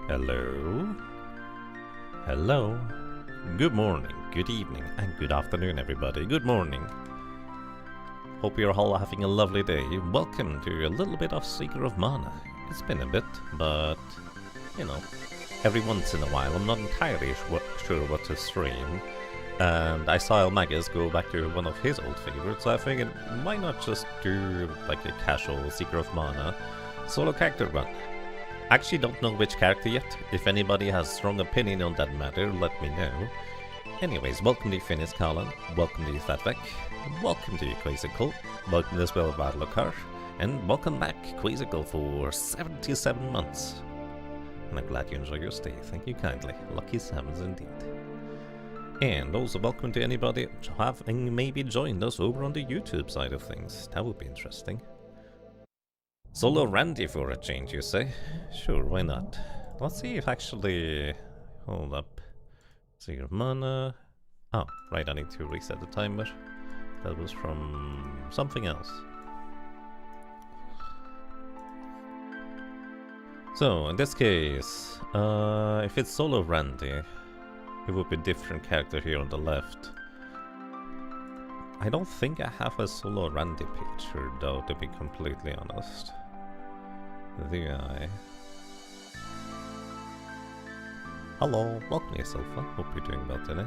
Hello? Hello? Good morning, good evening, and good afternoon, everybody. Good morning. Hope you're all having a lovely day. Welcome to a little bit of Seeker of Mana. It's been a bit, but, you know, every once in a while I'm not entirely sure what to stream. And I saw Elmagus go back to one of his old favorites, so I figured, why not just do like a casual Seeker of Mana solo character run? I actually don't know which character yet. If anybody has a strong opinion on that matter, let me know. Anyways, welcome to Finis Colin, welcome to Thatvek, welcome to Quasical, welcome as well Vadlokar, and welcome back Quasical for 77 months. And I'm glad you enjoy your stay, thank you kindly. Lucky sevens indeed. And also welcome to anybody having maybe joined us over on the YouTube side of things. That would be interesting. Solo Randy for a change, you say? Sure, why not? Let's see if actually... Hold up. Seeker of Mana... Oh, right, I need to reset the timer. That was from something else. So, in this case, if it's Solo Randy, it would be a different character here on the left. I don't think I have a Solo Randy picture, though, to be completely honest. Do I? Hello, welcome to Sofa. Hope you're doing well today.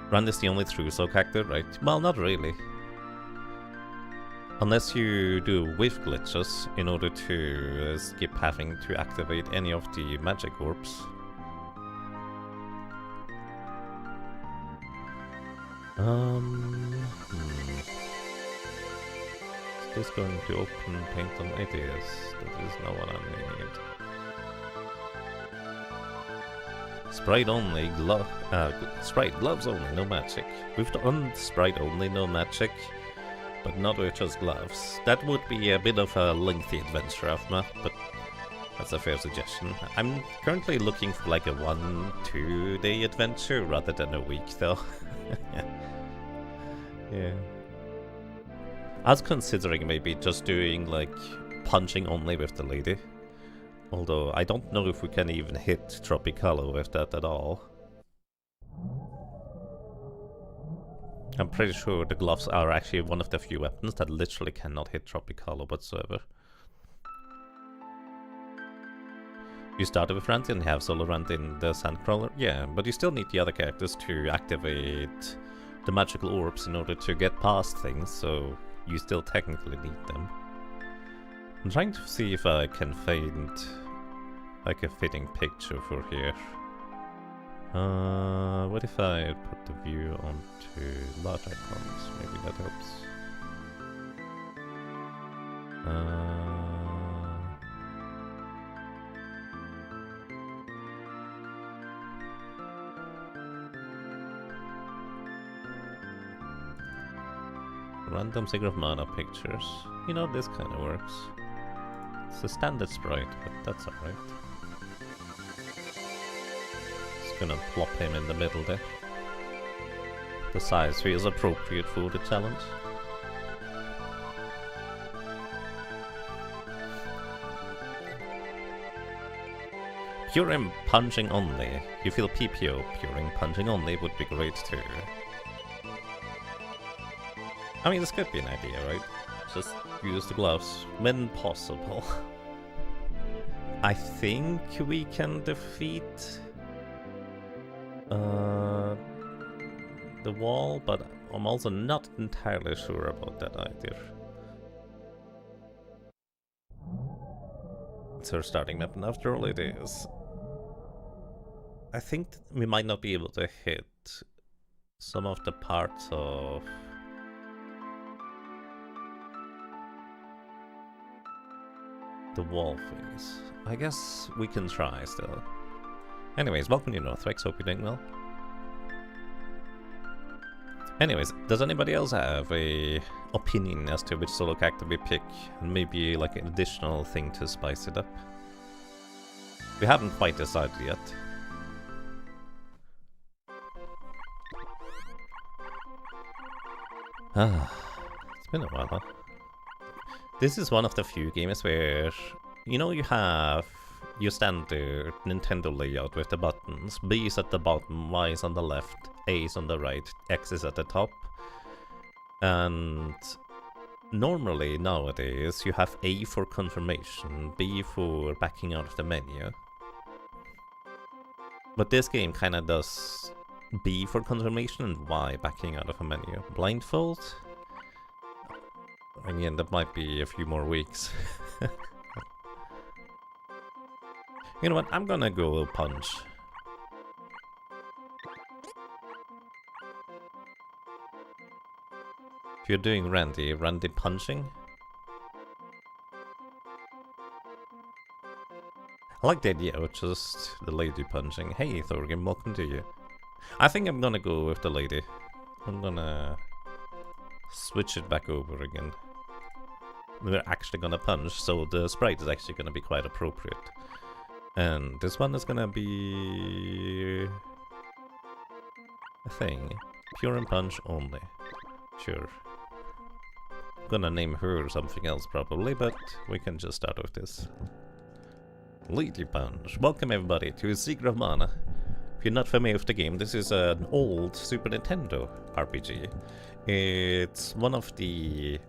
Randy's the only true solo character, right? Well, not really. Unless you do whiff glitches in order to skip having to activate any of the magic orbs. Is this going to open paint on ideas? That is not what I need. Sprite only, Sprite gloves only, no magic. We've done Sprite only, no magic, but not with just gloves. That would be a bit of a lengthy adventure, Afma, but that's a fair suggestion. I'm currently looking for like a 1-2 day adventure rather than a week, though. Yeah. I was considering maybe just doing like punching only with the lady. Although I don't know if we can even hit Tropicalo with that at all. I'm pretty sure the gloves are actually one of the few weapons that literally cannot hit Tropicalo whatsoever. You started with Randy and have Solo Randy in the Sandcrawler? Yeah, but you still need the other characters to activate the magical orbs in order to get past things, so you still technically need them. I'm trying to see if I can find like a fitting picture for here. What if I put the view onto large icons? Maybe that helps. Random Seeker of Mana pictures. You know, this kind of works. It's a standard sprite, but that's alright. Just gonna plop him in the middle there. The size feels appropriate for the challenge. Purim punching only. You feel PPO, Purim punching only would be great too. I mean, this could be an idea, right? Just use the gloves when possible. I think we can defeat the wall, but I'm also not entirely sure about that idea. It's her starting weapon after all it is. I think we might not be able to hit some of the parts of the wall phase. I guess we can try still. Anyways, welcome to Northrex, hope you're doing well. Anyways, does anybody else have a opinion as to which solo character we pick? And maybe like an additional thing to spice it up? We haven't quite decided yet. It's been a while, huh? This is one of the few games where, you know, you have you stand there, Nintendo layout with the buttons. B is at the bottom, Y is on the left, A is on the right, X is at the top. And normally, nowadays, you have A for confirmation, B for backing out of the menu. But this game kinda does B for confirmation and Y backing out of a menu. Blindfold? Again, that might be a few more weeks. You know what, I'm gonna go punch. If you're doing Randy punching? I like the idea of just the lady punching. Hey Thorgrim, welcome to you. I think I'm gonna go with the lady. I'm gonna switch it back over again. We're actually gonna punch, so the sprite is actually gonna be quite appropriate. And this one is gonna be a thing. Pure and punch only. Sure. Gonna name her something else probably, but we can just start with this. Lady Punch. Welcome everybody to Secret of Mana. If you're not familiar with the game, this is an old Super Nintendo RPG. It's one of the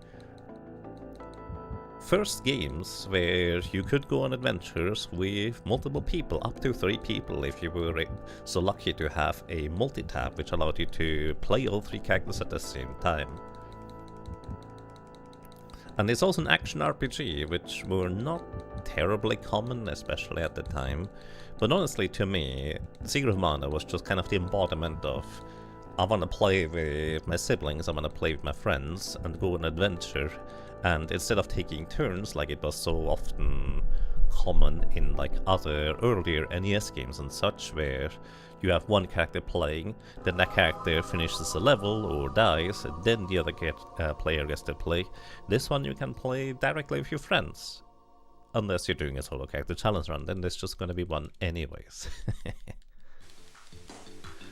first games where you could go on adventures with multiple people, up to 3 people if you were so lucky to have a multi-tab which allowed you to play all 3 characters at the same time. And it's also an action RPG, which were not terribly common, especially at the time. But honestly, to me, Secret of Mana was just kind of the embodiment of I want to play with my siblings, I want to play with my friends, and go on an adventure. And instead of taking turns, like it was so often common in like other earlier NES games and such, where you have one character playing, then that character finishes a level or dies, and then the other player gets to play. This one you can play directly with your friends. Unless you're doing a solo character challenge run, then there's just gonna be one anyways.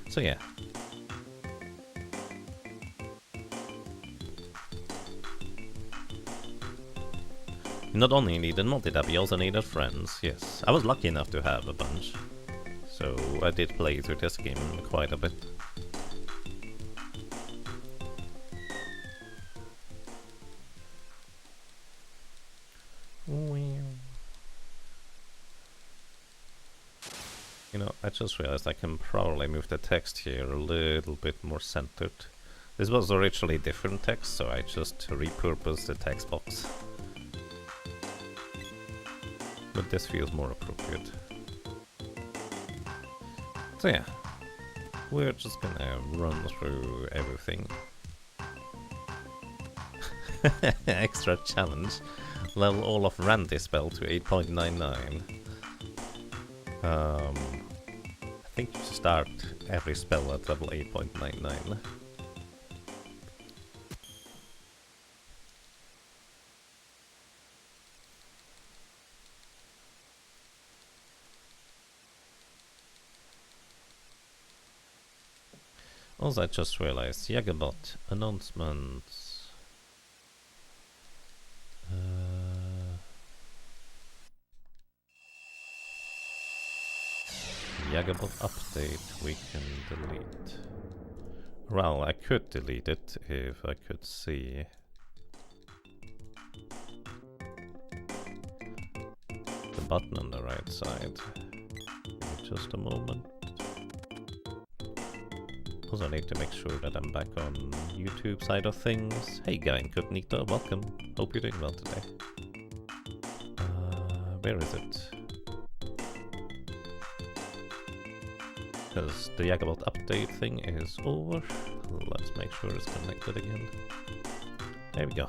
So yeah. You not only needed multi-tab, you also needed friends, yes. I was lucky enough to have a bunch. So I did play through this game quite a bit. You know, I just realized I can probably move the text here a little bit more centered. This was originally different text, so I just repurposed the text box. But this feels more appropriate. So yeah, we're just gonna run through everything. Extra challenge. Level all of Randy spell to 8.99. I think you start every spell at level 8.99. Also, I just realized, Jagabot, announcements. Jagabot update we can delete. Well, I could delete it if I could see. The button on the right side. Just a moment. Also need to make sure that I'm back on YouTube side of things. Hey guy Incognito, welcome. Hope you're doing well today. Where is it? Because the Jagabot update thing is over. Let's make sure it's connected again. There we go.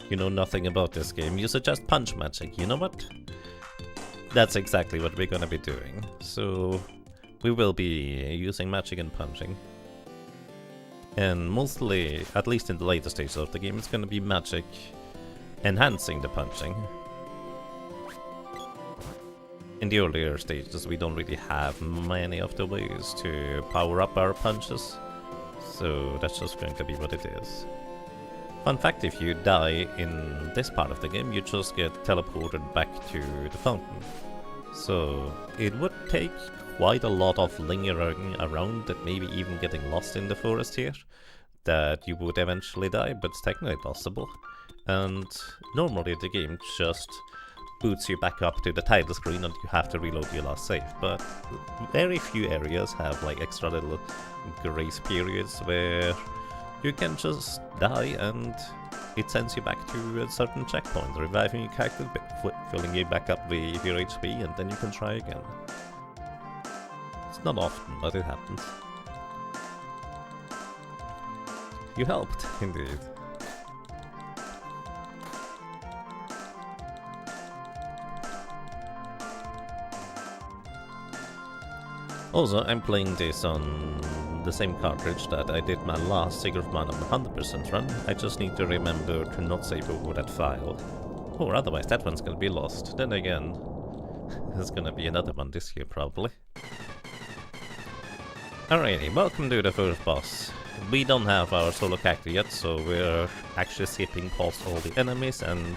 You know nothing about this game. You suggest punch magic. You know what? That's exactly what we're gonna be doing. So we will be using magic and punching. And mostly, at least in the later stages of the game, it's gonna be magic enhancing the punching. In the earlier stages, we don't really have many of the ways to power up our punches. So that's just going to be what it is. Fun fact, if you die in this part of the game, you just get teleported back to the fountain. So it would take quite a lot of lingering around and maybe even getting lost in the forest here that you would eventually die, but it's technically possible. And normally the game just boots you back up to the title screen and you have to reload your last save, but very few areas have like extra little grace periods where you can just die and it sends you back to a certain checkpoint, reviving your character, filling you back up with your HP, and then you can try again. It's not often, but it happens. You helped, indeed. Also, I'm playing this on the same cartridge that I did my last Secret of Mana 100% run. I just need to remember to not save over that file. Or otherwise that one's gonna be lost. Then again, there's gonna be another one this year probably. Alrighty, welcome to the first boss. We don't have our solo character yet, so we're actually skipping past all the enemies, and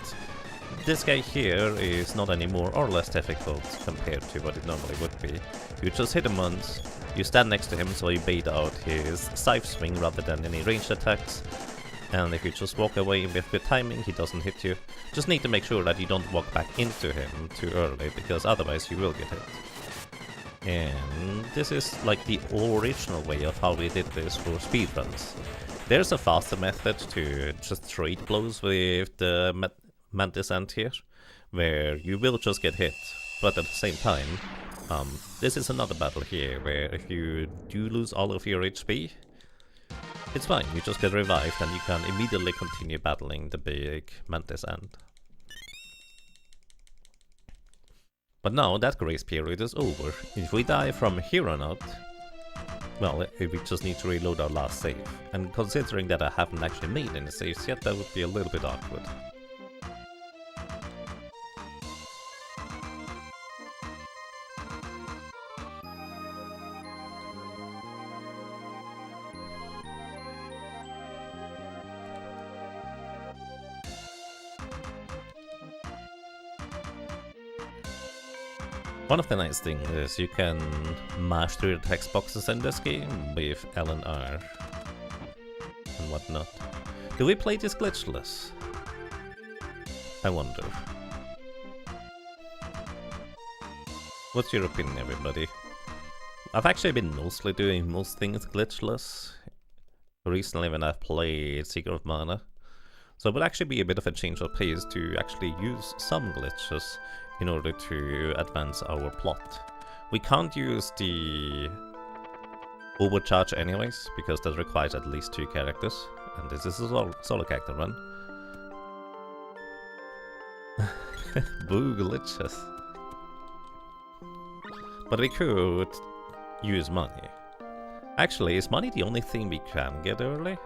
this guy here is not any more or less difficult compared to what it normally would be. You just hit him once, you stand next to him so you bait out his scythe swing rather than any ranged attacks, and if you just walk away with good timing, he doesn't hit you. Just need to make sure that you don't walk back into him too early, because otherwise you will get hit. And this is like the original way of how we did this for speedruns. There's a faster method to just trade blows with the Mantis Ant here, where you will just get hit, but at the same time, this is another battle here, where if you do lose all of your HP, it's fine, you just get revived and you can immediately continue battling the big Mantis Ant. But now that grace period is over. If we die from here on out, well, we just need to reload our last save. And considering that I haven't actually made any saves yet, that would be a little bit awkward. One of the nice things is you can mash through the text boxes in this game with L and R and whatnot. Do we play this glitchless? I wonder. What's your opinion, everybody? I've actually been mostly doing most things glitchless recently when I've played Secret of Mana. So it would actually be a bit of a change of pace to actually use some glitches in order to advance our plot. We can't use the overcharge anyways, because that requires at least 2 characters, and this is a solo character run. Boo glitches. But we could use money. Actually, is money the only thing we can get early?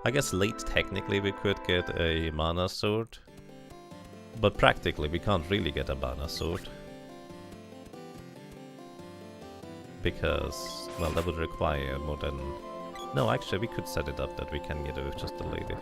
I guess late technically we could get a mana sword, but practically we can't really get a mana sword. Because, well, that would require more than... No, actually we could set it up that we can get it with just a lady.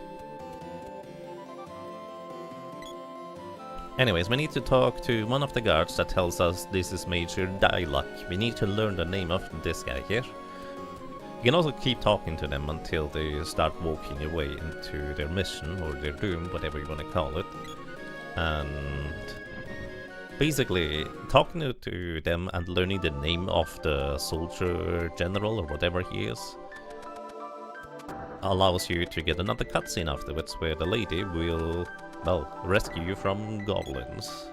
Anyways, we need to talk to one of the guards that tells us this is Major Dyluck. We need to learn the name of this guy here. You can also keep talking to them until they start walking away into their mission, or their doom, whatever you want to call it. And basically, talking to them and learning the name of the soldier general, or whatever he is, allows you to get another cutscene afterwards, where the lady will, well, rescue you from goblins.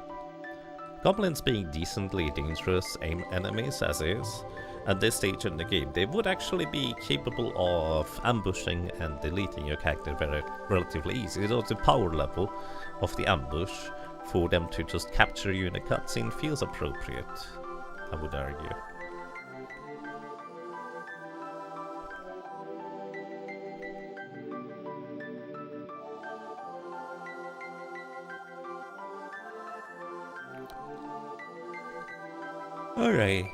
Goblins being decently dangerous enemies as is, at this stage in the game, they would actually be capable of ambushing and deleting your character relatively easy. So the power level of the ambush for them to just capture you in a cutscene feels appropriate, I would argue. Alright.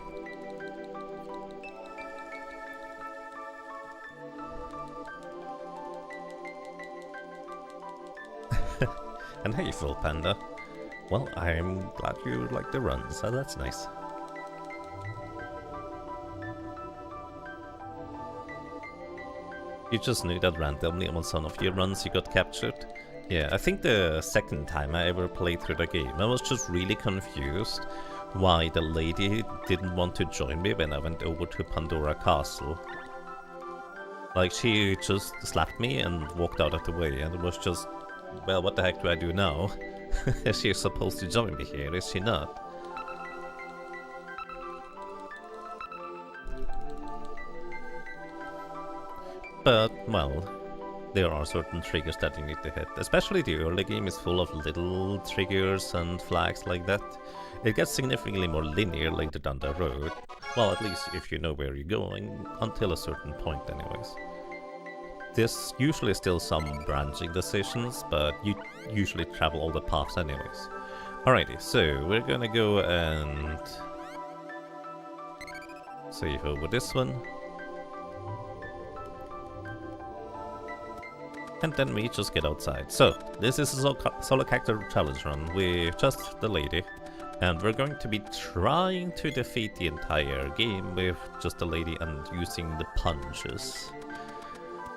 And hey, Full Panda. Well, I'm glad you like the run, so that's nice. You just knew that randomly on some of your runs you got captured? Yeah, I think the second time I ever played through the game, I was just really confused why the lady didn't want to join me when I went over to Pandora Castle. Like, she just slapped me and walked out of the way, and it was just, well, what the heck do I do now? She's supposed to join me here, is she not? But, well, there are certain triggers that you need to hit. Especially the early game is full of little triggers and flags like that. It gets significantly more linear later down the road. Well, at least if you know where you're going, until a certain point anyways. There's usually still some branching decisions, but you usually travel all the paths anyways. Alrighty, so we're gonna go and save over this one. And then we just get outside. So, this is a solo character challenge run with just the lady. And we're going to be trying to defeat the entire game with just the lady and using the punches.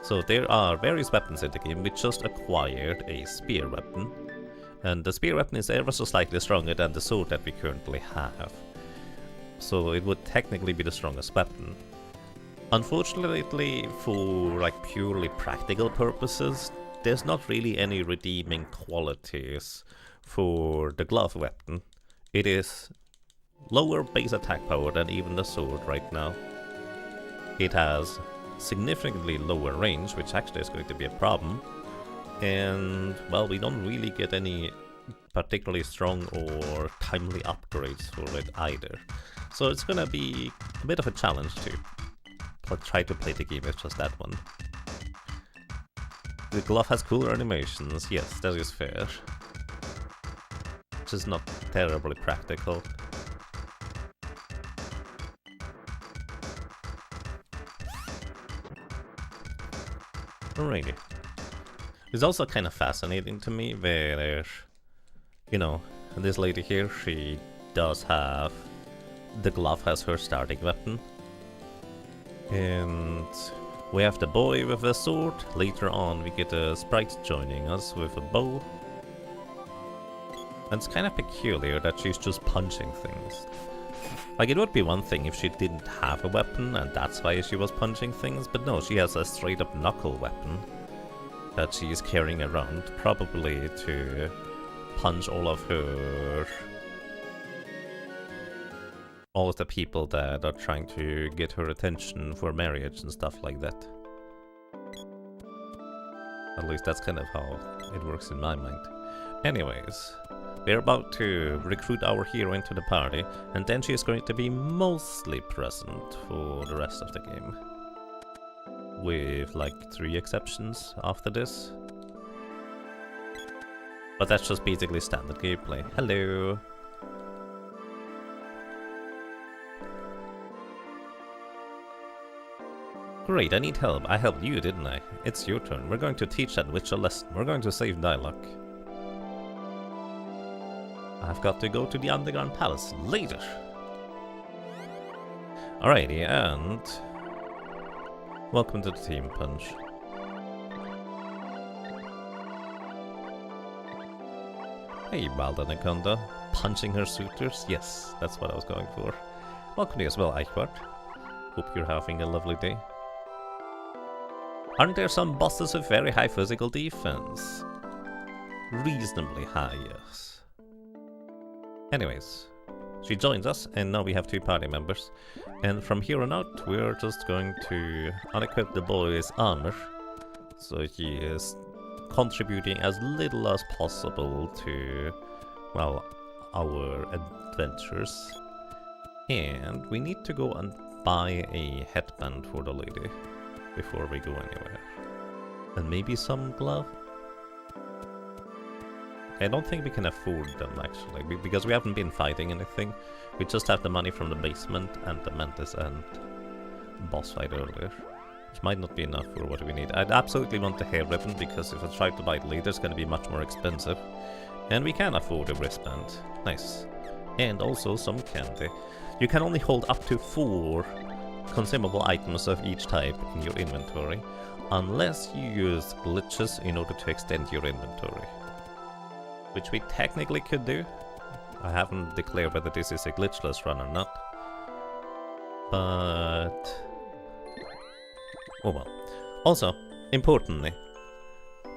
So there are various weapons in the game. We just acquired a spear weapon. And the spear weapon is ever so slightly stronger than the sword that we currently have. So it would technically be the strongest weapon. Unfortunately, for like purely practical purposes, there's not really any redeeming qualities for the glove weapon. It is lower base attack power than even the sword right now. It has significantly lower range, which actually is going to be a problem. And, well, we don't really get any particularly strong or timely upgrades for it either. So it's gonna be a bit of a challenge to try to play the game with just that one. The glove has cooler animations, yes, that is fair. Which is not terribly practical. Alrighty. It's also kind of fascinating to me where, you know, this lady here, she does have, the glove has her starting weapon. And we have the boy with a sword. Later on we get a sprite joining us with a bow. And it's kind of peculiar that she's just punching things. Like, it would be one thing if she didn't have a weapon and that's why she was punching things, but no, she has a straight up knuckle weapon that she is carrying around, probably to punch all of the people that are trying to get her attention for marriage and stuff like that. At least that's kind of how it works in my mind. Anyways, we're about to recruit our hero into the party, and then she is going to be mostly present for the rest of the game. With like 3 exceptions after this. But that's just basically standard gameplay. Hello! Great, I need help. I helped you, didn't I? It's your turn. We're going to teach that witch a lesson. We're going to save Dyluck. I've got to go to the underground palace later. Alrighty, and welcome to the Team Punch. Hey, Baldanaconda. Punching her suitors? Yes, that's what I was going for. Welcome to you as well, Eichbart. Hope you're having a lovely day. Aren't there some bosses with very high physical defense? Reasonably high, yes. Anyways, she joins us, and now we have 2 party members. And from here on out, we're just going to unequip the boy's armor. So he is contributing as little as possible to, well, our adventures. And we need to go and buy a headband for the lady before we go anywhere. And maybe some glove? I don't think we can afford them actually, because we haven't been fighting anything. We just have the money from the basement and the Mantis and boss fight earlier. which might not be enough for what we need. I'd absolutely want the hair ribbon, because if I try to buy it later, it's going to be much more expensive. And we can afford a wristband. Nice. And also some candy. You can only hold up to 4 consumable items of each type in your inventory, unless you use glitches in order to extend your inventory. Which we technically could do. I haven't declared whether this is a glitchless run or not. But... oh well. Also, importantly,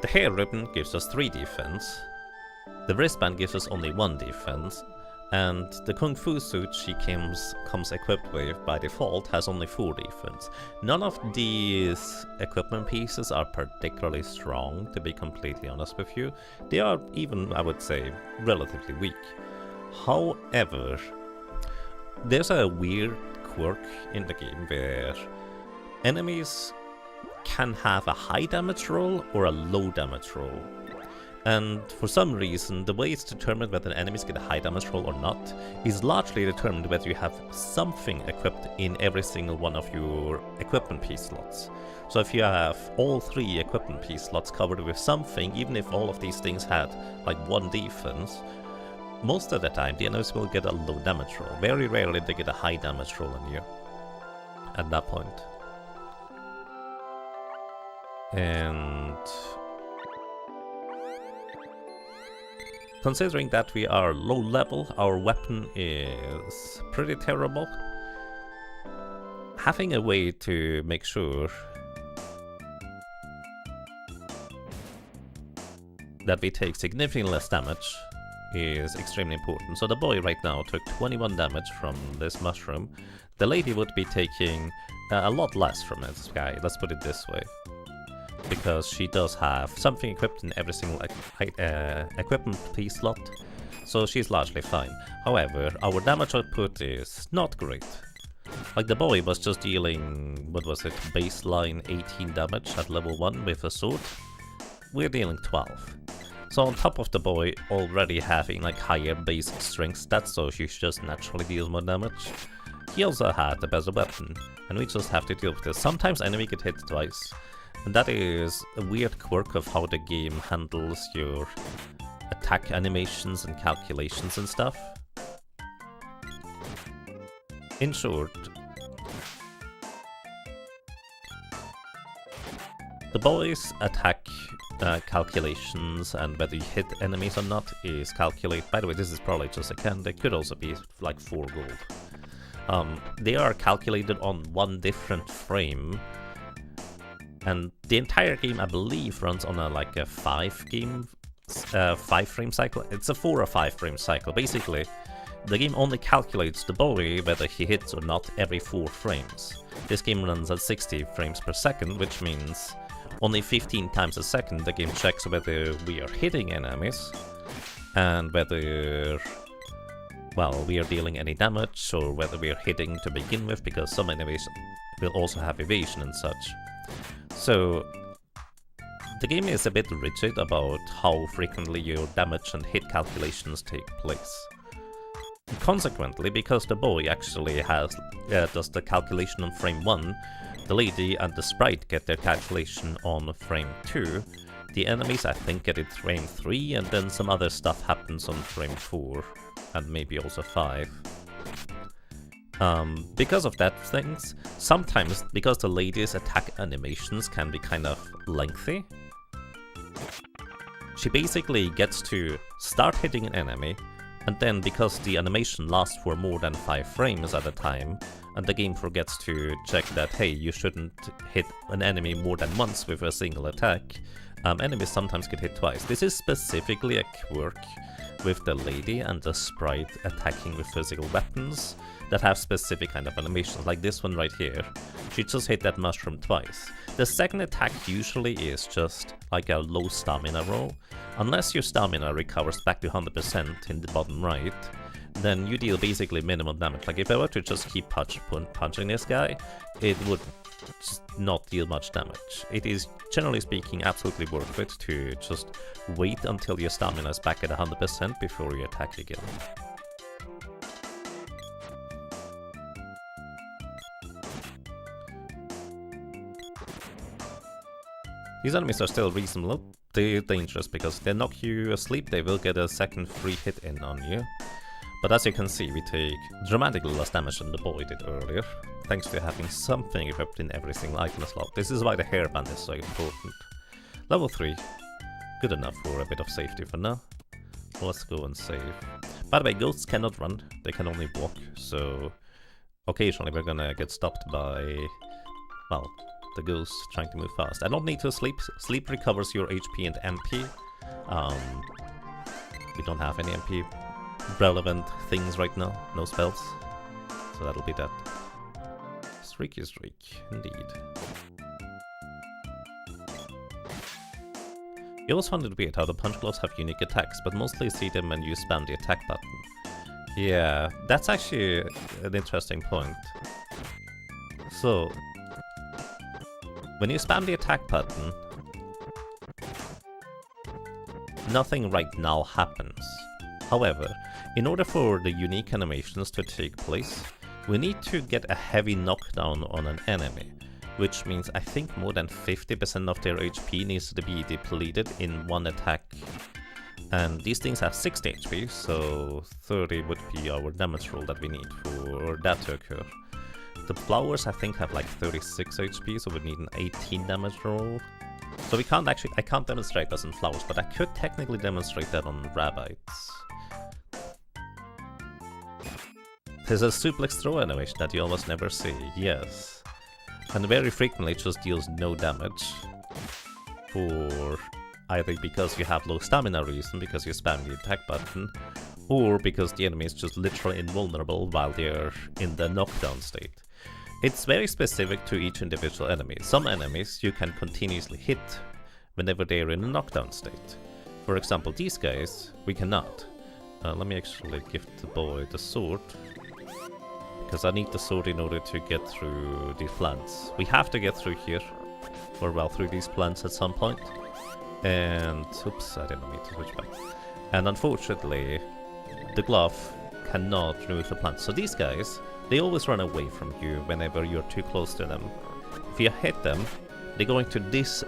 the hair ribbon gives us 3 defense, the wristband gives us only 1 defense, and the Kung Fu suit she comes equipped with by default has only 4 defense. None of these equipment pieces are particularly strong, to be completely honest with you. They are even, I would say, relatively weak. However, there's a weird quirk in the game where enemies can have a high damage roll or a low damage roll. And for some reason, the way it's determined whether enemies get a high damage roll or not is largely determined whether you have something equipped in every single one of your equipment piece slots. So if you have all 3 equipment piece slots covered with something, even if all of these things had like 1 defense, most of the time the enemies will get a low damage roll. Very rarely they get a high damage roll on you at that point. And considering that we are low level, our weapon is pretty terrible. Having a way to make sure that we take significantly less damage is extremely important. So the boy right now took 21 damage from this mushroom. The lady would be taking a lot less from this guy, let's put it this way. Because she does have something equipped in every single equipment piece slot, so she's largely fine. However, our damage output is not great. Like the boy was just dealing, what was it, baseline 18 damage at level 1 with a sword. We're dealing 12. So on top of the boy already having like higher base strength stats, so she just naturally deals more damage, he also had the better weapon, and we just have to deal with this. Sometimes enemy get hit twice. And that is a weird quirk of how the game handles your attack animations and calculations and stuff. In short, the boy's attack calculations and whether you hit enemies or not is calculated. By the way, this is probably just a candy. It could also be like 4 gold. They are calculated on 1 different frame. And the entire game, I believe, runs on a 5 frame cycle. It's a 4 or 5 frame cycle. Basically, the game only calculates the boy whether he hits or not every 4 frames. This game runs at 60 frames per second, which means only 15 times a second the game checks whether we are hitting enemies and whether, well, we are dealing any damage or whether we are hitting to begin with, because some enemies will also have evasion and such. So, the game is a bit rigid about how frequently your damage and hit calculations take place. Consequently, because the boy actually does the calculation on frame 1, the lady and the sprite get their calculation on frame 2, the enemies I think get it frame 3, and then some other stuff happens on frame 4, and maybe also 5. Because of that things, sometimes, because the lady's attack animations can be kind of lengthy, she basically gets to start hitting an enemy, and then because the animation lasts for more than 5 frames at a time, and the game forgets to check that, hey, you shouldn't hit an enemy more than once with a single attack, enemies sometimes get hit twice. This is specifically a quirk with the lady and the sprite attacking with physical weapons that have specific kind of animations, like this one right here. She just hit that mushroom twice. The second attack usually is just like a low stamina roll. Unless your stamina recovers back to 100% in the bottom right, then you deal basically minimum damage. Like if I were to just keep punching this guy, it would just not deal much damage. It is, generally speaking, absolutely worth it to just wait until your stamina is back at 100% before you attack again. These enemies are still reasonably dangerous because they knock you asleep, they will get a second free hit in on you. But as you can see, we take dramatically less damage than the boy did earlier, thanks to having something equipped in every single item slot. This is why the hairband is so important. Level 3, good enough for a bit of safety for now. Let's go and save. By the way, ghosts cannot run, they can only walk, so occasionally we're gonna get stopped by, well, the ghosts trying to move fast. I don't need to sleep. Sleep recovers your HP and MP. We don't have any MP relevant things right now, no spells, so that'll be that. Streaky streak, indeed. You always found it weird how the punch gloves have unique attacks, but mostly see them when you spam the attack button. Yeah, that's actually an interesting point. So, when you spam the attack button, nothing right now happens. However, in order for the unique animations to take place, we need to get a heavy knockdown on an enemy, which means I think more than 50% of their HP needs to be depleted in one attack. And these things have 60 HP, so 30 would be our damage roll that we need for that to occur. The flowers I think have like 36 HP, so we need an 18 damage roll. So we can't actually, I can't demonstrate this on flowers, but I could technically demonstrate that on rabbits. There's a suplex throw animation that you almost never see, yes. And very frequently it just deals no damage. For either because you have low stamina reason, because you spam the attack button, or because the enemy is just literally invulnerable while they're in the knockdown state. It's very specific to each individual enemy. Some enemies you can continuously hit whenever they're in a knockdown state. For example, these guys, we cannot. Let me actually give the boy the sword, because I need the sword in order to get through these plants. We have to get through here, or well, through these plants at some point. And, oops, I didn't mean to switch back. And unfortunately, the glove cannot remove the plants. So these guys, they always run away from you whenever you're too close to them. If you hit them, they go into this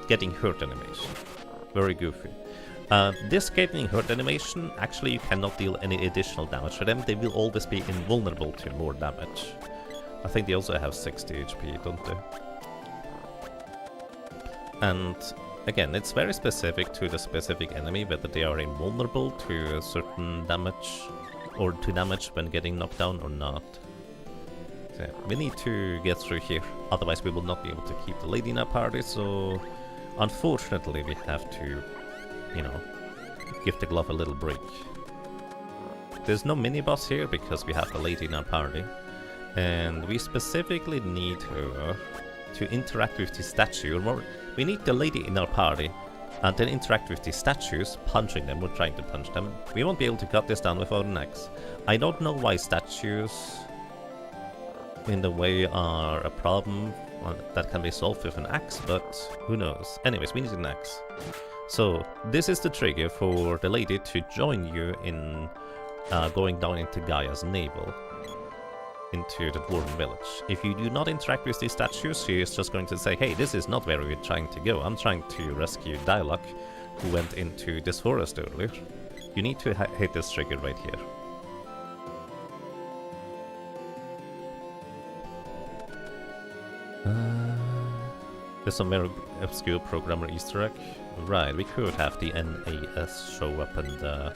getting hurt animation. Very goofy. This getting hurt animation, actually you cannot deal any additional damage to them. They will always be invulnerable to more damage. I think they also have 60 HP, don't they? And again, it's very specific to the specific enemy, whether they are invulnerable to a certain damage, or to damage when getting knocked down or not. So yeah, we need to get through here, otherwise we will not be able to keep the lady in our party, so unfortunately we have to, you know, give the glove a little break. There's no mini-boss here because we have the lady in our party, and we specifically need her to interact with the statue, or more, we need the lady in our party and then interact with the statues, punching them or trying to punch them. We won't be able to cut this down without an axe. I don't know why statues in the way are a problem that can be solved with an axe, but who knows. Anyways, we need an axe. So this is the trigger for the lady to join you in going down into Gaia's navel, into the Dwarven village. If you do not interact with these statues, she is just going to say, hey, this is not where we're trying to go. I'm trying to rescue Dialog, who went into this forest earlier. You need to hit this trigger right here. There's some very obscure programmer Easter egg. Right, we could have the NAS show up and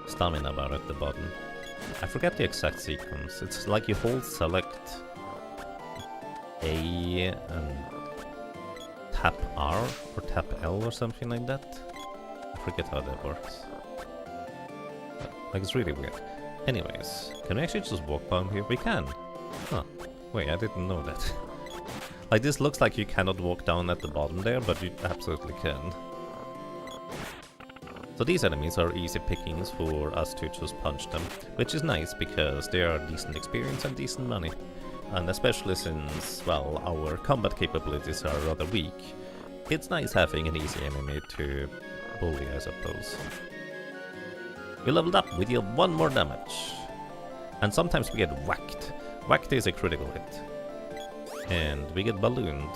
stamina bar at the bottom. I forget the exact sequence. It's like you hold select A and tap R or tap L or something like that. I forget how that works. Like, it's really weird. Anyways, can we actually just walk down here? We can! Huh. Wait, I didn't know that. Like, this looks like you cannot walk down at the bottom there, but you absolutely can. So these enemies are easy pickings for us to just punch them, which is nice because they are decent experience and decent money. And especially since, well, our combat capabilities are rather weak, it's nice having an easy enemy to bully, I suppose. We leveled up, we deal 1 more damage. And sometimes we get whacked. Whacked is a critical hit. And we get ballooned.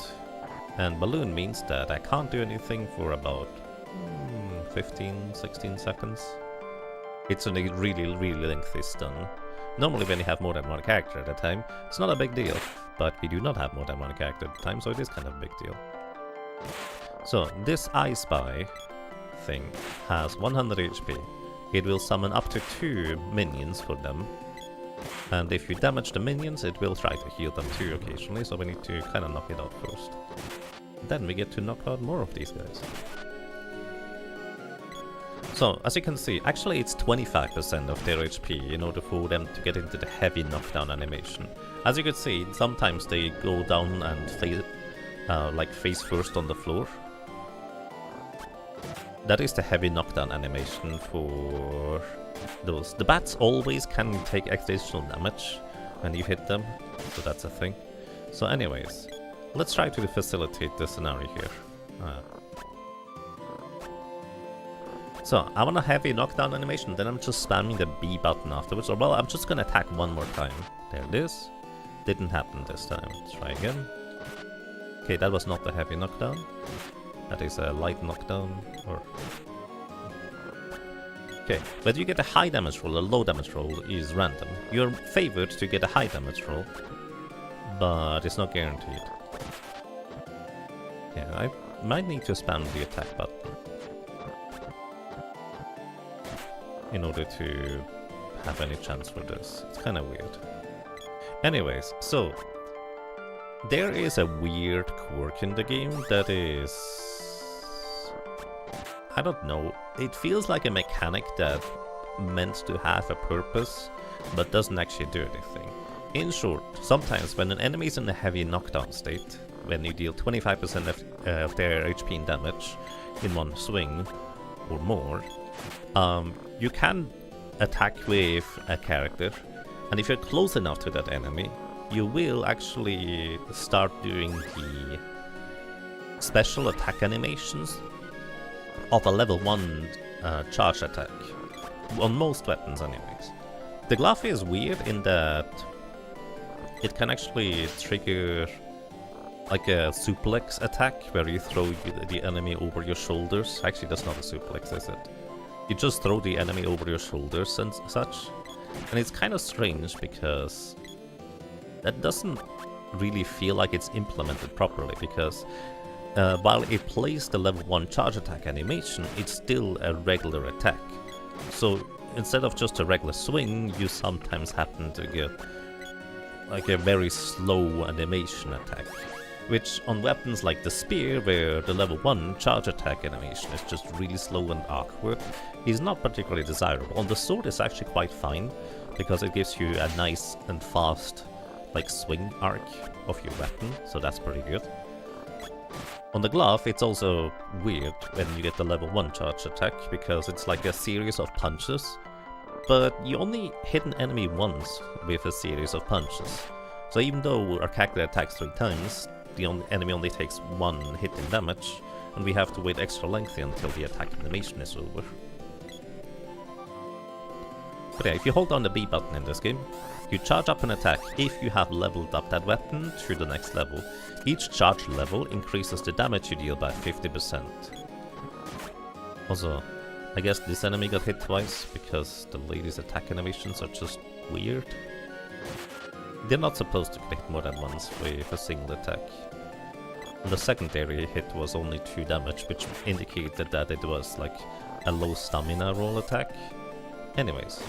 And balloon means that I can't do anything for about 16 seconds. It's a really, really lengthy stun. Normally when you have more than one character at a time, it's not a big deal. But we do not have more than one character at a time, so it is kind of a big deal. So, this I Spy thing has 100 HP. It will summon up to 2 minions for them. And if you damage the minions, it will try to heal them too occasionally, so we need to kind of knock it out first. Then we get to knock out more of these guys. So, as you can see, actually it's 25% of their HP in order for them to get into the heavy knockdown animation. As you can see, sometimes they go down and face first on the floor. That is the heavy knockdown animation for those. The bats always can take additional damage when you hit them, so that's a thing. So anyways, let's try to facilitate the scenario here. So, I want a heavy knockdown animation, then I'm just spamming the B button afterwards. Or, well, I'm just gonna attack one more time. There it is. Didn't happen this time. Let's try again. Okay, that was not the heavy knockdown. That is a light knockdown, or... Okay, whether you get a high damage roll or a low damage roll is random. You're favored to get a high damage roll, but it's not guaranteed. Yeah, I might need to spam the attack button in order to have any chance for this. It's kind of weird. Anyways, so there is a weird quirk in the game that is... I don't know. It feels like a mechanic that meant to have a purpose, but doesn't actually do anything. In short, sometimes when an enemy is in a heavy knockdown state, when you deal 25% of their HP in damage in one swing or more, you can attack with a character, and if you're close enough to that enemy, you will actually start doing the special attack animations of a level 1 charge attack. On most weapons anyways. The glove is weird in that it can actually trigger like a suplex attack where you throw the enemy over your shoulders. Actually, that's not a suplex, is it? You just throw the enemy over your shoulders and such. And it's kind of strange because that doesn't really feel like it's implemented properly, because while it plays the level 1 charge attack animation, it's still a regular attack. So instead of just a regular swing, you sometimes happen to get like a very slow animation attack. Which on weapons like the spear, where the level 1 charge attack animation is just really slow and awkward, is not particularly desirable. On the sword it's actually quite fine, because it gives you a nice and fast like swing arc of your weapon, so that's pretty good. On the glove it's also weird when you get the level 1 charge attack, because it's like a series of punches, but you only hit an enemy once with a series of punches. So even though our character attacks 3 times, the enemy only takes 1 hit in damage, and we have to wait extra lengthy until the attack animation is over. But yeah, if you hold down the B button in this game, you charge up an attack if you have leveled up that weapon to the next level. Each charge level increases the damage you deal by 50%. Also, I guess this enemy got hit twice, because the lady's attack animations are just weird. They're not supposed to get hit more than once with a single attack. And the secondary hit was only 2 damage, which indicated that it was like a low stamina roll attack. Anyways,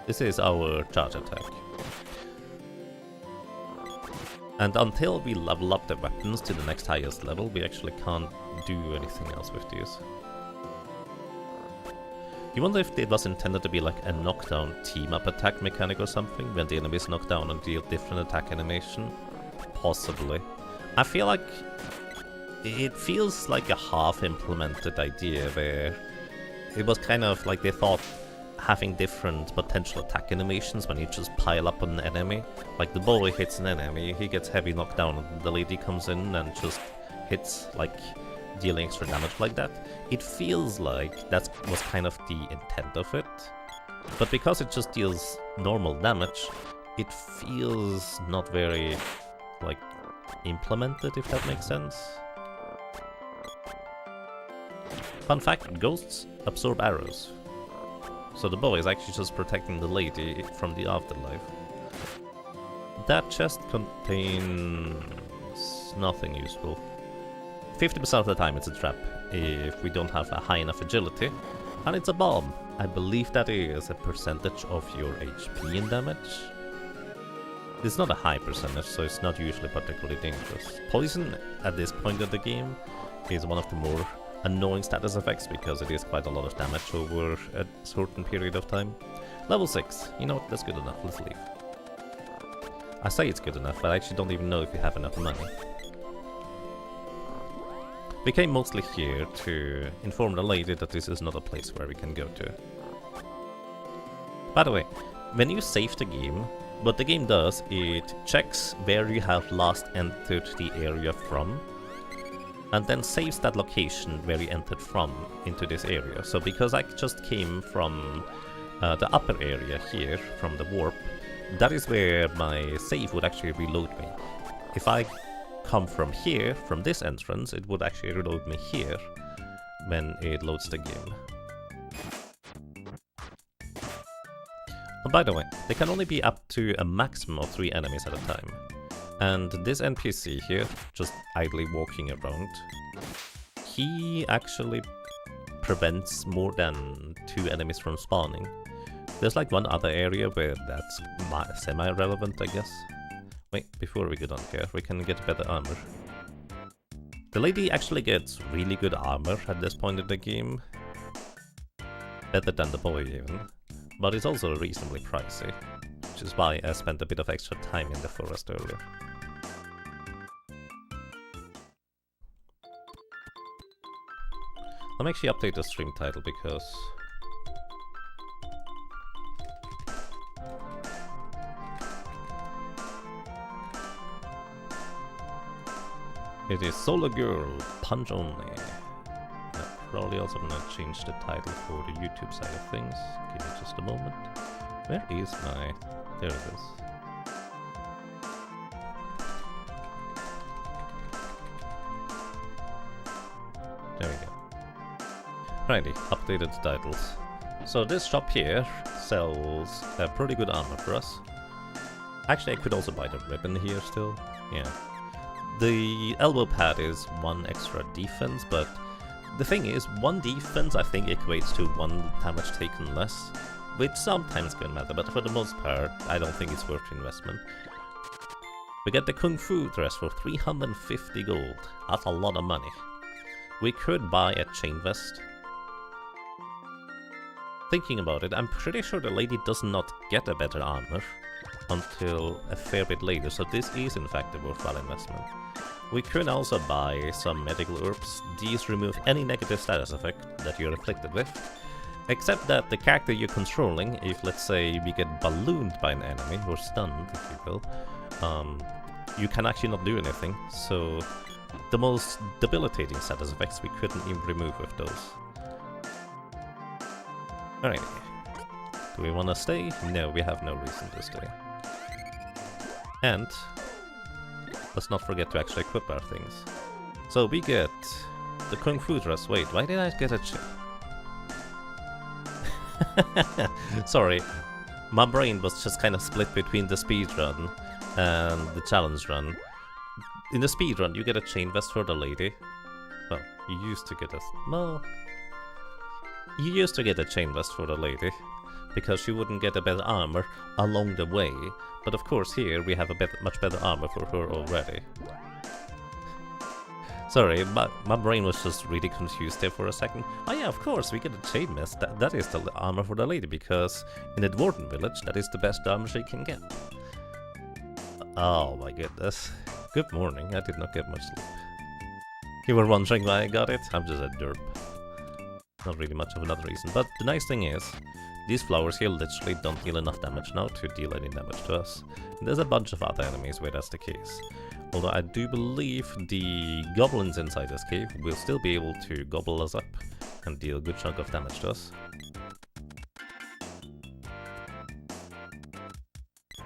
this is our charge attack. And until we level up the weapons to the next highest level, we actually can't do anything else with these. You wonder if it was intended to be like a knockdown team-up attack mechanic or something, when the enemies knock down and deal different attack animation? Possibly. I feel like it feels like a half-implemented idea, where it was kind of like they thought having different potential attack animations when you just pile up on an enemy. Like the boy hits an enemy, he gets heavy knockdown, and the lady comes in and just hits, like, dealing extra damage like that. It feels like that was kind of the intent of it, but because it just deals normal damage, it feels not very, like, implemented, if that makes sense. Fun fact, ghosts absorb arrows. So the boy is actually just protecting the lady from the afterlife. That chest contains nothing useful. 50% of the time it's a trap, if we don't have a high enough agility. And it's a bomb. I believe that is a percentage of your HP in damage. It's not a high percentage, so it's not usually particularly dangerous. Poison, at this point of the game, is one of the more annoying status effects because it is quite a lot of damage over a certain period of time. Level 6. You know what, that's good enough, let's leave. I say it's good enough, but I actually don't even know if we have enough money. We came mostly here to inform the lady that this is not a place where we can go to. By the way, when you save the game, what the game does, it checks where you have last entered the area from, and then saves that location where you entered from into this area. So because I just came from the upper area here, from the warp, that is where my save would actually reload me. If I come from here, from this entrance, it would actually reload me here when it loads the game. And by the way, they can only be up to a maximum of 3 enemies at a time. And this NPC here, just idly walking around, he actually prevents more than 2 enemies from spawning. There's like one other area where that's semi-relevant, I guess. Wait, before we get on here, we can get better armor. The lady actually gets really good armor at this point in the game. Better than the boy even. But it's also reasonably pricey, which is why I spent a bit of extra time in the forest earlier. Let me actually update the stream title because it is Solar Girl Punch Only. I'm probably also gonna change the title for the YouTube side of things. Give me just a moment. Where is my... There it is. There we go. Righty, updated titles. So this shop here sells pretty good armor for us. Actually, I could also buy the ribbon here still. Yeah. The elbow pad is 1 extra defense, but the thing is, 1 defense I think equates to 1 damage taken less, which sometimes can matter, but for the most part, I don't think it's worth the investment. We get the Kung Fu dress for 350 gold. That's a lot of money. We could buy a chain vest. Thinking about it, I'm pretty sure the lady does not get a better armor until a fair bit later, so this is in fact a worthwhile investment. We could also buy some medical herbs. These remove any negative status effect that you're afflicted with, except that the character you're controlling, if let's say we get ballooned by an enemy, or stunned if you will, you can actually not do anything, so the most debilitating status effects we couldn't even remove with those. Alright, do we want to stay? No, we have no reason to stay. And let's not forget to actually equip our things. So we get the Kung Fu dress. Wait, why did I get a Sorry, my brain was just kind of split between the speed run and the challenge run. In the speed run, you get a chain vest for the lady. Well, you used to get a... Well... You used to get a chain vest for the lady, because she wouldn't get a better armor along the way. But of course here we have a much better armor for her already. Sorry, my brain was just really confused there for a second. Oh yeah, of course, we get a chain vest. That is the armor for the lady, because in the Dwarven village, that is the best armor she can get. Oh my goodness. Good morning, I did not get much sleep. You were wondering why I got it? I'm just a derp. Not really much of another reason, but the nice thing is, these flowers here literally don't deal enough damage now to deal any damage to us. And there's a bunch of other enemies where that's the case. Although I do believe the goblins inside this cave will still be able to gobble us up and deal a good chunk of damage to us.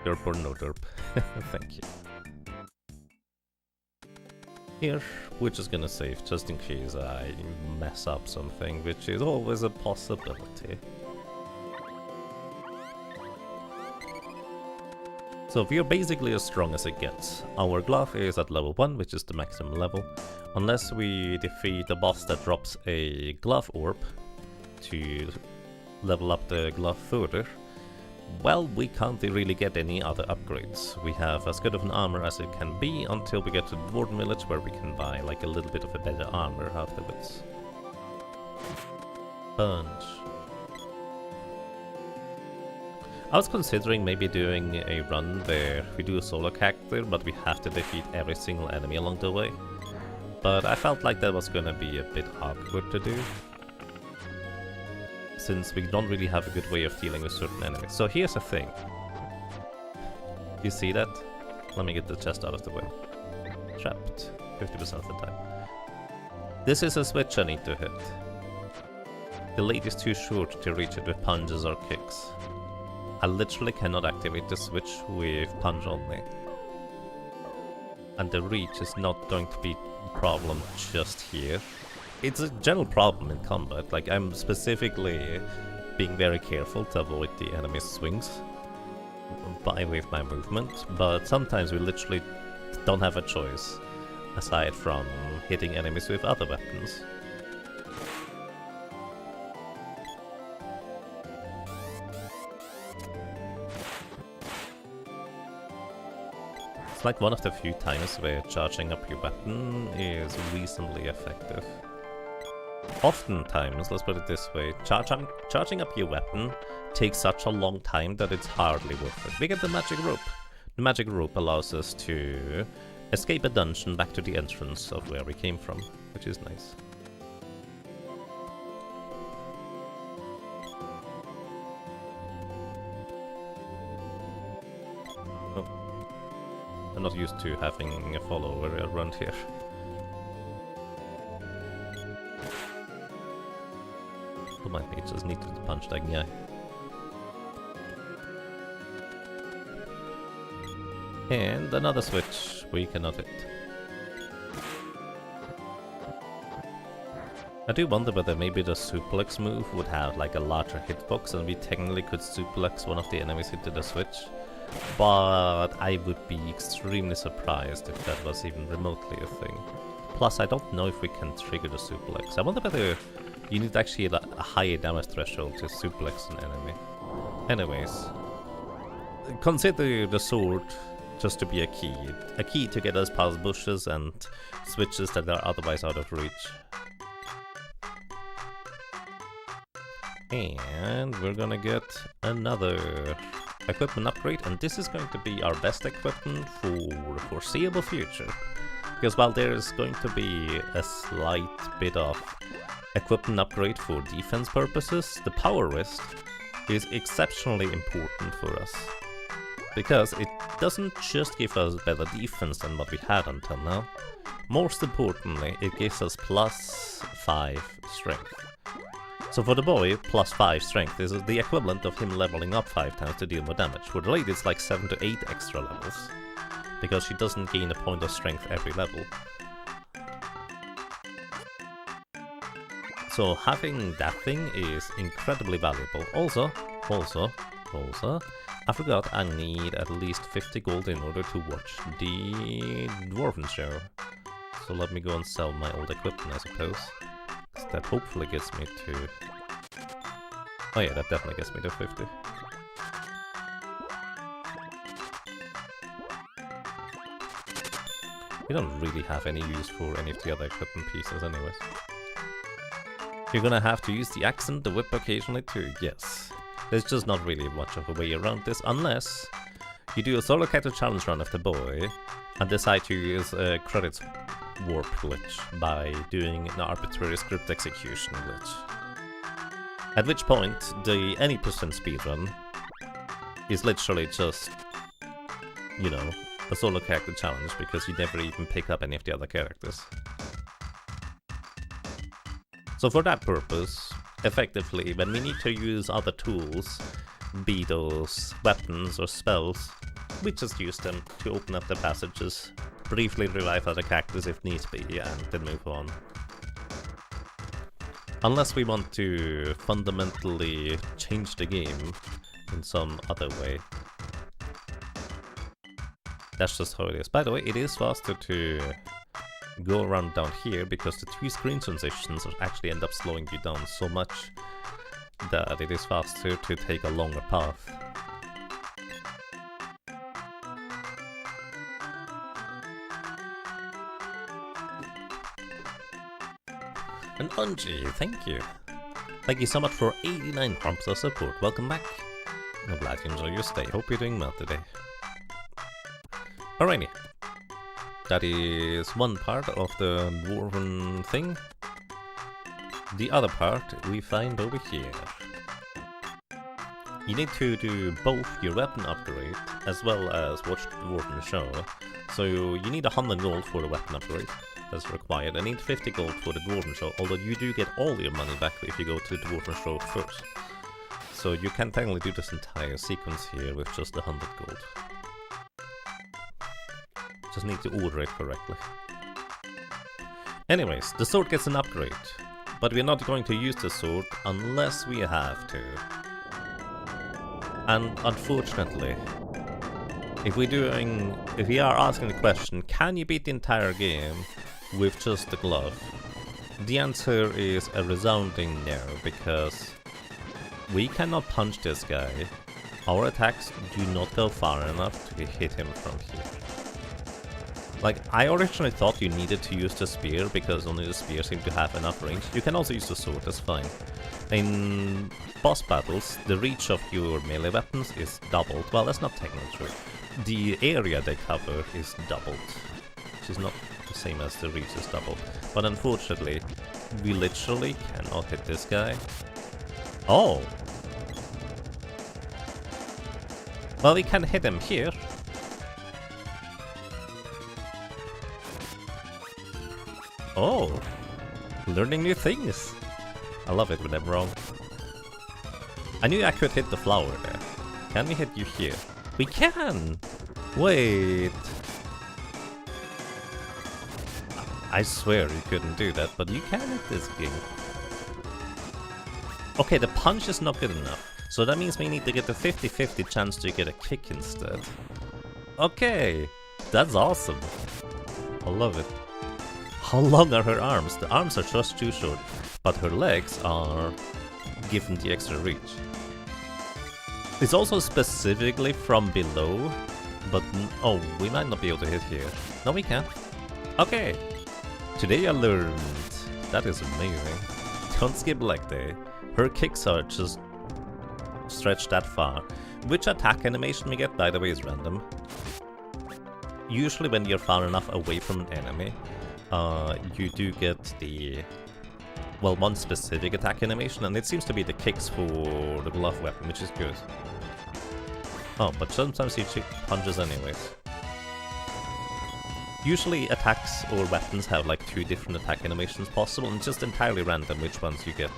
Derp or no derp. Thank you. Here, we're just gonna save just in case I mess up something, which is always a possibility. So we are basically as strong as it gets. Our glove is at level 1, which is the maximum level. Unless we defeat a boss that drops a glove orb to level up the glove further, well, we can't really get any other upgrades. We have as good of an armor as it can be until we get to the Dwarven Village, where we can buy like a little bit of a better armor afterwards. Punch. I was considering maybe doing a run where we do a solo character, but we have to defeat every single enemy along the way. But I felt like that was gonna be a bit awkward to do, since we don't really have a good way of dealing with certain enemies. So here's the thing. You see that? Let me get the chest out of the way. Trapped. 50% of the time. This is a switch I need to hit. The lead is too short to reach it with punches or kicks. I literally cannot activate the switch with punch only. And the reach is not going to be a problem just here. It's a general problem in combat. Like, I'm specifically being very careful to avoid the enemy's swings with my movement, but sometimes we literally don't have a choice aside from hitting enemies with other weapons. It's like one of the few times where charging up your weapon is reasonably effective. Oftentimes, let's put it this way, charging up your weapon takes such a long time that it's hardly worth it. We get the magic rope. The magic rope allows us to escape a dungeon back to the entrance of where we came from, which is nice. Oh. I'm not used to having a follower around here. Might be just need to punch that guy. And another switch we cannot hit. I do wonder whether maybe the suplex move would have like a larger hitbox and we technically could suplex one of the enemies into the switch. But I would be extremely surprised if that was even remotely a thing. Plus, I don't know if we can trigger the suplex. I wonder whether you need actually a higher damage threshold to suplex an enemy. Anyways, consider the sword just to be a key to get us past bushes and switches that are otherwise out of reach. And we're gonna get another equipment upgrade, and this is going to be our best equipment for the foreseeable future. Because while there is going to be a slight bit of equipment upgrade for defense purposes, the power wrist is exceptionally important for us. Because it doesn't just give us better defense than what we had until now. Most importantly, it gives us +5 strength. So for the boy, +5 strength is the equivalent of him leveling up 5 times to deal more damage. For the lady, it's like 7 to 8 extra levels, because she doesn't gain a point of strength every level. So having that thing is incredibly valuable. Also, I forgot I need at least 50 gold in order to watch the Dwarven show. So let me go and sell my old equipment, I suppose. That hopefully gets me to... Oh yeah, that definitely gets me to 50. We don't really have any use for any of the other equipment pieces anyways. You're gonna have to use the axe and the whip occasionally too, yes. There's just not really much of a way around this, unless you do a solo character challenge run of the boy and decide to use a credits warp glitch by doing an arbitrary script execution glitch. At which point, the any percent speedrun is literally just, you know, a solo character challenge, because you never even pick up any of the other characters. So for that purpose, effectively, when we need to use other tools, be those weapons or spells, we just use them to open up the passages briefly revive other characters if needs be, and then move on. Unless we want to fundamentally change the game in some other way. That's just how it is. By the way, it is faster to go around down here because the 2 screen transitions actually end up slowing you down so much that it is faster to take a longer path. And Unji, thank you. Thank you so much for 89 prompts of support. Welcome back. I'm glad you enjoy your stay. Hope you're doing well today. Alrighty. That is one part of the dwarven thing. The other part we find over here. You need to do both your weapon upgrade as well as watch the dwarven show. So you need 100 gold for the weapon upgrade. That's required. I need 50 gold for the dwarven show, although you do get all your money back if you go to the dwarven show first. So you can technically do this entire sequence here with just 100 gold. Just need to order it correctly. Anyways, the sword gets an upgrade, but we're not going to use the sword unless we have to. And unfortunately, if we are asking the question, can you beat the entire game with just the glove? The answer is a resounding no, because we cannot punch this guy. Our attacks do not go far enough to hit him from here. Like, I originally thought you needed to use the spear because only the spear seemed to have enough range. You can also use the sword, that's fine. In boss battles, the reach of your melee weapons is doubled. Well, that's not technically true. The area they cover is doubled, which is not the same as the reach is doubled. But unfortunately, we literally cannot hit this guy. Oh! Well, we can hit him here. Oh! Learning new things! I love it when I'm wrong. I knew I could hit the flower there. Can we hit you here? We can! Wait! I swear you couldn't do that, but you can hit this game. Okay, the punch is not good enough. So that means we need to get a 50-50 chance to get a kick instead. Okay! That's awesome! I love it. How long are her arms? The arms are just too short, but her legs are given the extra reach. It's also specifically from below, but oh, we might not be able to hit here. No, we can. Okay. Today I learned. That is amazing. Don't skip leg day. Her kicks are just stretched that far. Which attack animation we get, by the way, is random. Usually when you're far enough away from an enemy, you do get the, well, one specific attack animation, and it seems to be the kicks for the glove weapon, which is good. Oh, but sometimes he punches anyways. Usually attacks or weapons have like 2 different attack animations possible, and it's just entirely random which ones you get.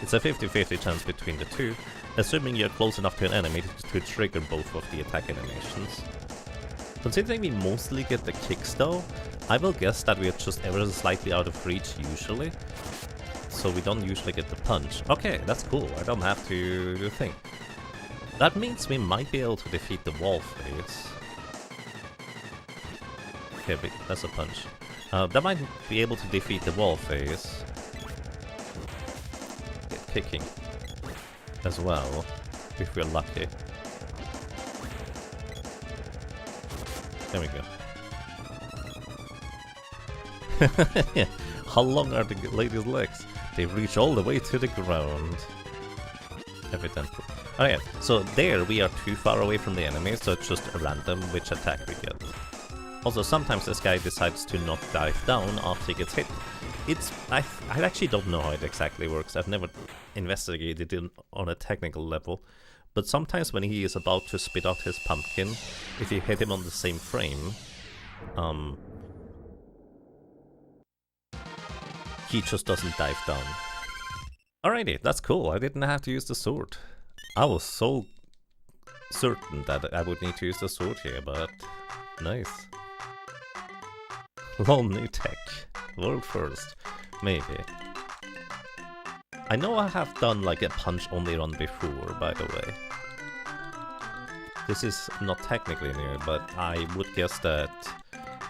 It's a 50-50 chance between the 2, assuming you're close enough to an enemy to trigger both of the attack animations. Considering we mostly get the kicks though, I will guess that we are just ever slightly out of reach usually, so we don't usually get the punch. Okay, that's cool, I don't have to do a thing. That means we might be able to defeat the wall phase. Okay, that's a punch. That might be able to defeat the wall phase. Get kicking as well, if we're lucky. There we go. How long are the lady's legs? They reach all the way to the ground. Evidently. Okay, so there we are too far away from the enemy, so it's just a random which attack we get. Also, sometimes this guy decides to not dive down after he gets hit. I actually don't know how it exactly works. I've never investigated it on a technical level. But sometimes when he is about to spit out his pumpkin, if you hit him on the same frame, he just doesn't dive down. Alrighty, that's cool. I didn't have to use the sword. I was so certain that I would need to use the sword here, but nice. Lol, new tech. World first. Maybe. I know I have done like a punch-only run before, by the way. This is not technically new, but I would guess that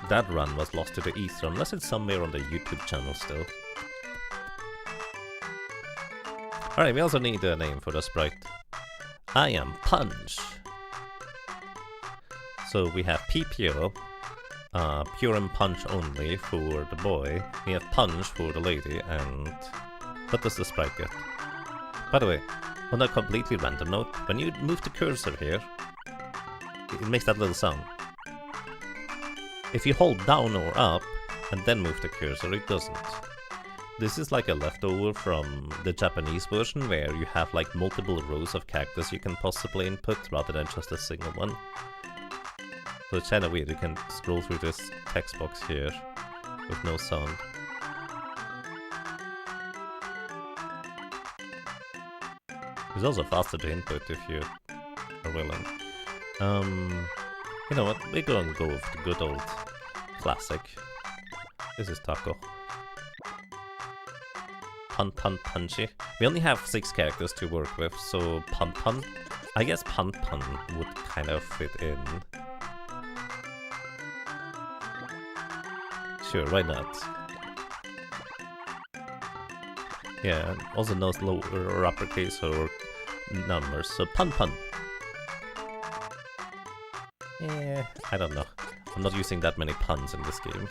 that run was lost to the ether, unless it's somewhere on the YouTube channel still. Alright, we also need a name for the sprite. I am Punch. So we have PPO, Pure and Punch only for the boy. We have Punch for the lady, and what does the sprite get? By the way, on a completely random note, when you move the cursor here, it makes that little sound. If you hold down or up and then move the cursor, it doesn't. This is like a leftover from the Japanese version where you have like multiple rows of characters you can possibly input rather than just a single one. So it's kinda weird, you can scroll through this text box here with no sound. It's also faster to input if you are willing. You know what, we're gonna go with the good old classic. This is Taco. Pun Pun Punchy. We only have 6 characters to work with, so Pun Pun. I guess Pun Pun would kind of fit in. Sure, why not? Yeah, also no lower or uppercase or numbers, so Pun Pun. Yeah, I don't know. I'm not using that many puns in this game.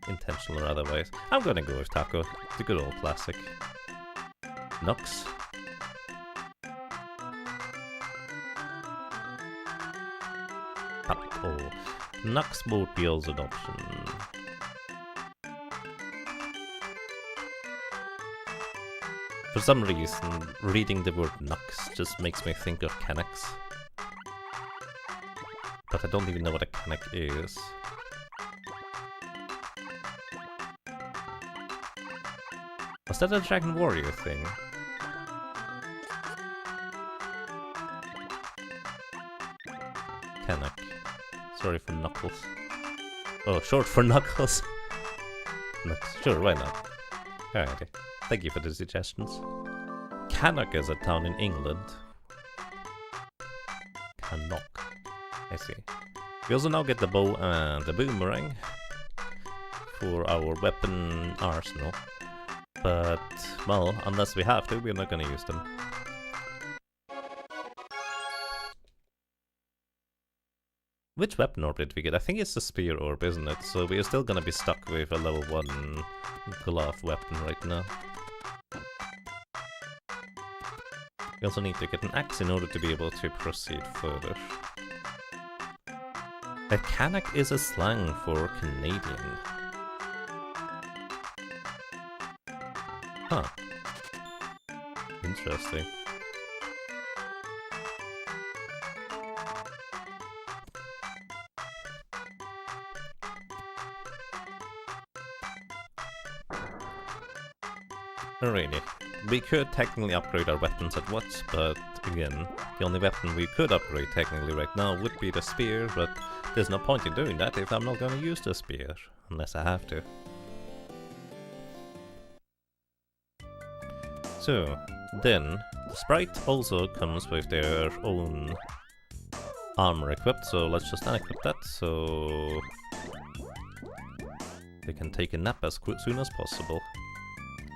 Intentional or otherwise. I'm gonna go with Taco, the good old classic. Nux. Taco. Nux would be also an option. For some reason, reading the word Nux just makes me think of Canucks. But I don't even know what a Canuck is. Was that a Dragon Warrior thing? Canuck. Sorry for Knuckles. Oh, short for Knuckles. Nux. Sure, why not? Alrighty. Thank you for the suggestions. Cannock is a town in England. Cannock. I see. We also now get the bow and the boomerang for our weapon arsenal. But, well, unless we have to, we're not gonna use them. Which weapon orb did we get? I think it's the spear orb, isn't it? So we're still gonna be stuck with a level 1 glove weapon right now. We also need to get an axe in order to be able to proceed further. A Canuck is a slang for Canadian. Huh. Interesting. Alrighty. We could technically upgrade our weapons at once, but again, the only weapon we could upgrade technically right now would be the spear, but there's no point in doing that if I'm not gonna use the spear, unless I have to. So, then, the sprite also comes with their own armor equipped, so let's just unequip that, so they can take a nap as soon as possible.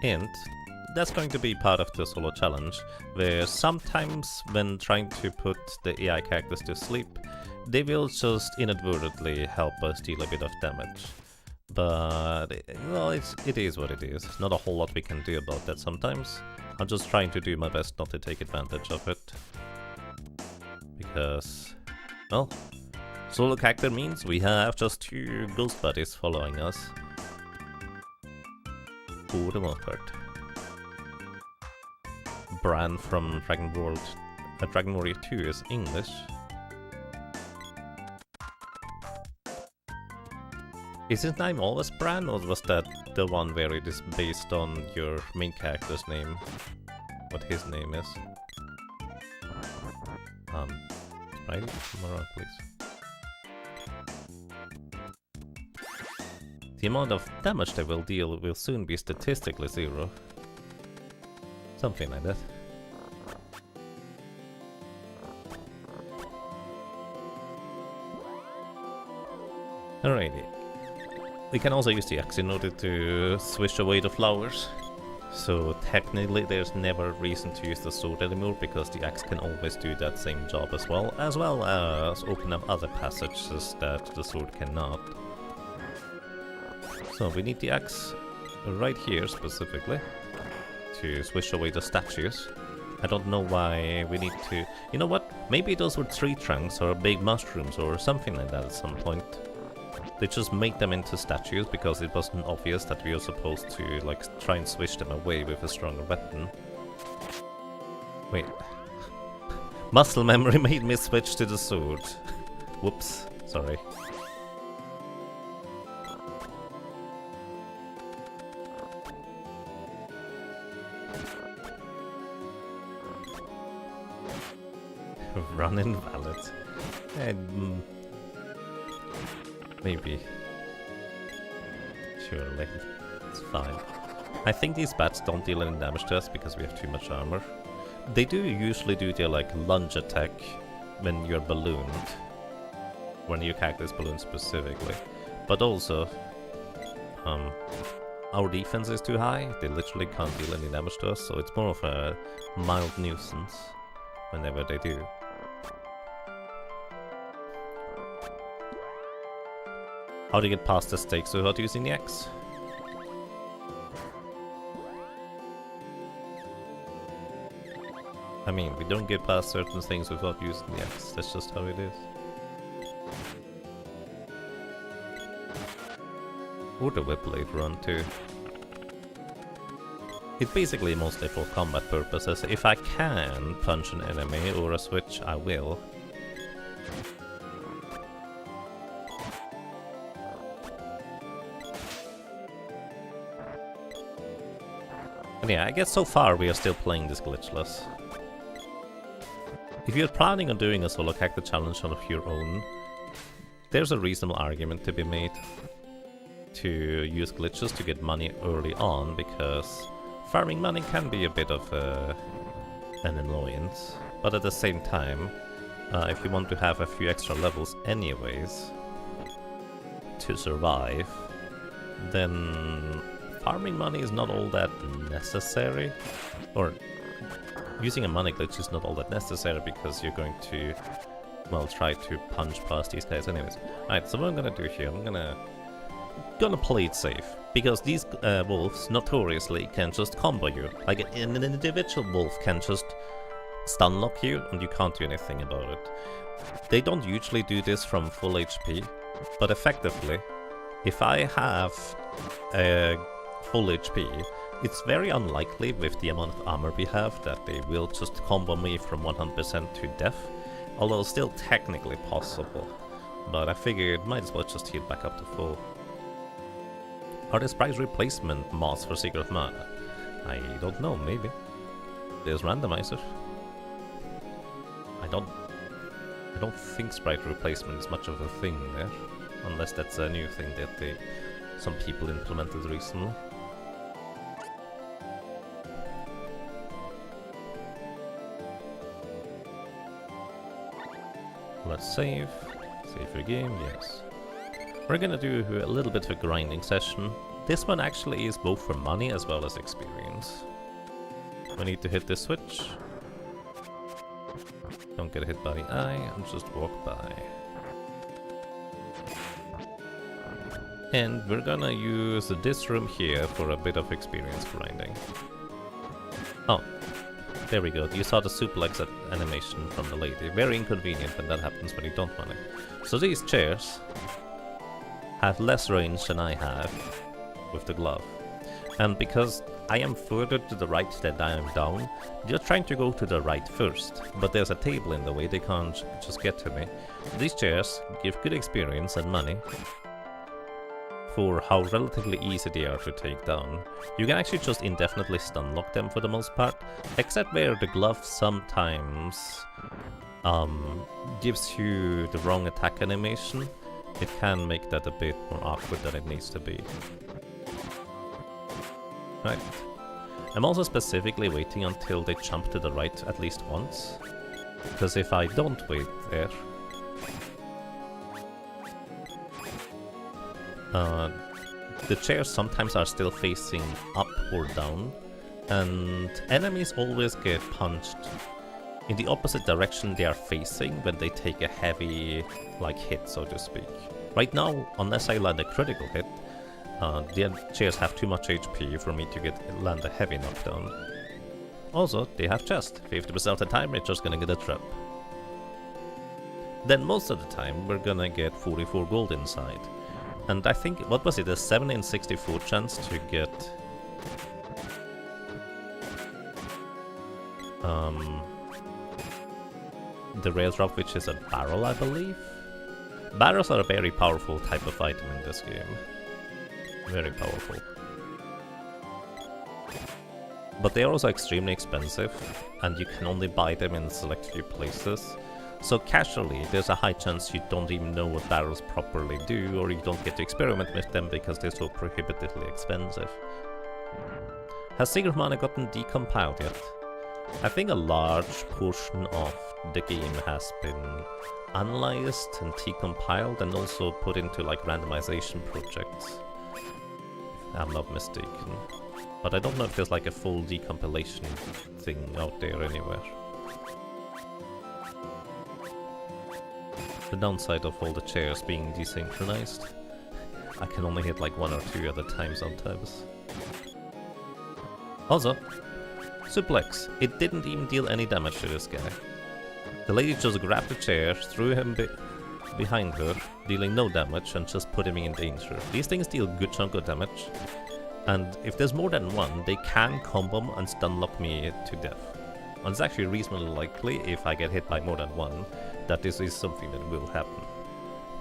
And that's going to be part of the solo challenge, where sometimes when trying to put the AI characters to sleep, they will just inadvertently help us deal a bit of damage. But, well, it is what it is. Not a whole lot we can do about that sometimes. I'm just trying to do my best not to take advantage of it. Because, well, solo character means we have just 2 ghost buddies following us. For the most part. Bran from Dragon Warrior 2 is English. Is his name always Bran, or was that the one where it is based on your main character's name? What his name is? Right? Come around, please. the amount of damage they will deal will soon be statistically 0. Something like that. Alrighty. We can also use the axe in order to swish away the flowers. So technically there's never a reason to use the sword anymore, because the axe can always do that same job as well as open up other passages that the sword cannot. So we need the axe right here specifically to swish away the statues. I don't know why we need to... You know what? Maybe those were tree trunks or big mushrooms or something like that at some point. They just made them into statues because it wasn't obvious that we were supposed to like try and swish them away with a stronger weapon. Wait. Muscle memory made me switch to the sword. Whoops, sorry. Run invalid. Maybe. Surely. It's fine. I think these bats don't deal any damage to us because we have too much armor. They do usually do their like lunge attack when you're ballooned. When your character is ballooned specifically. But also, our defense is too high. They literally can't deal any damage to us, so it's more of a mild nuisance whenever they do. How to get past the stakes without using the axe? I mean, we don't get past certain things without using the axe, that's just how it is. Or the whip later on too. It's basically mostly for combat purposes. If I can punch an enemy or a switch, I will. But yeah, I guess so far we are still playing this glitchless. If you're planning on doing a solo character challenge of your own, there's a reasonable argument to be made to use glitches to get money early on, because farming money can be a bit of an annoyance. But at the same time, if you want to have a few extra levels anyways to survive, then farming money is not all that necessary, or using a money glitch is not all that necessary because you're going to, well, try to punch past these guys anyways. Alright, so what I'm gonna do here, I'm gonna play it safe, because these wolves notoriously can just combo you. Like an individual wolf can just stun lock you and you can't do anything about it. They don't usually do this from full HP, but effectively, if I have a full HP, it's very unlikely with the amount of armor we have that they will just combo me from 100% to death, although still technically possible. But I figured might as well just heal back up to full. Are there sprite replacement mods for Secret of Mana? I don't know, maybe. There's randomizer. I don't think sprite replacement is much of a thing there, unless that's a new thing that some people implemented recently. Let's save. Save your game, yes. We're gonna do a little bit of a grinding session. This one actually is both for money as well as experience. We need to hit this switch. Don't get hit by the eye and just walk by. And we're gonna use this room here for a bit of experience grinding. Oh, there we go. You saw the suplex animation from the lady. Very inconvenient when that happens when you don't want it. So these chairs have less range than I have with the glove. And because I am further to the right than I am down, they're trying to go to the right first. But there's a table in the way, they can't just get to me. These chairs give good experience and money for how relatively easy they are to take down. You can actually just indefinitely stun lock them for the most part, except where the glove sometimes gives you the wrong attack animation. it can make that a bit more awkward than it needs to be. Right. I'm also specifically waiting until they jump to the right at least once. Because if I don't wait there... the chairs sometimes are still facing up or down, and enemies always get punched in the opposite direction they are facing when they take a heavy, like, hit, so to speak. Right now, unless I land a critical hit, the chairs have too much HP for me to land a heavy knockdown. Also, they have chest. 50% of the time, we're just gonna get a trap. Then most of the time, we're gonna get 44 gold inside. And I think, what was it, a 7 in 64 chance to get... the rail drop, which is a barrel, I believe? Barrels are a very powerful type of item in this game. Very powerful. But they are also extremely expensive, and you can only buy them in a select few places. So casually, there's a high chance you don't even know what barrels properly do, or you don't get to experiment with them because they're so prohibitively expensive. Has Secret of Mana gotten decompiled yet? I think a large portion of the game has been analyzed and decompiled and also put into like randomization projects, if I'm not mistaken. But I don't know if there's like a full decompilation thing out there anywhere. The downside of all the chairs being desynchronized, I can only hit like 1 or 2 at a time sometimes. Also, suplex. It didn't even deal any damage to this guy. The lady just grabbed the chair, threw him behind her, dealing no damage, and just put him in danger. These things deal a good chunk of damage, and if there's more than one, they can combo and stun lock me to death. And it's actually reasonably likely, if I get hit by more than one, that this is something that will happen.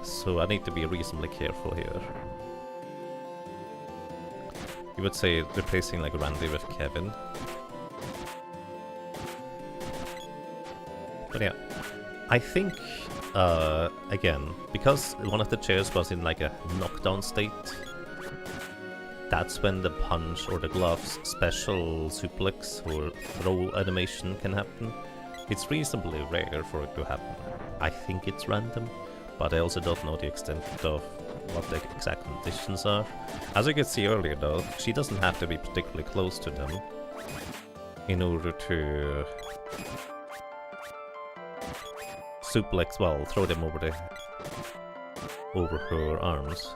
So I need to be reasonably careful here. You would say replacing like Randy with Kevin. But yeah, I think, again, because one of the chairs was in like a knockdown state, that's when the punch or the glove's special suplex or throw animation can happen. It's reasonably rare for it to happen. I think it's random, but I also don't know the extent of what the exact conditions are. As you could see earlier though, she doesn't have to be particularly close to them in order to suplex, well, throw them over her arms.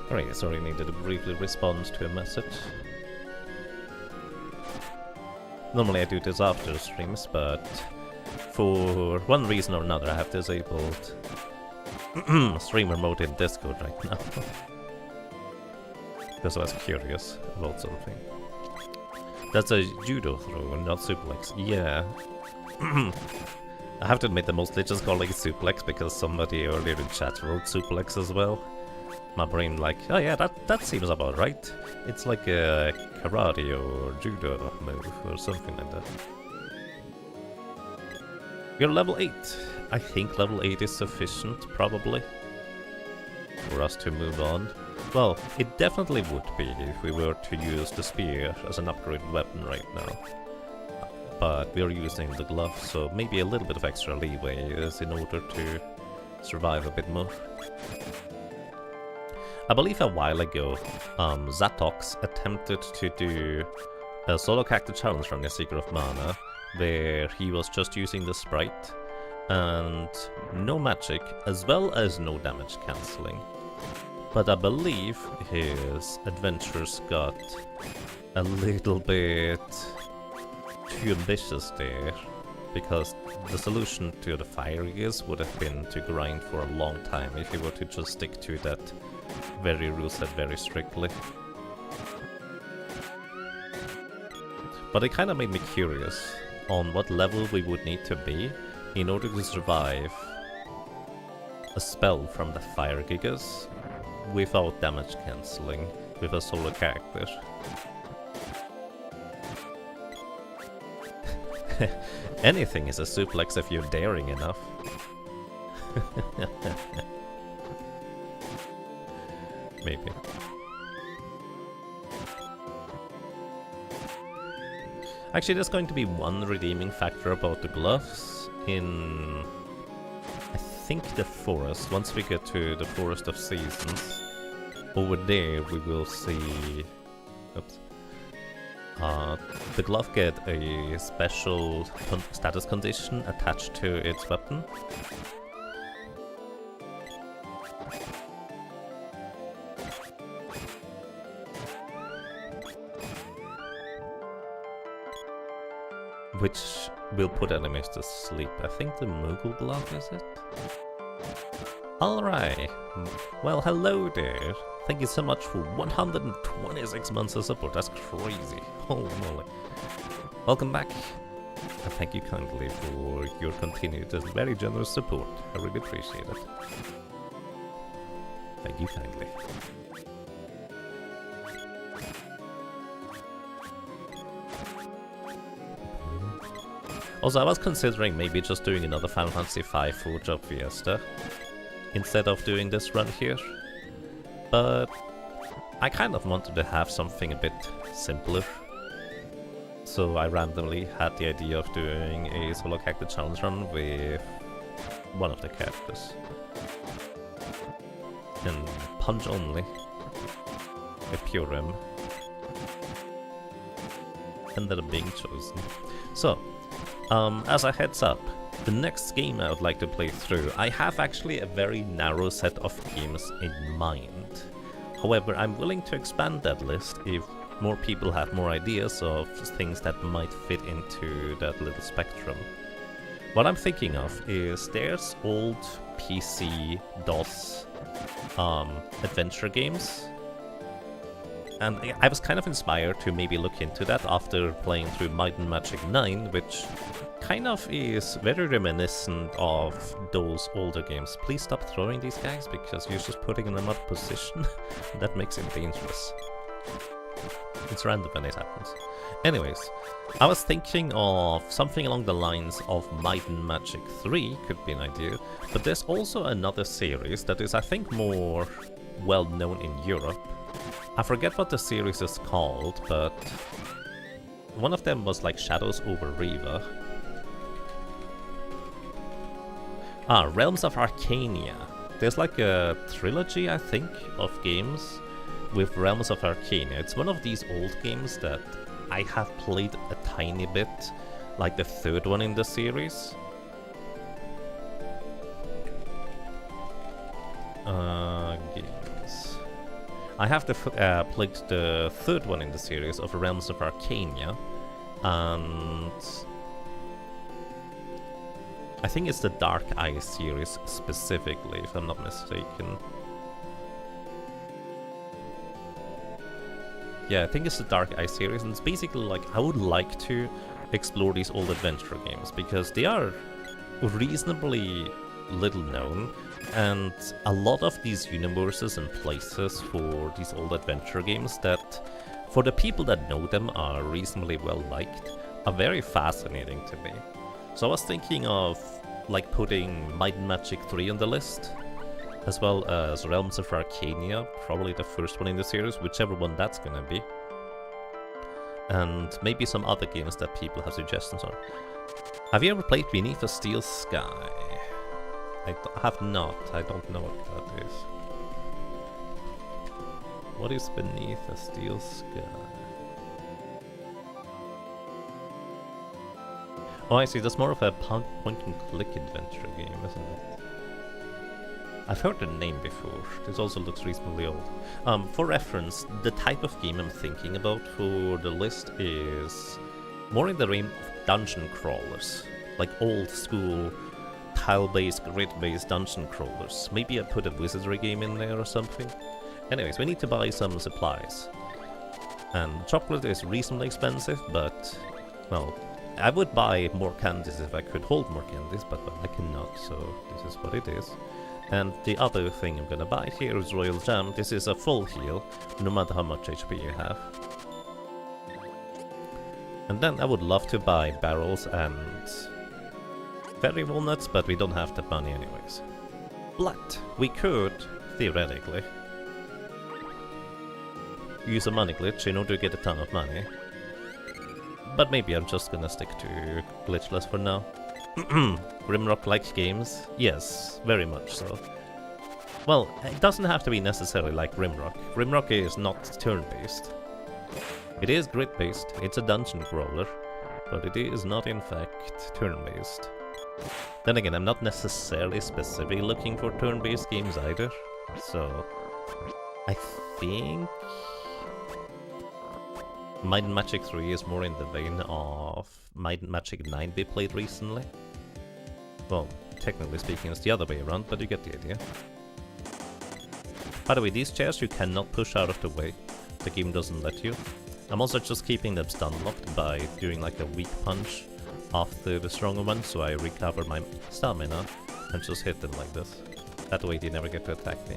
Alright, sorry, needed to briefly respond to a message. Normally I do this after streams, but for one reason or another I have disabled streamer mode in Discord right now. Because I was curious about something. That's a judo throw, not suplex. Yeah. I have to admit that mostly just calling it suplex because somebody earlier in chat wrote suplex as well. My brain like, oh yeah, that seems about right. It's like a karate or judo move or something like that. You're level 8. I think level 8 is sufficient, probably, for us to move on. Well, it definitely would be if we were to use the spear as an upgraded weapon right now. But we're using the glove, so maybe a little bit of extra leeway is in order to survive a bit more. I believe a while ago, Zatox attempted to do a solo character challenge from the Secret of Mana, where he was just using the sprite and no magic, as well as no damage cancelling. But I believe his adventures got a little bit too ambitious there, because the solution to the fire gears would have been to grind for a long time if you were to just stick to that very rule set very strictly. But it kind of made me curious on what level we would need to be in order to survive a spell from the fire gigas without damage cancelling with a solo character. Anything is a suplex if you're daring enough. Maybe. Actually, there's going to be one redeeming factor about the gloves in, I think, the forest. Once we get to the Forest of Seasons, over there we will see... Oops. The glove get a special status condition attached to its weapon. Which will put enemies to sleep. I think the Moogle glove is it? Alright. Well, hello there. Thank you so much for 126 months of support. That's crazy. Holy moly. Welcome back. And thank you kindly for your continued very generous support. I really appreciate it. Thank you kindly. Also, I was considering maybe just doing another Final Fantasy V Forge Up Fiesta instead of doing this run here. But I kind of wanted to have something a bit simpler. So I randomly had the idea of doing a solo character challenge run with one of the characters. And punch only. With Purim. Ended up being chosen. So, as a heads up, the next game I would like to play through, I have actually a very narrow set of games in mind. However, I'm willing to expand that list if more people have more ideas of things that might fit into that little spectrum. What I'm thinking of is there's old PC DOS adventure games. And I was kind of inspired to maybe look into that after playing through Might and Magic 9, which kind of is very reminiscent of those older games. Please stop throwing these guys, because you're just putting them in a mud position. That makes it dangerous. It's random when it happens. Anyways, I was thinking of something along the lines of Might and Magic 3 could be an idea, but there's also another series that is, I think, more well known in Europe. I forget what the series is called, but one of them was like Shadows over Riva. Realms of Arcania. There's like a trilogy, I think, of games with Realms of Arcania. It's one of these old games that I have played a tiny bit, like the third one in the series. Games. I have played the third one in the series of Realms of Arcania, and I think it's the Dark Eye series specifically, if I'm not mistaken. Yeah, I think it's the Dark Eye series, and it's basically like I would like to explore these old adventure games because they are reasonably little known, and a lot of these universes and places for these old adventure games that, for the people that know them, are reasonably well liked, are very fascinating to me. So I was thinking of like putting Might and Magic 3 on the list, as well as Realms of Arcania, probably the first one in the series, whichever one that's gonna be. And maybe some other games that people have suggestions on. Have you ever played Beneath a Steel Sky? I have not. I don't know what that is. What is Beneath a Steel Sky? Oh, I see. That's more of a point-and-click adventure game, isn't it? I've heard the name before. This also looks reasonably old. For reference, the type of game I'm thinking about for the list is more in the realm of dungeon crawlers. like old school tile-based, grid-based dungeon crawlers. Maybe I put a wizardry game in there or something. Anyways, we need to buy some supplies. And chocolate is reasonably expensive, but, well, I would buy more candies if I could hold more candies, but well, I cannot, so this is what it is. And the other thing I'm gonna buy here is Royal Jam. This is a full heal, no matter how much HP you have. And then I would love to buy barrels and fairy walnuts, but we don't have that money anyways. But we could, theoretically, use a money glitch in order to get a ton of money. But maybe I'm just gonna stick to glitchless for now. Grimrock-like games? Yes, very much so. Well, it doesn't have to be necessarily like Grimrock. Grimrock is not turn-based. It is grid-based, it's a dungeon crawler, but it is not in fact turn-based. Then again, I'm not necessarily specifically looking for turn-based games either, so I think Might and Magic 3 is more in the vein of Might and Magic 9 we played recently. Well, technically speaking it's the other way around, but you get the idea. By the way, these chairs you cannot push out of the way. The game doesn't let you. I'm also just keeping them stun locked by doing like a weak punch after the stronger one, so I recover my stamina and just hit them like this. That way they never get to attack me.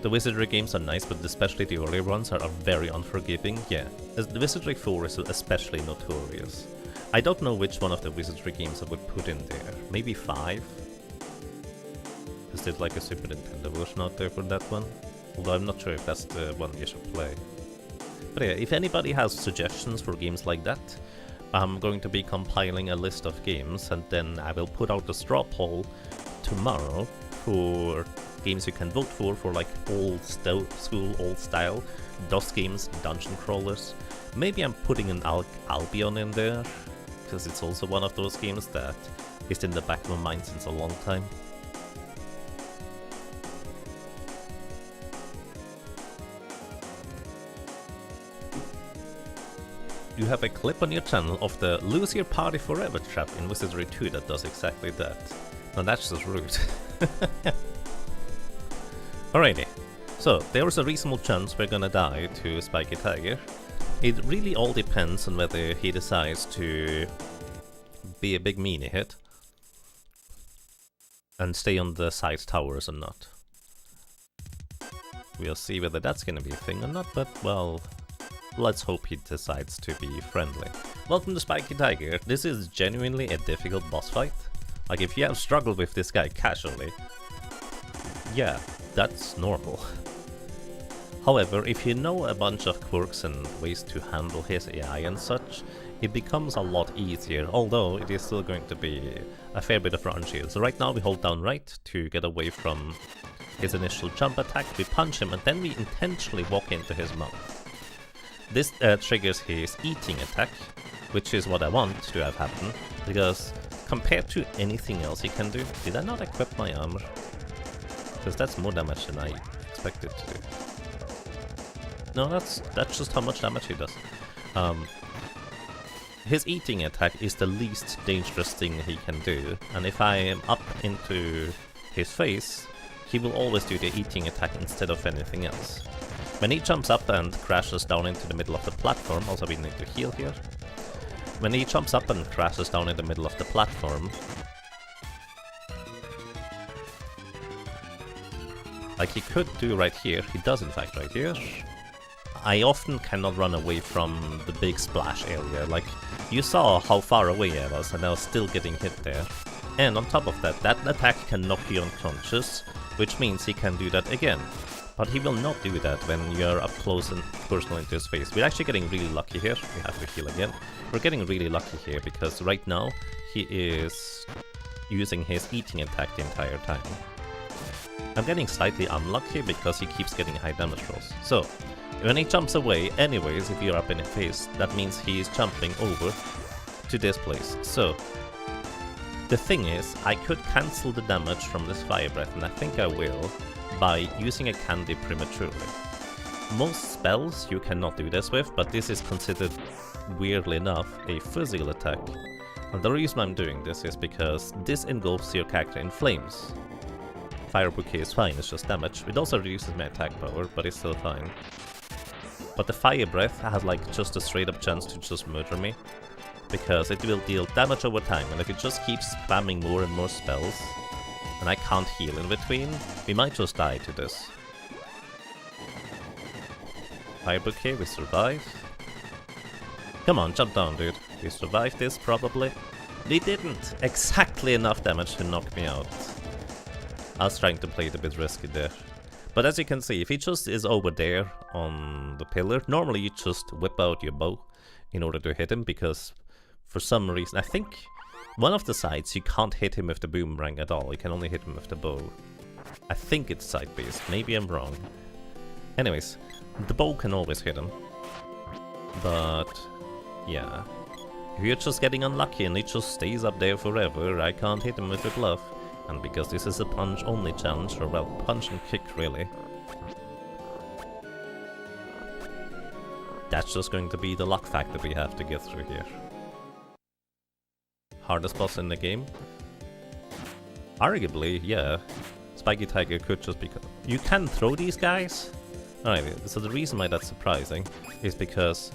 The Wizardry games are nice, but especially the earlier ones are very unforgiving. Yeah, the Wizardry 4 is especially notorious. I don't know which one of the Wizardry games I would put in there. Maybe 5? Is there like a Super Nintendo version out there for that one? Although I'm not sure if that's the one you should play. But yeah, if anybody has suggestions for games like that, I'm going to be compiling a list of games, and then I will put out a straw poll tomorrow for games you can vote for like old school, old style DOS games, dungeon crawlers. Maybe I'm putting an Albion in there, because it's also one of those games that is in the back of my mind since a long time. You have a clip on your channel of the Lose Your Party Forever trap in Wizardry 2 that does exactly that. Now that's just rude. Alrighty, so there is a reasonable chance we're gonna die to Spiky Tiger. It really all depends on whether he decides to be a big meanie hit and stay on the side towers or not. We'll see whether that's gonna be a thing or not, but well, let's hope he decides to be friendly. Welcome to Spiky Tiger. This is genuinely a difficult boss fight. Like, if you have struggled with this guy casually, yeah, that's normal. However, if you know a bunch of quirks and ways to handle his AI and such, it becomes a lot easier, although it is still going to be a fair bit of run shield. So right now we hold down right to get away from his initial jump attack, we punch him, and then we intentionally walk into his mouth. This triggers his eating attack, which is what I want to have happen, because compared to anything else he can do, did I not equip my armor? Because that's more damage than I expected to do. No, that's just how much damage he does. His eating attack is the least dangerous thing he can do, and if I am up into his face, he will always do the eating attack instead of anything else. When he jumps up and crashes down into the middle of the platform, also we need to heal here. When he jumps up and crashes down in the middle of the platform, like he could do right here, he does in fact right here, I often cannot run away from the big splash area. Like, you saw how far away I was and I was still getting hit there. And on top of that, that attack can knock you unconscious, which means he can do that again. But he will not do that when you're up close and personal into his face. We're actually getting really lucky here. We have to heal again. We're getting really lucky here because right now he is using his eating attack the entire time. I'm getting slightly unlucky because he keeps getting high damage rolls. So, when he jumps away, anyways, if you're up in his face, that means he's jumping over to this place. So, the thing is, I could cancel the damage from this fire breath, and I think I will, by using a candy prematurely. most spells you cannot do this with, but this is considered, weirdly enough, a physical attack. And the reason I'm doing this is because this engulfs your character in flames. Fire Bouquet is fine, it's just damage. It also reduces my attack power, but it's still fine. But the Fire Breath has like just a straight up chance to just murder me. Because it will deal damage over time, and if it just keeps spamming more and more spells, and I can't heal in between, we might just die to this. Fire Bouquet, we survive. Come on, jump down, dude. We survived this, probably. They didn't! Exactly enough damage to knock me out. I was trying to play it a bit risky there. But as you can see, if he just is over there on the pillar, normally you just whip out your bow in order to hit him, because for some reason, I think one of the sides you can't hit him with the boomerang at all, you can only hit him with the bow. I think it's side-based, maybe I'm wrong. Anyways, the bow can always hit him. But yeah, if you're just getting unlucky and he just stays up there forever, I can't hit him with a glove. And because this is a punch-only challenge, or well, punch and kick really, that's just going to be the luck factor we have to get through here. Hardest boss in the game? Arguably, yeah. Spiky Tiger could just be... You can throw these guys? Alright, so the reason why that's surprising is because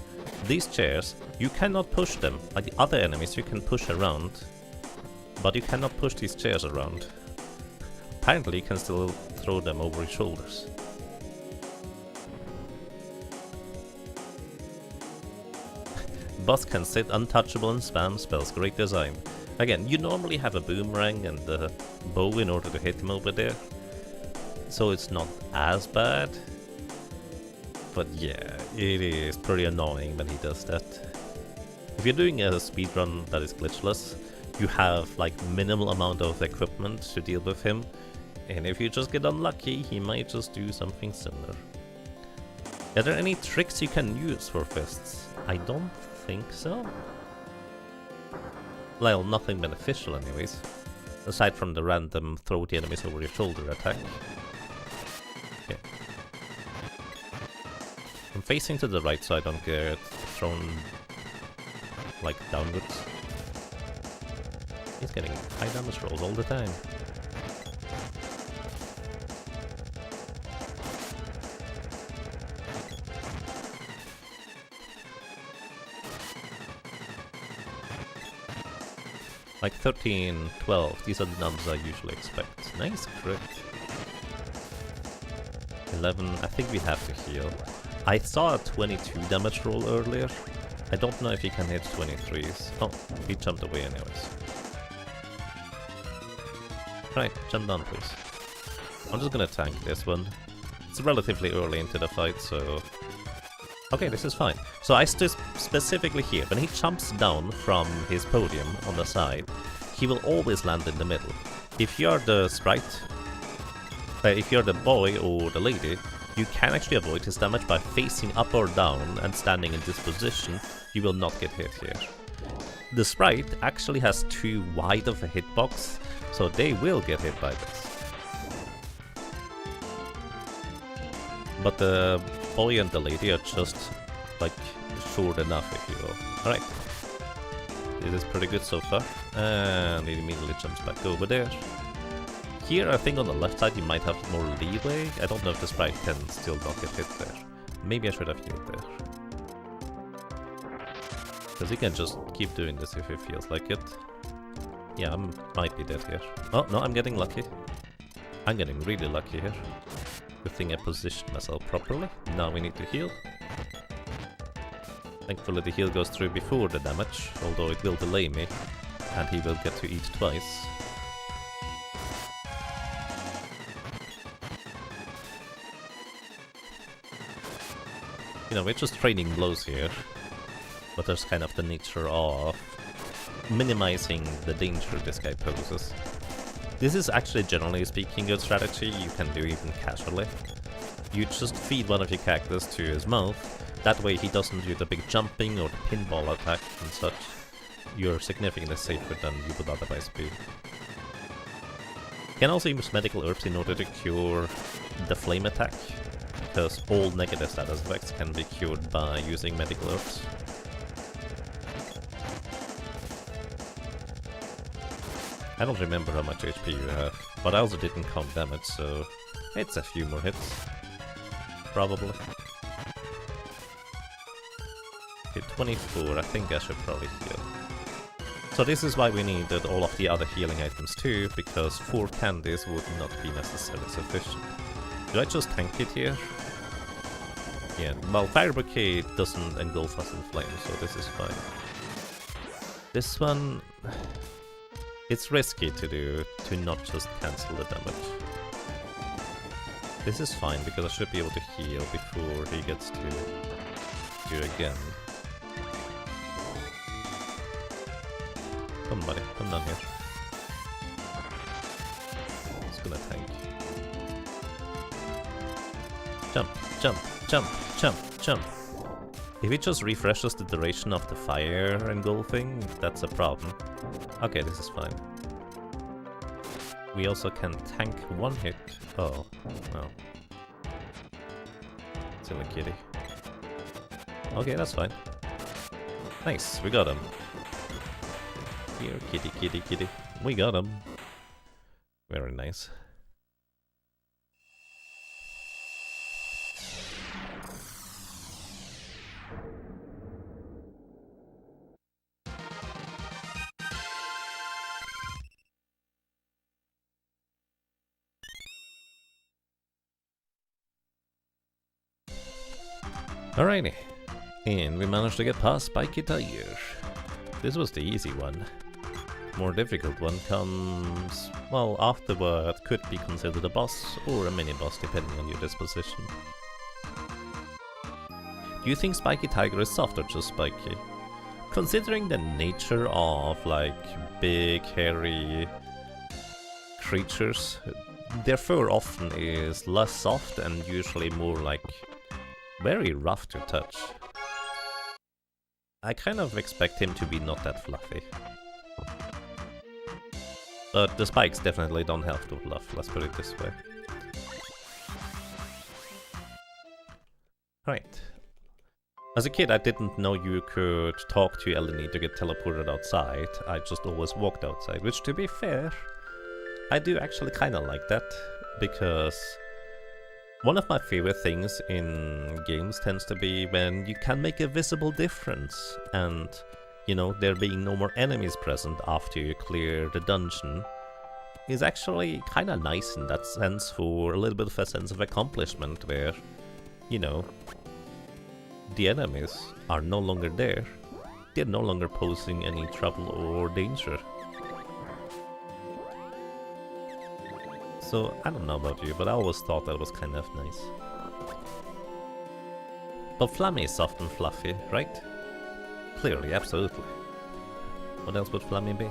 these chairs, you cannot push them. Like the other enemies you can push around, but you cannot push these chairs around. Apparently you can still throw them over your shoulders. Boss can sit untouchable and spam spells, great design. Again, you normally have a boomerang and a bow in order to hit him over there, so it's not as bad. But yeah, it is pretty annoying when he does that. If you're doing a speedrun that is glitchless, you have like minimal amount of equipment to deal with him, and if you just get unlucky, he might just do something similar. Are there any tricks you can use for fists? I don't think so. Well, nothing beneficial anyways, aside from the random throw the enemies over your shoulder attack. Yeah. I'm facing to the right so I don't get thrown like downwards. He's getting high damage rolls all the time. Like 13, 12, these are the numbers I usually expect. Nice crit. 11, I think we have to heal. I saw a 22 damage roll earlier. I don't know if he can hit 23s. Oh, he jumped away anyways. Right, jump down please. I'm just gonna tank this one. It's relatively early into the fight, so... Okay, this is fine. So I stood specifically here. When he jumps down from his podium on the side, he will always land in the middle. If you're the sprite, if you're the boy or the lady, you can actually avoid his damage by facing up or down and standing in this position. You will not get hit here. The sprite actually has too wide of a hitbox, so they will get hit by this. But the boy and the lady are just, like, short enough, if you will. Alright. It is pretty good so far. And it immediately jumps back over there. Here, I think on the left side you might have more leeway. I don't know if the sprite can still not get hit there. Maybe I should have healed there. Because he can just keep doing this if he feels like it. Yeah, I might be dead here. Oh, no, I'm getting lucky. I'm getting really lucky here. Good thing I positioned myself properly. Now we need to heal. Thankfully the heal goes through before the damage, although it will delay me, and he will get to eat twice. You know, we're just trading blows here, but there's kind of the nature of minimizing the danger this guy poses. This is actually, generally speaking, good strategy you can do even casually. You just feed one of your characters to his mouth, that way he doesn't do the big jumping or the pinball attack and such. You're significantly safer than you would otherwise be. You can also use medical herbs in order to cure the flame attack. because all negative status effects can be cured by using medical herbs. I don't remember how much HP you have, but I also didn't count damage, so it's a few more hits. Probably. Okay, 24, I think I should probably heal. So this is why we needed all of the other healing items too, because 4 candies would not be necessarily sufficient. Do I just tank it here? Yeah, well, Fire Bouquet doesn't engulf us in flames, so this is fine. This one... it's risky to do, to not just cancel the damage. This is fine, because I should be able to heal before he gets to do it again. Come buddy, come down here. It's gonna tank. Jump, jump, jump, jump, jump. If it just refreshes the duration of the fire engulfing, that's a problem. Okay, this is fine. We also can tank 1 hit. Oh, well. Silly kitty. Okay, that's fine. Nice, we got him. Here, kitty, kitty, kitty. We got him. Very nice. Alrighty. And we managed to get past Spiky Tiger. This was the easy one. More difficult one comes, well, after what could be considered a boss or a mini-boss depending on your disposition. Do you think Spiky Tiger is soft or just spiky? Considering the nature of, like, big, hairy creatures, their fur often is less soft and usually more, like, very rough to touch. I kind of expect him to be not that fluffy. But the spikes definitely don't help to fluff, let's put it this way. Right. As a kid I didn't know you could talk to Eleni to get teleported outside. I just always walked outside, which to be fair, I do actually kinda like that, because one of my favorite things in games tends to be when you can make a visible difference, and, you know, there being no more enemies present after you clear the dungeon is actually kinda nice in that sense, for a little bit of a sense of accomplishment where, you know, the enemies are no longer there. They're no longer posing any trouble or danger. So, I don't know about you, but I always thought that was kind of nice. But Flammy is soft and fluffy, right? Clearly, absolutely. What else would Flammy be?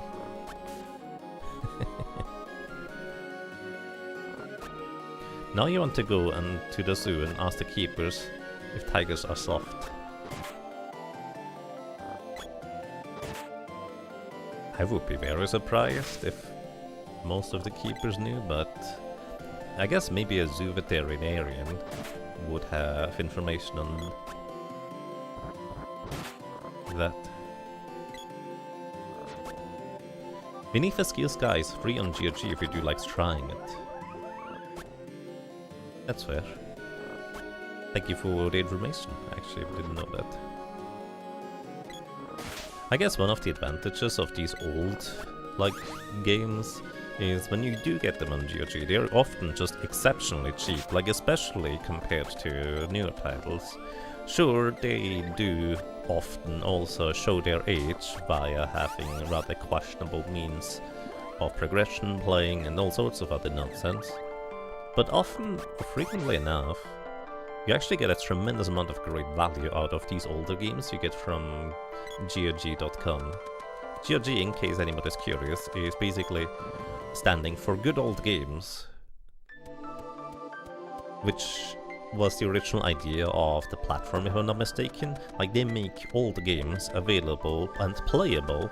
Now you want to go to the zoo and ask the keepers if tigers are soft. I would be very surprised if most of the keepers knew, but I guess maybe a zoo veterinarian would have information on that. Beneath the Steel Sky is free on GOG if you do like trying it. That's fair. Thank you for the information. Actually, I didn't know that. I guess one of the advantages of these old, like, games is when you do get them on GOG, they're often just exceptionally cheap, like especially compared to newer titles. Sure, they do often also show their age via having rather questionable means of progression, playing, and all sorts of other nonsense. But often, frequently enough, you actually get a tremendous amount of great value out of these older games you get from GOG.com. GOG, in case anybody's curious, is basically standing for Good Old Games, which was the original idea of the platform, if I'm not mistaken. Like, they make old games available and playable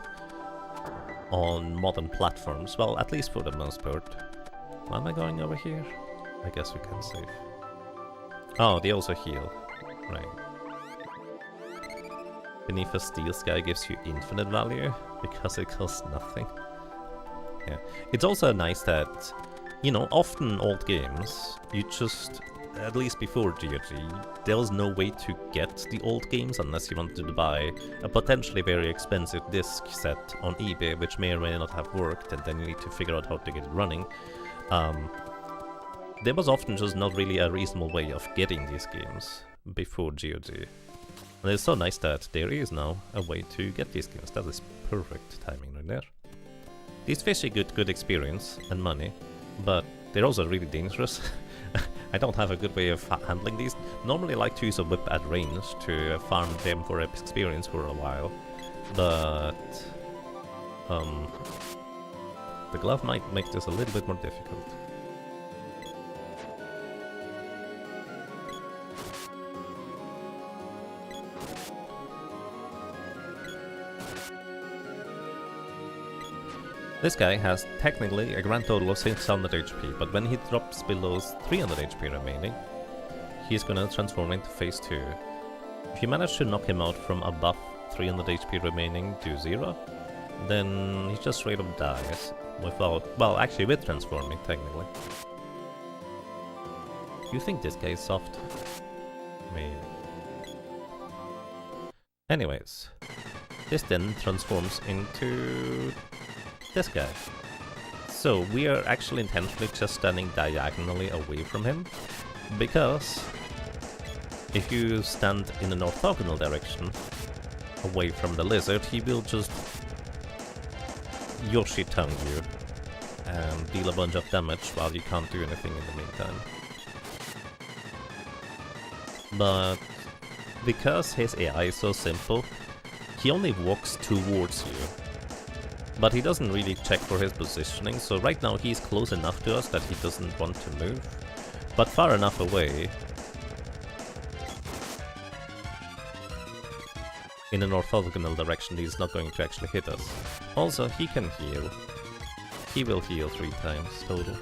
on modern platforms, well, at least for the most part. Why am I going over here? I guess we can save. Oh, they also heal. Right. Beneath a Steel Sky gives you infinite value because it costs nothing. Yeah. It's also nice that, you know, often old games, you just, at least before GOG, there was no way to get the old games unless you wanted to buy a potentially very expensive disc set on eBay, which may or may not have worked, and then you need to figure out how to get it running. There was often just not really a reasonable way of getting these games before GOG. And it's so nice that there is now a way to get these games. That is perfect timing right there. These fish are good experience and money, but they're also really dangerous. I don't have a good way of handling these. Normally I like to use a whip at range to farm them for experience for a while, but the glove might make this a little bit more difficult. This guy has technically a grand total of 600 HP, but when he drops below 300 HP remaining, he's gonna transform into phase 2. If you manage to knock him out from above 300 HP remaining to 0, then he just straight up dies without, well, actually with transforming, technically. You think this guy is soft? Maybe. Anyways, this then transforms into this guy. So we are actually intentionally just standing diagonally away from him, because if you stand in an orthogonal direction away from the lizard, he will just Yoshi tongue you and deal a bunch of damage while you can't do anything in the meantime. But because his AI is so simple, he only walks towards you. But he doesn't really check for his positioning, so right now he's close enough to us that he doesn't want to move, but far enough away in an orthogonal direction he's not going to actually hit us. Also, he can heal. He will heal 3 times total.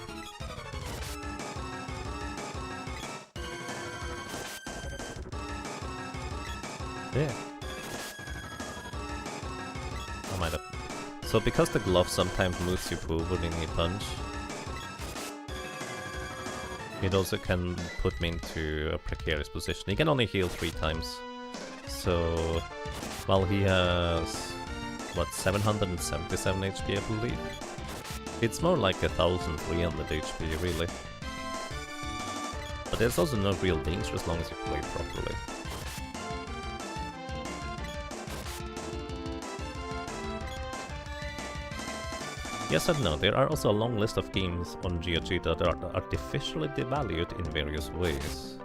Yeah. I might have. So because the glove sometimes moves you forward in a punch, it also can put me into a precarious position. He can only heal 3 times. So, while he has, what, 777 HP I believe? It's more like 1300 HP really. But there's also no real danger as long as you play properly. Yes and no, there are also a long list of games on GOG that are artificially devalued in various ways.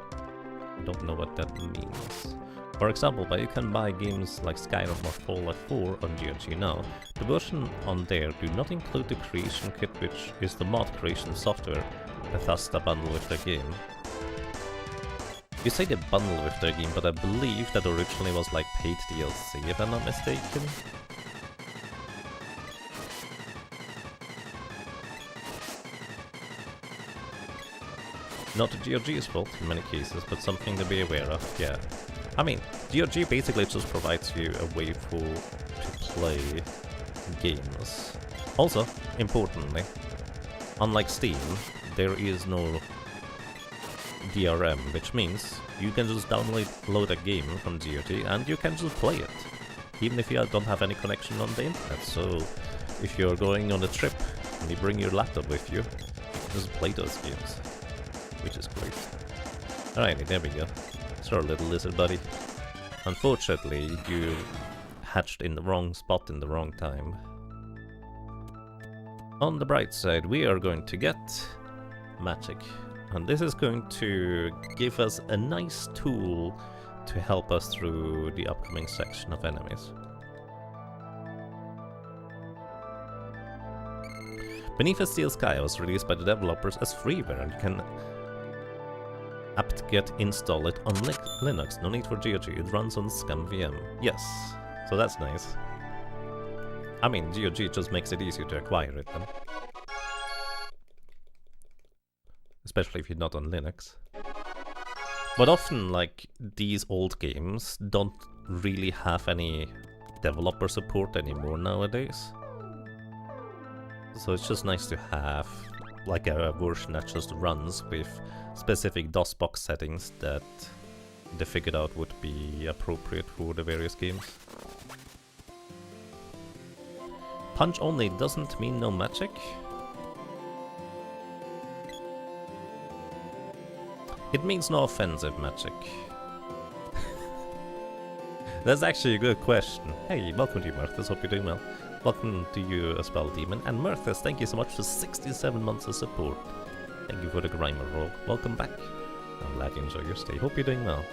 I don't know what that means. For example, but you can buy games like Skyrim or Fallout 4 on GOG now. The version on there do not include the creation kit, which is the mod creation software Bethesda bundle with their game. You say they bundle with their game, but I believe that originally was like paid DLC if I'm not mistaken. Not GOG's fault in many cases, but something to be aware of, yeah. I mean, GOG basically just provides you a way to play games. Also, importantly, unlike Steam, there is no DRM, which means you can just download a game from GOG and you can just play it, even if you don't have any connection on the internet. So, if you're going on a trip and you bring your laptop with you, you can just play those games, which is great. Alrighty, there we go. It's our little lizard buddy. Unfortunately, you hatched in the wrong spot in the wrong time. On the bright side, we are going to get magic. And this is going to give us a nice tool to help us through the upcoming section of enemies. Beneath a Steel Sky was released by the developers as freeware, and you can apt-get install it on Linux. No need for GOG, it runs on ScumVM. Yes, so that's nice. I mean, GOG just makes it easier to acquire it then. Especially if you're not on Linux. But often, like, these old games don't really have any developer support anymore nowadays. So it's just nice to have like a version that just runs with specific DOSBox settings that they figured out would be appropriate for the various games. Punch only doesn't mean no magic. It means no offensive magic. That's actually a good question. Hey, welcome to you, Mirthas. Hope you're doing well. Welcome to you as well, Demon. And Mirthas, thank you so much for 67 months of support. Thank you for the Grimer roll. Welcome back. I'm glad you enjoy your stay. Hope you're doing well.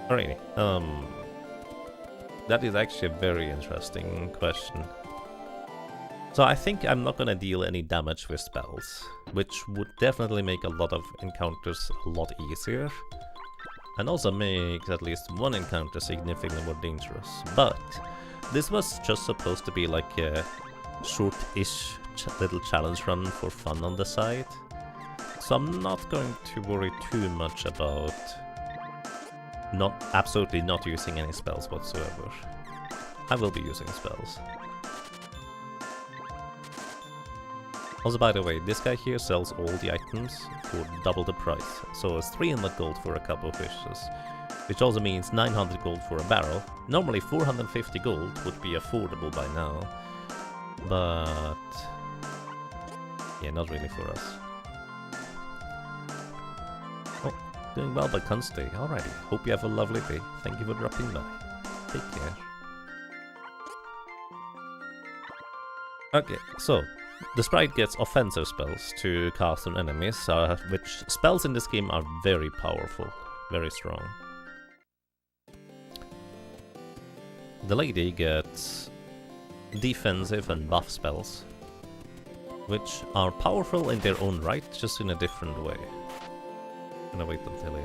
Alrighty. That is actually a very interesting question. So I think I'm not gonna deal any damage with spells, which would definitely make a lot of encounters a lot easier, and also make at least one encounter significantly more dangerous. But this was just supposed to be like a short-ish little challenge run for fun on the side, so I'm not going to worry too much about absolutely not using any spells whatsoever. I will be using spells. Also, by the way, this guy here sells all the items for double the price, so it's 300 gold for a cup of wishes, which also means 900 gold for a barrel. Normally 450 gold would be affordable by now, but yeah, not really for us. Oh, doing well by Kunste. Alrighty, hope you have a lovely day. Thank you for dropping by. Take care. Okay, so the sprite gets offensive spells to cast on enemies, which spells in this game are very powerful, very strong. The lady gets defensive and buff spells, which are powerful in their own right, just in a different way. I'm gonna wait until he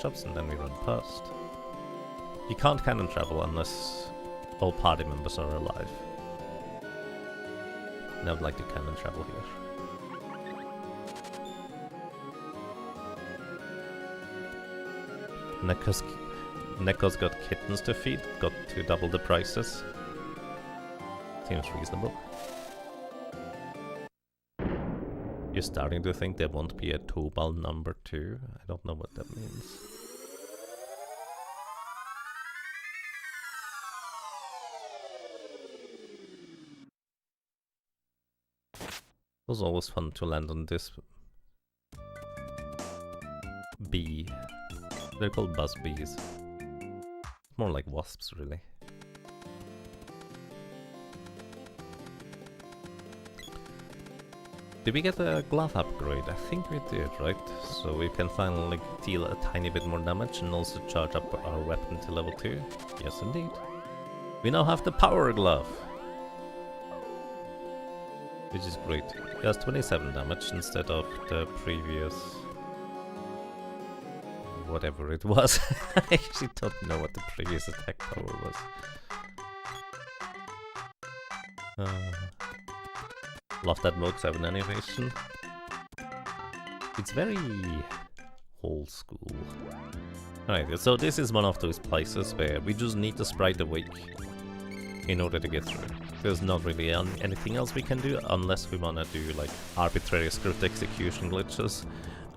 chops, and then we run past. You can't cannon travel unless all party members are alive. And I would like to cannon travel here. Neko's got kittens to feed, got to double the prices. Seems reasonable. You're starting to think there won't be a Tobal number 2? I don't know what that means. It was always fun to land on this bee. They're called buzz bees. More like wasps, really. Did we get a glove upgrade? I think we did, right? So we can finally deal a tiny bit more damage and also charge up our weapon to level 2. Yes, indeed. We now have the power glove, which is great. It does 27 damage instead of the previous whatever it was. I actually don't know what the previous attack power was. Love that modes have an animation. It's very old school. Alright, so this is one of those places where we just need the sprite awake in order to get through. There's not really anything else we can do unless we wanna do like arbitrary script execution glitches,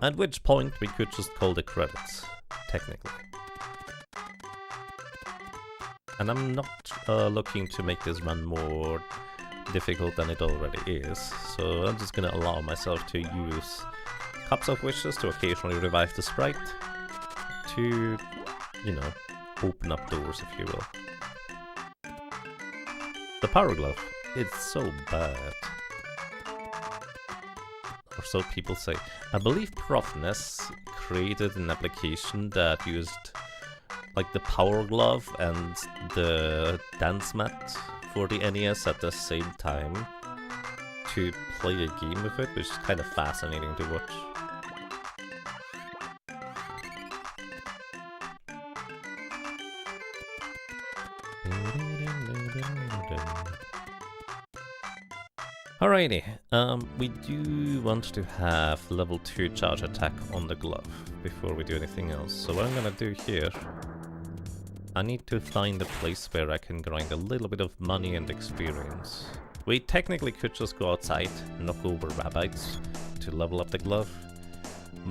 at which point we could just call the credits, technically. And I'm not looking to make this run more difficult than it already is, so I'm just gonna allow myself to use Cups of Wishes to occasionally revive the sprite to, you know, open up doors, if you will. The Power Glove, it's so bad. Or so people say. I believe Profness created an application that used like the Power Glove and the Dance Mat for the NES at the same time to play a game with it, which is kind of fascinating to watch. Alrighty, we do want to have level 2 charge attack on the glove before we do anything else. So what I'm gonna do here, I need to find a place where I can grind a little bit of money and experience. We technically could just go outside, knock over rabbits to level up the glove,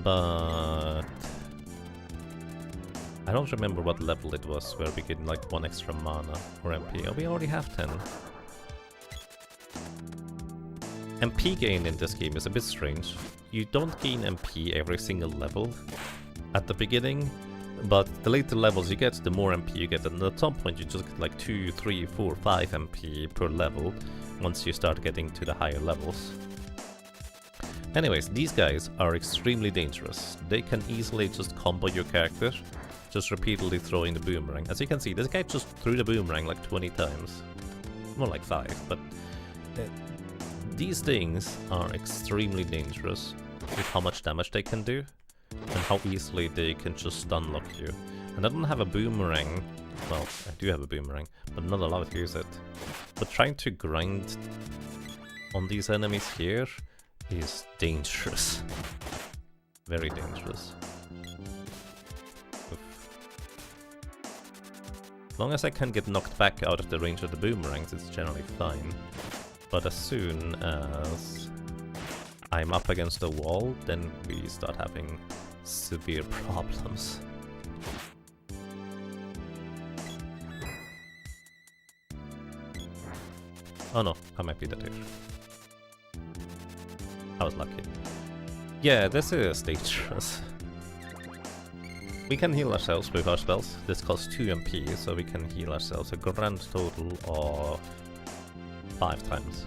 but I don't remember what level it was where we get like 1 extra mana or MP. Oh, we already have 10. MP gain in this game is a bit strange. You don't gain MP every single level at the beginning, but the later levels you get, the more MP you get, and at some point you just get like 2, 3, 4, 5 MP per level once you start getting to the higher levels. Anyways, these guys are extremely dangerous. They can easily just combo your character, just repeatedly throwing the boomerang. As you can see, this guy just threw the boomerang like 20 times. More like 5, but these things are extremely dangerous with how much damage they can do and how easily they can just stun lock you. And I don't have a boomerang. Well, I do have a boomerang, but I'm not allowed to use it. But trying to grind on these enemies here is dangerous. Very dangerous. As long as I can get knocked back out of the range of the boomerangs, it's generally fine. But as soon as I'm up against the wall, then we start having severe problems. Oh no, I might be dead here. I was lucky. Yeah, this is dangerous. We can heal ourselves with our spells. This costs 2 MP, so we can heal ourselves a grand total of 5 times.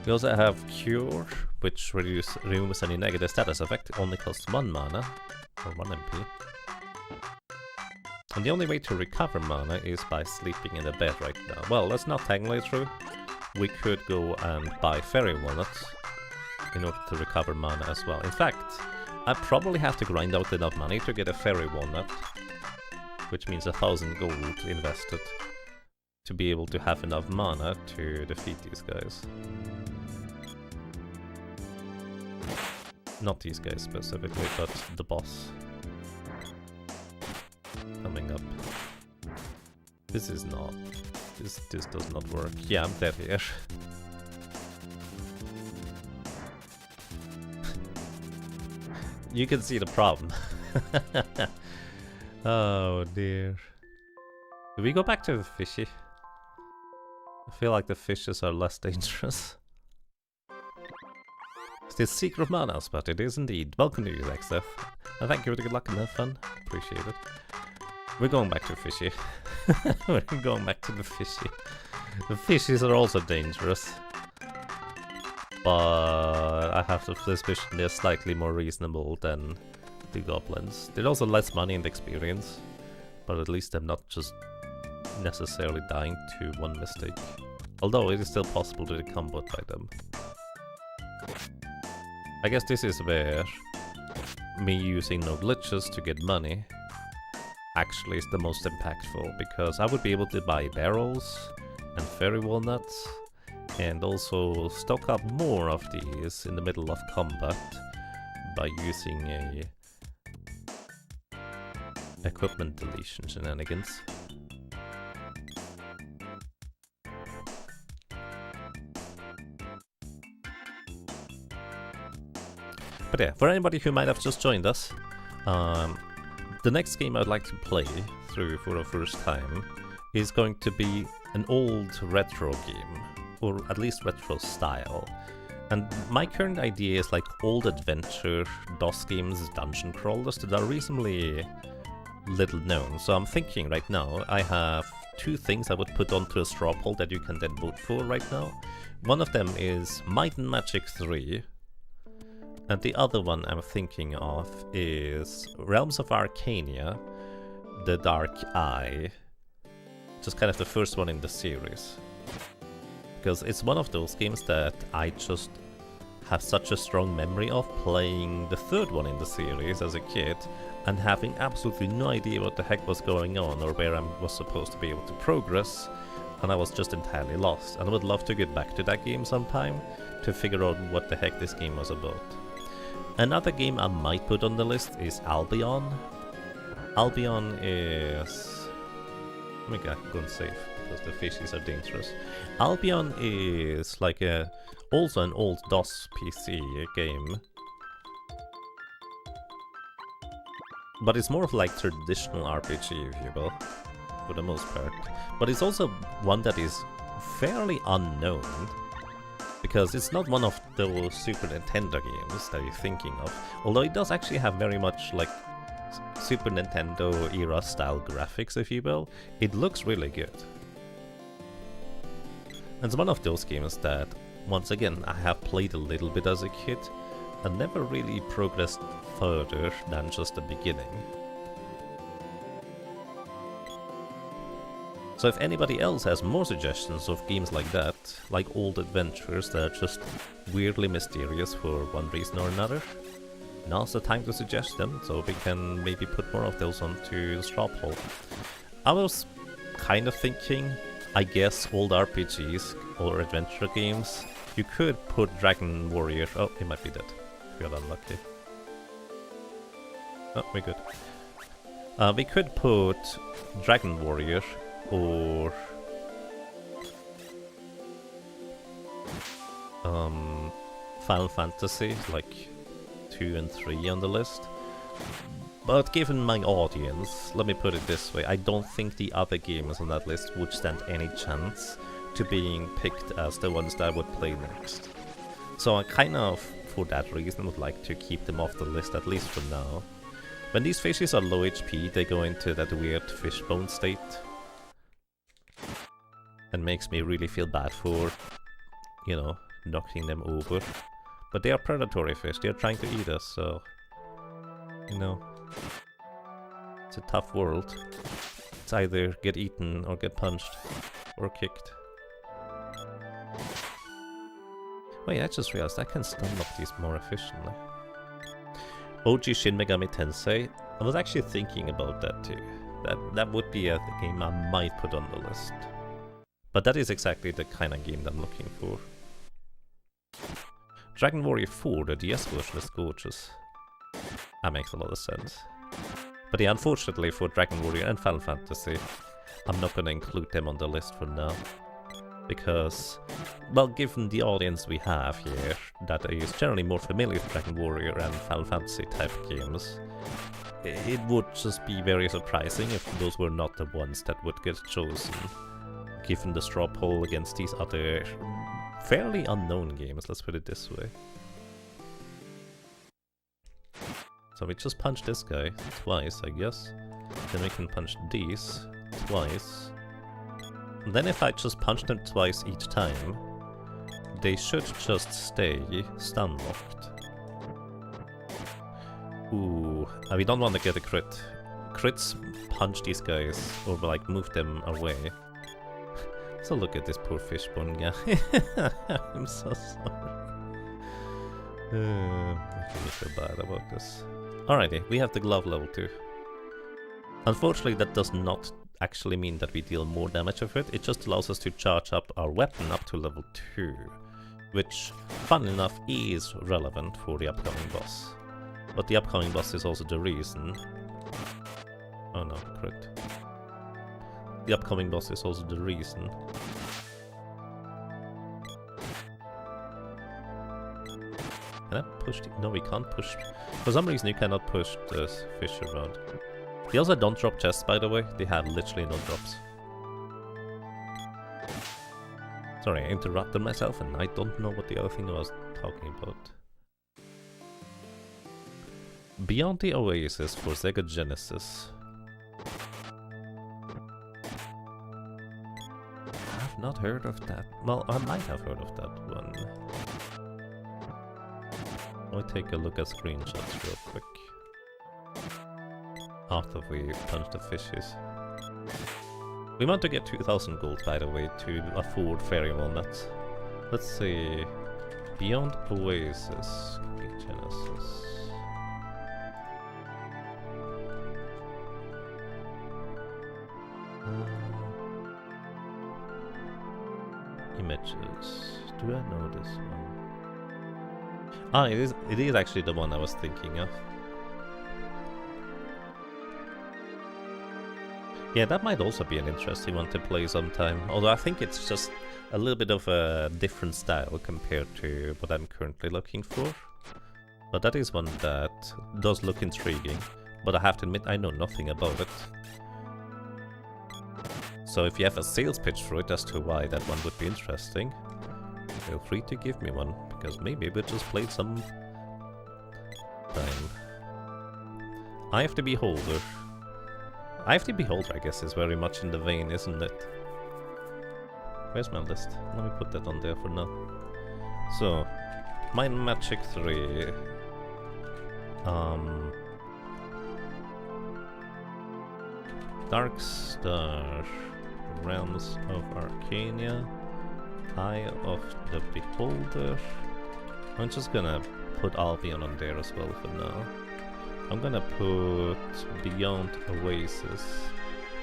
We also have Cure, which removes any negative status effect. It only costs 1 mana, or 1 MP. And the only way to recover mana is by sleeping in a bed right now. Well, that's not technically true. We could go and buy Fairy Walnuts in order to recover mana as well. In fact, I probably have to grind out enough money to get a Fairy Walnut, which means 1,000 gold invested, to be able to have enough mana to defeat these guys. Not these guys specifically, but the boss. Coming up. This is not... This does not work. Yeah, I'm dead here. You can see the problem. Oh dear. Do we go back to the fishy? I feel like the fishes are less dangerous. Still secret mana, but it is indeed. Welcome to you, Lexeth. And thank you for the good luck and have fun. Appreciate it. We're going back to fishy. We're going back to the fishy. The fishies are also dangerous. But I have the suspicion they're slightly more reasonable than the goblins. There's also less money and experience, but at least I'm not just necessarily dying to one mistake. Although it is still possible to get comboed by them. I guess this is where me using no glitches to get money actually is the most impactful, because I would be able to buy barrels and fairy walnuts and also stock up more of these in the middle of combat by using a equipment deletion shenanigans. But yeah, for anybody who might have just joined us, the next game I'd like to play through for the first time is going to be an old retro game, or at least retro style. And my current idea is like old adventure DOS games, dungeon crawlers that are reasonably little known. So I'm thinking right now, I have 2 things I would put onto a straw poll that you can then vote for right now. One of them is Might and Magic 3. And the other one I'm thinking of is Realms of Arcania, The Dark Eye. Just kind of the first one in the series. Because it's one of those games that I just have such a strong memory of playing the third one in the series as a kid and having absolutely no idea what the heck was going on or where I was supposed to be able to progress and I was just entirely lost, and I would love to get back to that game sometime to figure out what the heck this game was about. Another game I might put on the list is Albion. Albion is... Let me go and save, because the fishies are dangerous. Albion is like also an old DOS PC game. But it's more of like traditional RPG, if you will, for the most part. But it's also one that is fairly unknown, because it's not one of those Super Nintendo games that you're thinking of. Although it does actually have very much like Super Nintendo era style graphics, if you will. It looks really good. And it's one of those games that, once again, I have played a little bit as a kid and never really progressed further than just the beginning. So if anybody else has more suggestions of games like that, like old adventures that are just weirdly mysterious for one reason or another, now's the time to suggest them, so we can maybe put more of those onto the straw poll. I was kind of thinking, I guess old RPGs or adventure games, you could put Dragon Warrior... Oh, he might be dead. We got unlucky. Oh, we're good. We could put Dragon Warrior or... Final Fantasy, like 2 and 3 on the list. But given my audience, let me put it this way, I don't think the other games on that list would stand any chance to being picked as the ones that I would play next. So I kind of, for that reason, would like to keep them off the list, at least for now. When these fishes are low HP, they go into that weird fishbone state. And makes me really feel bad for, you know, knocking them over. But they are predatory fish, they are trying to eat us, so... You know... It's a tough world. It's either get eaten or get punched. Or kicked. Wait, I just realized I can stun lock these more efficiently. OG Shin Megami Tensei. I was actually thinking about that too. That would be a game I might put on the list. But that is exactly the kind of game that I'm looking for. Dragon Warrior 4, the DS version, is gorgeous. That makes a lot of sense. But yeah, unfortunately for Dragon Warrior and Final Fantasy, I'm not gonna include them on the list for now. Because, well, given the audience we have here, that is generally more familiar with Dragon Warrior and Final Fantasy type games, it would just be very surprising if those were not the ones that would get chosen, given the straw poll against these other fairly unknown games, let's put it this way. So we just punch this guy twice, I guess. Then we can punch these twice. And then if I just punch them twice each time, they should just stay stun locked. Ooh, we don't want to get a crit. Crits punch these guys, or like move them away. So look at this poor fishbone guy. I'm so sorry. I really feel bad about this. Alrighty, we have the glove level 2. Unfortunately, that does not actually mean that we deal more damage of it. It just allows us to charge up our weapon up to level 2, which, fun enough, is relevant for the upcoming boss. But the upcoming boss is also the reason... Oh no, crit. The upcoming boss is also the reason. Can I push the... No, we can't push... For some reason you cannot push the fish around. They also don't drop chests, by the way. They have literally no drops. Sorry, I interrupted myself and I don't know what the other thing I was talking about. Beyond the Oasis for Sega Genesis. I've not heard of that. Well, I might have heard of that one. I'll take a look at screenshots real quick. After we punch the fishes. We want to get 2000 gold, by the way, to afford fairy walnuts. Let's see. Beyond Oasis. Genesis. Images. Do I know this one? Ah, it is actually the one I was thinking of. Yeah, that might also be an interesting one to play sometime. Although I think it's just a little bit of a different style compared to what I'm currently looking for. But that is one that does look intriguing. But I have to admit, I know nothing about it. So if you have a sales pitch for it as to why that one would be interesting, feel free to give me one, because maybe we'll just play some time. Eye of the Beholder. Eye of the Beholder, I guess, is very much in the vein, isn't it? Where's my list? Let me put that on there for now. So, Might and Magic 3. Darkstar, Realms of Arcania, Eye of the Beholder. I'm just gonna put Albion on there as well for now. I'm gonna put Beyond Oasis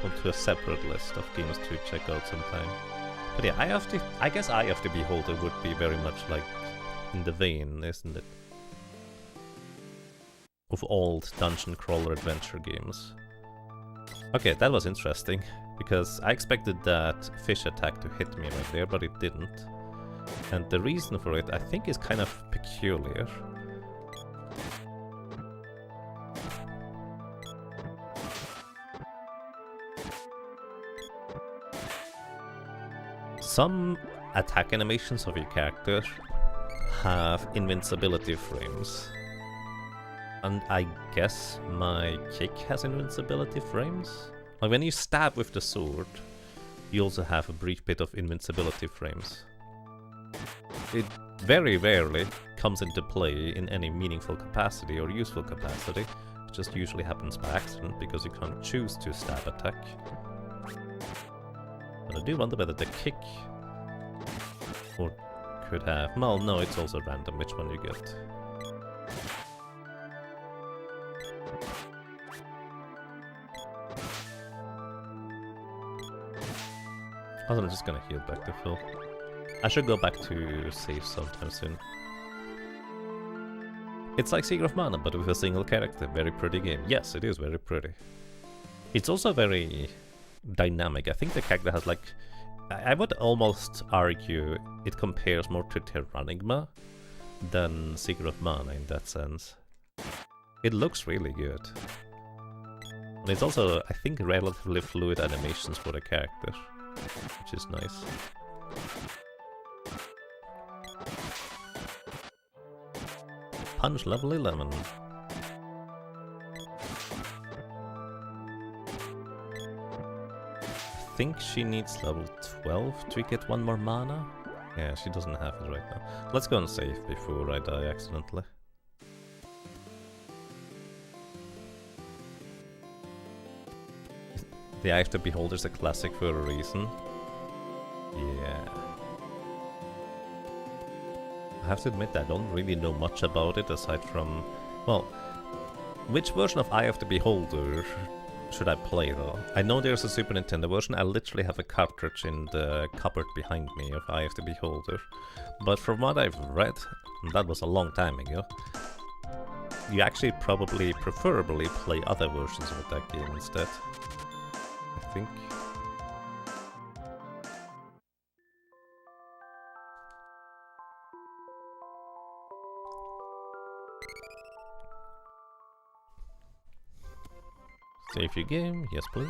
onto a separate list of games to check out sometime. But yeah, I guess Eye of the Beholder would be very much like in the vein, isn't it? Of old dungeon crawler adventure games. Okay, that was interesting, because I expected that fish attack to hit me right there, but it didn't. And the reason for it, I think, is kind of peculiar. Some attack animations of your character have invincibility frames. And I guess my kick has invincibility frames? Like when you stab with the sword, you also have a brief bit of invincibility frames. It very rarely comes into play in any meaningful capacity or useful capacity. It just usually happens by accident because you can't choose to stab attack. But I do wonder whether the kick or could have... Well, no, it's also random which one you get. Also, I'm just gonna heal back to full. I should go back to save sometime soon. It's like Secret of Mana, but with a single character. Very pretty game. Yes, it is very pretty. It's also very dynamic. I think the character has like... I would almost argue it compares more to Terranigma than Secret of Mana in that sense. It looks really good. And it's also, I think, relatively fluid animations for the character, which is nice. Punch level 11. I think she needs level 12 to get one more mana. Yeah, she doesn't have it right now. Let's go and save before I die accidentally. The Eye of the Beholder's a classic for a reason. Yeah. I have to admit I don't really know much about it aside from... Well, which version of Eye of the Beholder should I play though? I know there's a Super Nintendo version. I literally have a cartridge in the cupboard behind me of Eye of the Beholder. But from what I've read, and that was a long time ago, you actually probably preferably play other versions of that game instead. I think. Save your game, yes please.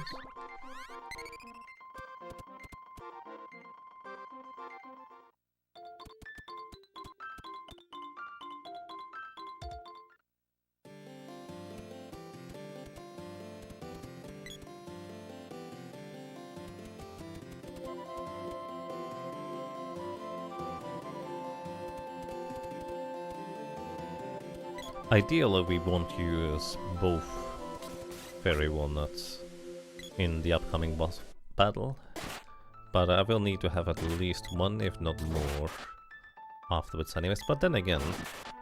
Ideally we won't use both Fairy Walnuts in the upcoming boss battle, but I will need to have at least one, if not more, afterwards anyways. But then again,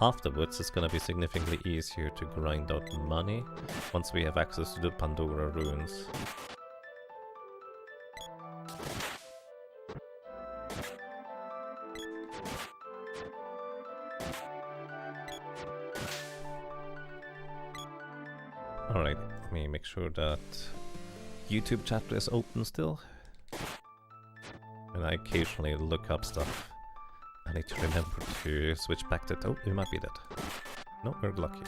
afterwards it's gonna be significantly easier to grind out money once we have access to the Pandora runes. Alright, let me make sure that YouTube chat is open still. And I occasionally look up stuff. I need to remember to switch back to... Oh, we might be dead. No, we're lucky.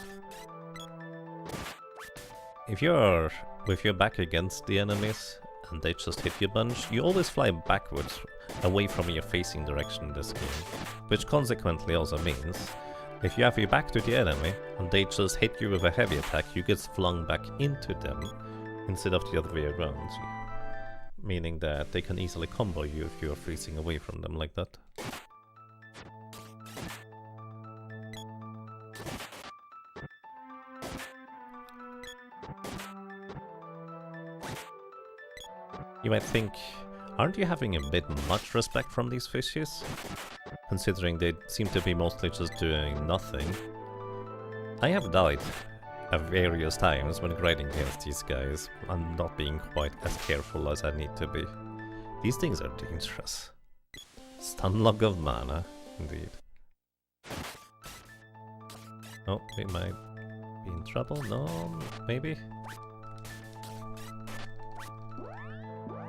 If you're with your back against the enemies and they just hit you a bunch, you always fly backwards away from your facing direction in this game. Which consequently also means if you have your back to the enemy and they just hit you with a heavy attack, you get flung back into them instead of the other way around. Meaning that they can easily combo you if you are freezing away from them like that. You might think, aren't you having a bit much respect from these fishes? Considering they seem to be mostly just doing nothing. I have died at various times when grinding against these guys. I'm not being quite as careful as I need to be. These things are dangerous. Stun log of mana, indeed. Oh, we might be in trouble? No, maybe?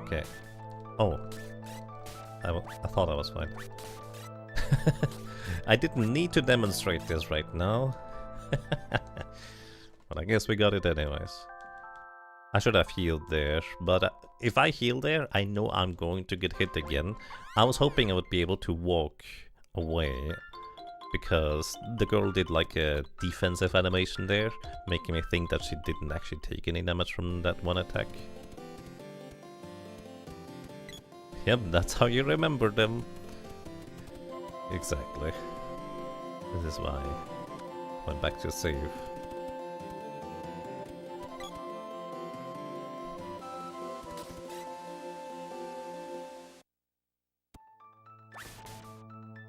Okay. Oh. I thought I was fine. I didn't need to demonstrate this right now. But I guess we got it anyways. I should have healed there, but if I heal there, I know I'm going to get hit again. I was hoping I would be able to walk away, because the girl did like a defensive animation there, making me think that she didn't actually take any damage from that one attack. Yep, that's how you remember them. Exactly. This is why I went back to save.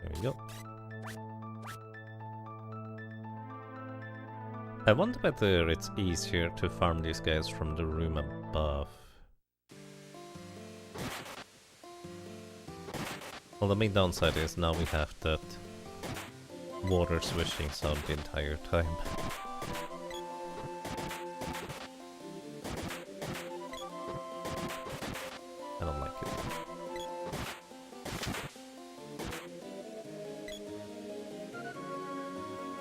There we go. I wonder whether it's easier to farm these guys from the room above. Well, the main downside is now we have that water swishing sound the entire time. I don't like it.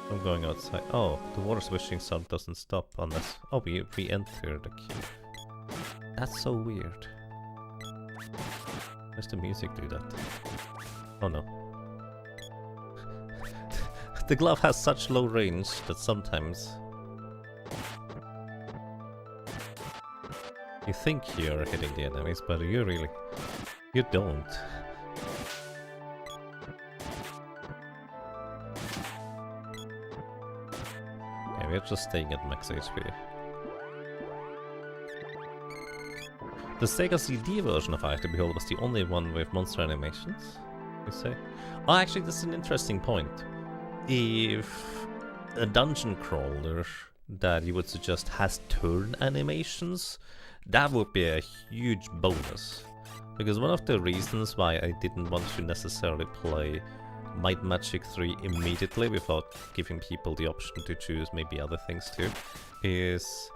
I'm going outside. Oh, the water swishing sound doesn't stop unless... Oh, we re-enter the cave. That's so weird. Does the music do that? Oh no. The glove has such low range that sometimes you think you're hitting the enemies, but you don't. Okay, we're just staying at max HP. The Sega CD version of Eye of the Beholder was the only one with monster animations, you say? Oh, actually, this is an interesting point. If a dungeon crawler that you would suggest has turn animations, that would be a huge bonus. Because one of the reasons why I didn't want to necessarily play Might Magic 3 immediately without giving people the option to choose maybe other things too, is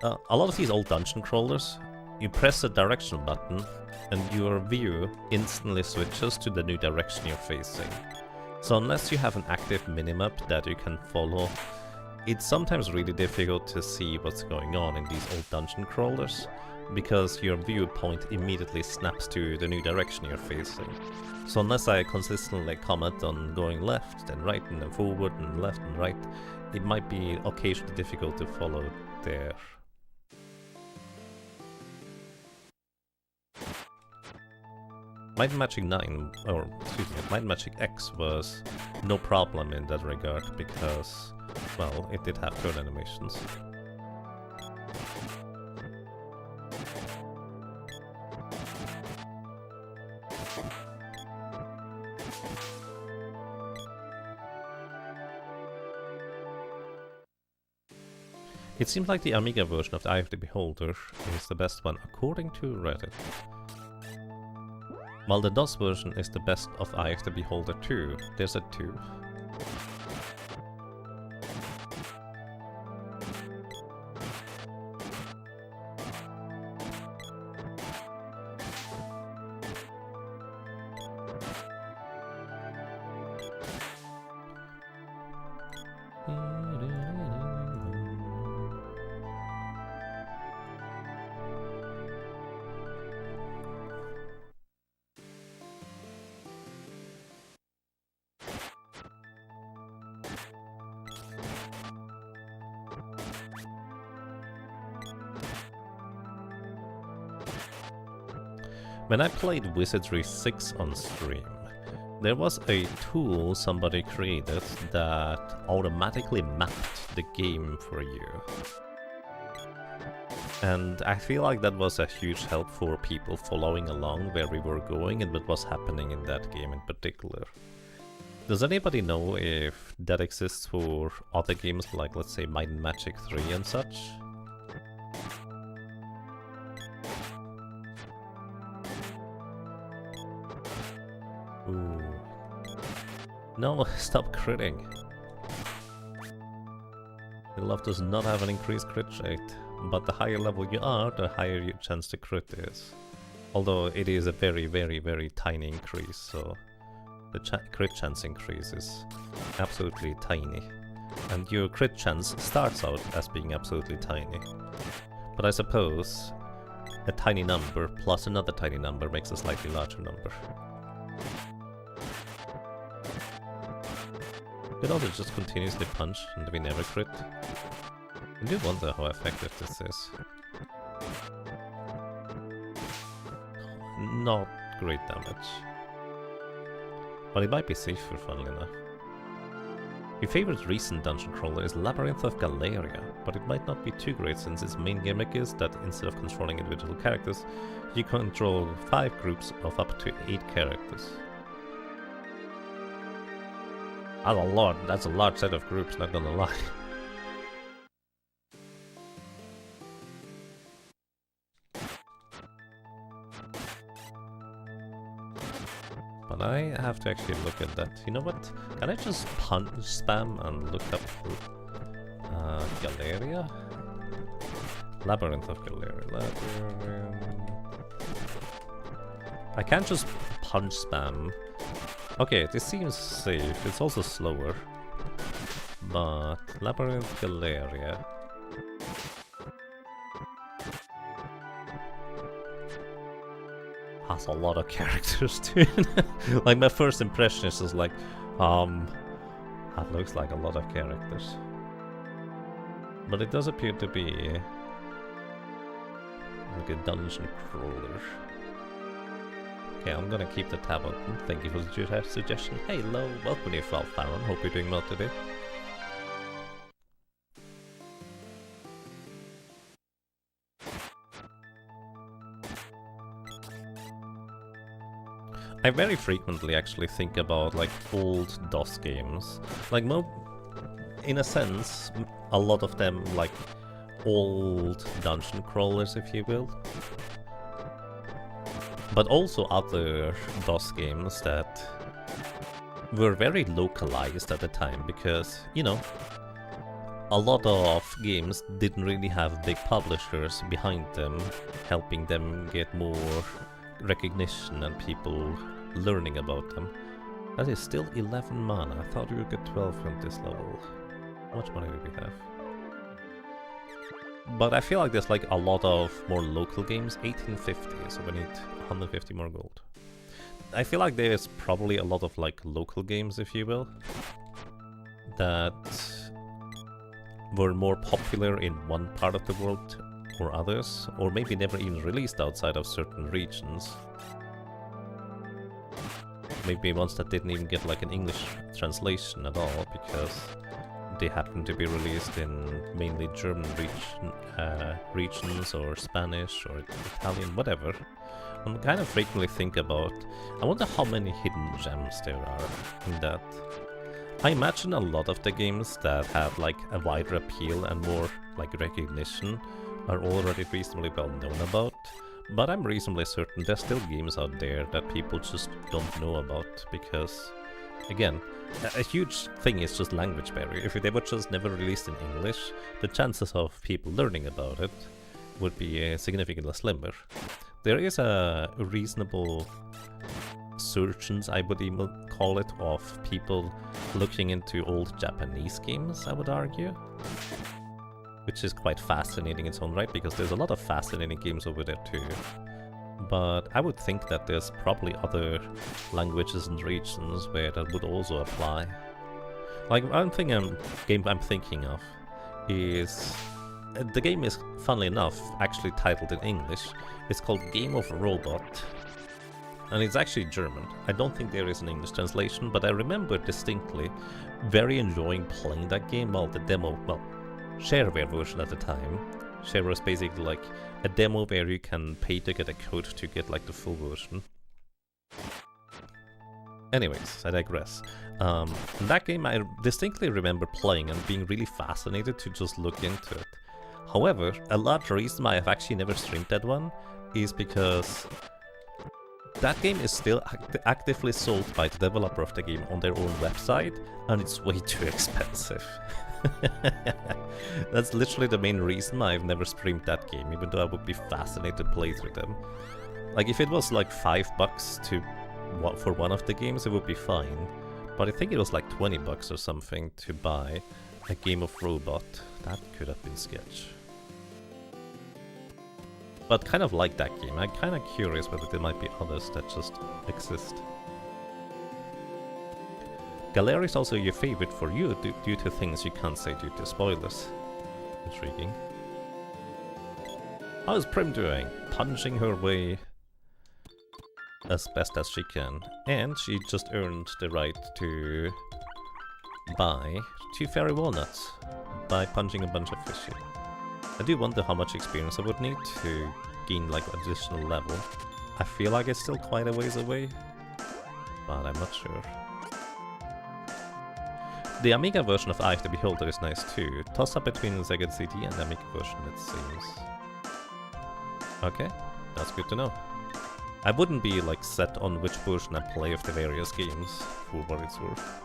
a lot of these old dungeon crawlers, you press the direction button and your view instantly switches to the new direction you're facing. So unless you have an active minimap that you can follow, it's sometimes really difficult to see what's going on in these old dungeon crawlers, because your viewpoint immediately snaps to the new direction you're facing. So unless I consistently comment on going left and right and then forward and left and right, it might be occasionally difficult to follow there. Might Magic 9, or excuse me, Might Magic X was no problem in that regard because, well, it did have turn animations. It seems like the Amiga version of the Eye of the Beholder is the best one according to Reddit. While the DOS version is the best of Eye of the Beholder 2, there's a 2. When I played Wizardry 6 on stream, there was a tool somebody created that automatically mapped the game for you. And I feel like that was a huge help for people following along where we were going and what was happening in that game in particular. Does anybody know if that exists for other games like, let's say, Might and Magic 3 and such? Ooh. No, stop critting. Your love does not have an increased crit rate, but the higher level you are, the higher your chance to crit is. Although it is a very, very, very tiny increase, so the crit chance increase is absolutely tiny. And your crit chance starts out as being absolutely tiny. But I suppose a tiny number plus another tiny number makes a slightly larger number. Could also just continuously punch and we never crit. I do wonder how effective this is. Not great damage. But it might be safer, funnily enough. Your favorite recent dungeon crawler is Labyrinth of Galeria, but it might not be too great since its main gimmick is that instead of controlling individual characters, you control 5 groups of up to 8 characters. That's a large set of groups, not gonna lie. But I have to actually look at that. You know what? Can I just punch spam and look up Galeria? Labyrinth of Galeria. I can't just punch spam. Okay, this seems safe. It's also slower. But Labyrinth Galeria. Has a lot of characters too. Like my first impression is just like, that looks like a lot of characters. But it does appear to be like a dungeon crawler. Okay, I'm gonna keep the tab open. Thank you for the suggestion. Hey, hello, welcome to Falfaron. Hope you're doing well today. I very frequently actually think about like old DOS games. Like in a sense, a lot of them like old dungeon crawlers, if you will. But also other DOS games that were very localized at the time because, you know, a lot of games didn't really have big publishers behind them, helping them get more recognition and people learning about them. That is still 11 mana. I thought we would get 12 from this level. How much money do we have? But I feel like there's like a lot of more local games. 1850, so we need 150 more gold. I feel like there's probably a lot of like local games, if you will, that were more popular in one part of the world or others, or maybe never even released outside of certain regions. Maybe ones that didn't even get like an English translation at all because they happen to be released in mainly German regions or Spanish or Italian, whatever. I kind of frequently think about, I wonder how many hidden gems there are in that. I imagine a lot of the games that have like a wider appeal and more like recognition are already reasonably well known about, But I'm reasonably certain there's still games out there that people just don't know about because, again, a huge thing is just language barrier. If they were just never released in English, the chances of people learning about it would be significantly slimmer. There is a reasonable surgeons, I would even call it, of people looking into old Japanese games, I would argue. Which is quite fascinating in its own right, because there's a lot of fascinating games over there too. But I would think that there's probably other languages and regions where that would also apply. Like, one thing game I'm thinking of is... the game is, funnily enough, actually titled in English. It's called Game of Robot. And it's actually German. I don't think there is an English translation, but I remember distinctly very enjoying playing that game while the demo, well, shareware version at the time. Shareware is basically like a demo where you can pay to get a code to get like the full version. Anyways, I digress. In that game I distinctly remember playing and being really fascinated to just look into it. However, a large reason why I've actually never streamed that one is because that game is still actively sold by the developer of the game on their own website, and it's way too expensive. That's literally the main reason why I've never streamed that game, even though I would be fascinated to play through them. Like, if it was like $5 for one of the games, it would be fine. But I think it was like $20 or something to buy a Game of Robot. That could have been sketch. But kind of like that game. I'm kind of curious whether there might be others that just exist. Galera is also your favorite for you due to things you can't say due to spoilers. Intriguing. How's Prim doing? Punching her way as best as she can. And she just earned the right to buy 2 fairy walnuts by punching a bunch of fishy. I do wonder how much experience I would need to gain like additional level. I feel like it's still quite a ways away, but I'm not sure. The Amiga version of Eye of the Beholder is nice too. Toss up between the Sega CD and the Amiga version, it seems. Okay, that's good to know. I wouldn't be like set on which version I play of the various games, for what it's worth.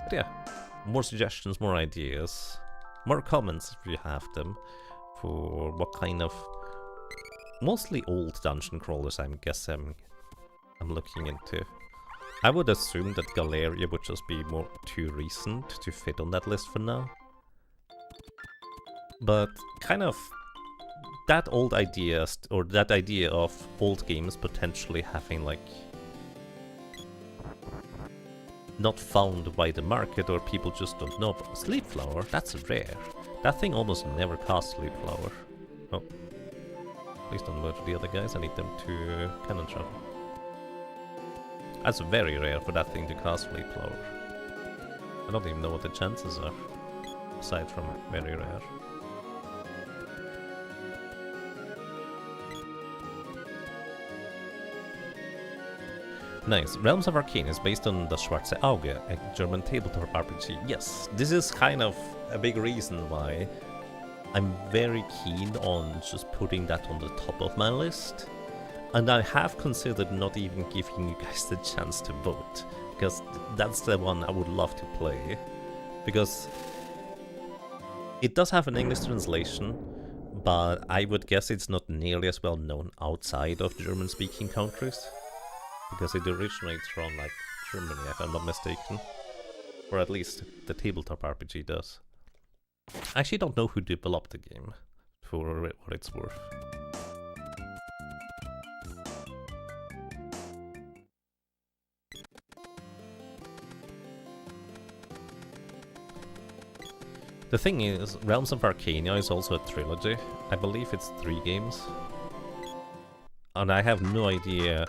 But yeah, more suggestions, more ideas. More comments if you have them, for what kind of mostly old dungeon crawlers I'm guessing I'm looking into. I would assume that Galeria would just be more too recent to fit on that list for now. But kind of that old idea, or that idea of old games potentially having like not found by the market, or people just don't know. But Sleep Flower, that's rare. That thing almost never casts Sleep Flower. Oh. Please don't murder the other guys, I need them to cannon shot. That's very rare for that thing to cast Sleep Flower. I don't even know what the chances are, aside from very rare. Nice. Realms of Arcane is based on the Schwarze Auge, a German tabletop RPG. Yes, this is kind of a big reason why I'm very keen on just putting that on the top of my list. And I have considered not even giving you guys the chance to vote, because that's the one I would love to play. Because it does have an English translation, but I would guess it's not nearly as well known outside of German-speaking countries. Because it originates from, like, Germany, if I'm not mistaken. Or at least the tabletop RPG does. I actually don't know who developed the game, for what it's worth. The thing is, Realms of Arcania is also a trilogy. I believe it's 3 games. And I have no idea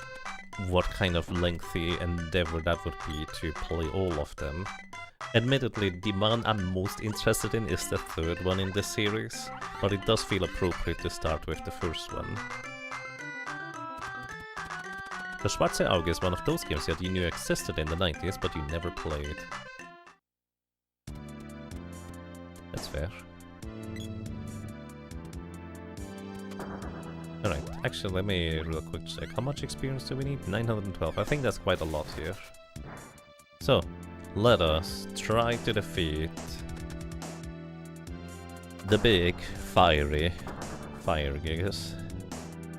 what kind of lengthy endeavor that would be to play all of them. Admittedly, the one I'm most interested in is the 3rd one in this series, but it does feel appropriate to start with the first one. The Schwarze Auge is one of those games that you knew existed in the 90s, but you never played. That's fair. Alright. Actually, let me real quick check. How much experience do we need? 912. I think that's quite a lot here. So, let us try to defeat the big, fiery Fire Gigas.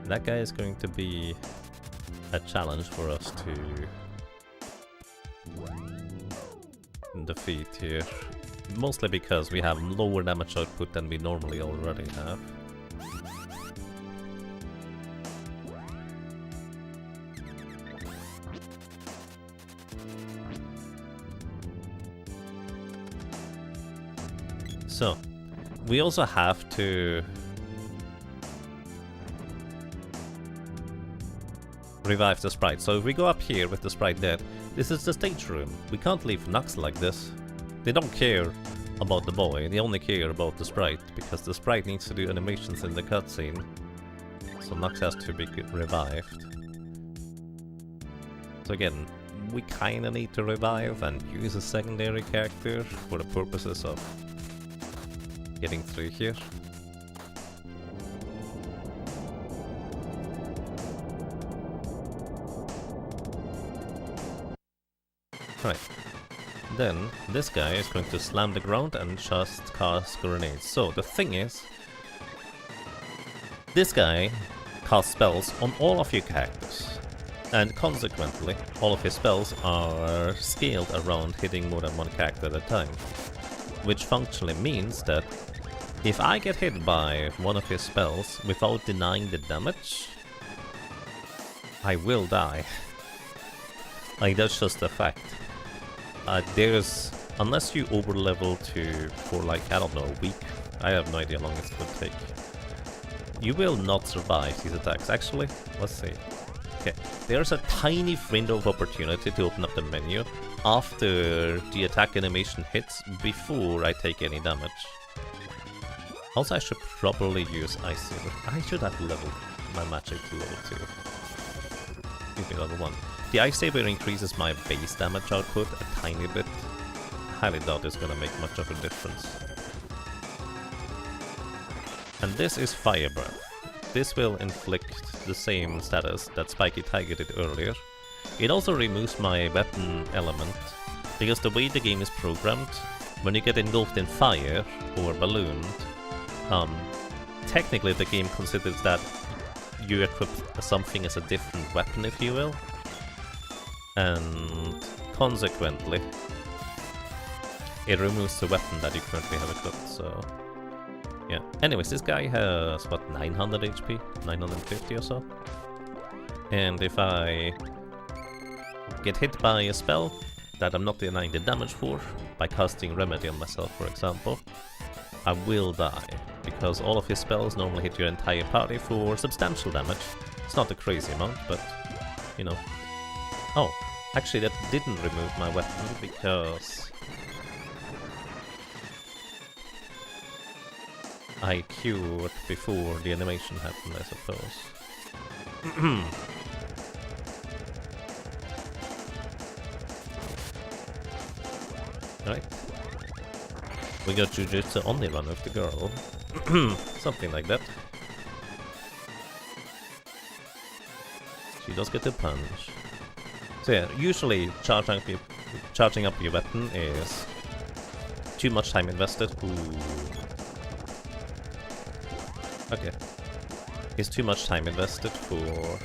That guy is going to be a challenge for us to defeat here. Mostly because we have lower damage output than we normally already have. So, we also have to revive the sprite. So if we go up here with the sprite dead, this is the stage room. We can't leave Nux like this. They don't care about the boy, they only care about the sprite, because the sprite needs to do animations in the cutscene. So Nux has to be revived. So again, we kinda need to revive and use a secondary character for the purposes of getting through here. Right. Then this guy is going to slam the ground and just cast grenades. So the thing is, this guy casts spells on all of your characters, and consequently all of his spells are scaled around hitting more than one character at a time, which functionally means that if I get hit by one of his spells without denying the damage, I will die. Like, that's just a fact. Unless you overlevel for like, I don't know, a week, I have no idea how long it's gonna take, you will not survive these attacks. Actually, let's see. Okay, there's a tiny window of opportunity to open up the menu after the attack animation hits, before I take any damage. Also, I should probably use Ice Saber. I should have leveled my magic to level 2. Excuse me, level 1. The Ice Saber increases my base damage output a tiny bit. I highly doubt it's gonna make much of a difference. And this is Fire Breath. This will inflict the same status that Spiky Tiger did earlier. It also removes my weapon element, because the way the game is programmed, when you get engulfed in fire or ballooned, technically the game considers that you equip something as a different weapon, if you will, and consequently it removes the weapon that you currently have equipped, so yeah. Anyways, this guy has, what, 900 HP? 950 or so? And if I get hit by a spell that I'm not denying the damage for, by casting Remedy on myself, for example, I will die, because all of his spells normally hit your entire party for substantial damage. It's not a crazy amount, but, you know. Oh, actually that didn't remove my weapon, because I cured before the animation happened, I suppose. Right. We got Jujutsu only run with the girl. Something like that. She does get a punch. So yeah, usually charging up your weapon is too much time invested. Ooh. Okay. It's too much time invested for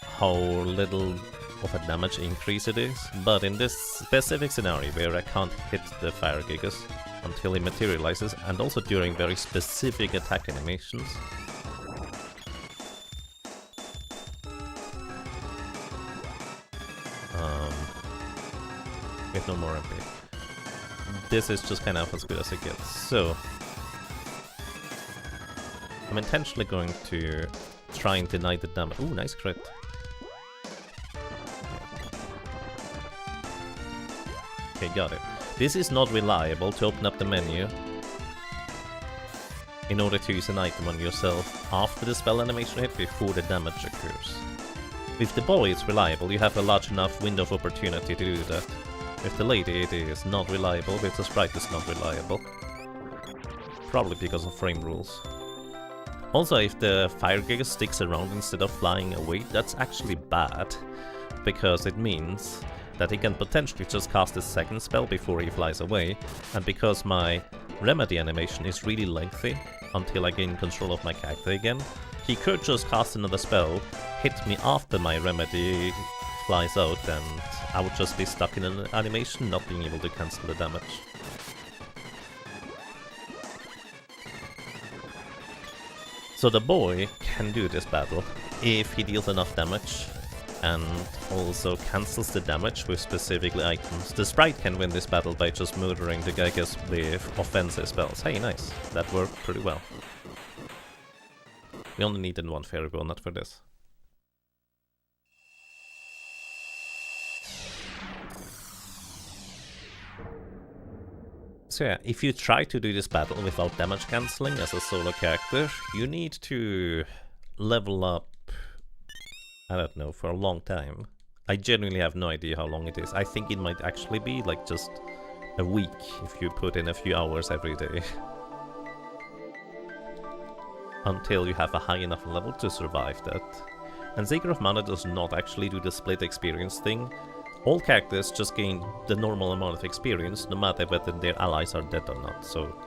how little of a damage increase it is, but in this specific scenario where I can't hit the Fire Gigas until he materializes, and also during very specific attack animations, with no more MP, this is just kind of as good as it gets. So I'm intentionally going to try and deny the damage. Ooh, nice crit. Okay, got it. This is not reliable to open up the menu in order to use an item on yourself after the spell animation hit, before the damage occurs. With the boy it's reliable, you have a large enough window of opportunity to do that. With the lady it is not reliable, with the sprite it's not reliable. Probably because of frame rules. Also, if the Fire Giga sticks around instead of flying away, that's actually bad, because it means that he can potentially just cast his second spell before he flies away, and because my remedy animation is really lengthy until I gain control of my character again, he could just cast another spell, hit me after my remedy flies out, and I would just be stuck in an animation, not being able to cancel the damage. So the boy can do this battle if he deals enough damage and also cancels the damage with specific items. The sprite can win this battle by just murdering the Gigas with offensive spells. Hey, nice. That worked pretty well. We only needed one Fairy Walnut for this. So yeah, if you try to do this battle without damage cancelling as a solo character, you need to level up, I don't know, for a long time. I genuinely have no idea how long it is. I think it might actually be like just a week if you put in a few hours every day. Until you have a high enough level to survive that. And Seeker of Mana does not actually do the split experience thing. All characters just gain the normal amount of experience, no matter whether their allies are dead or not, so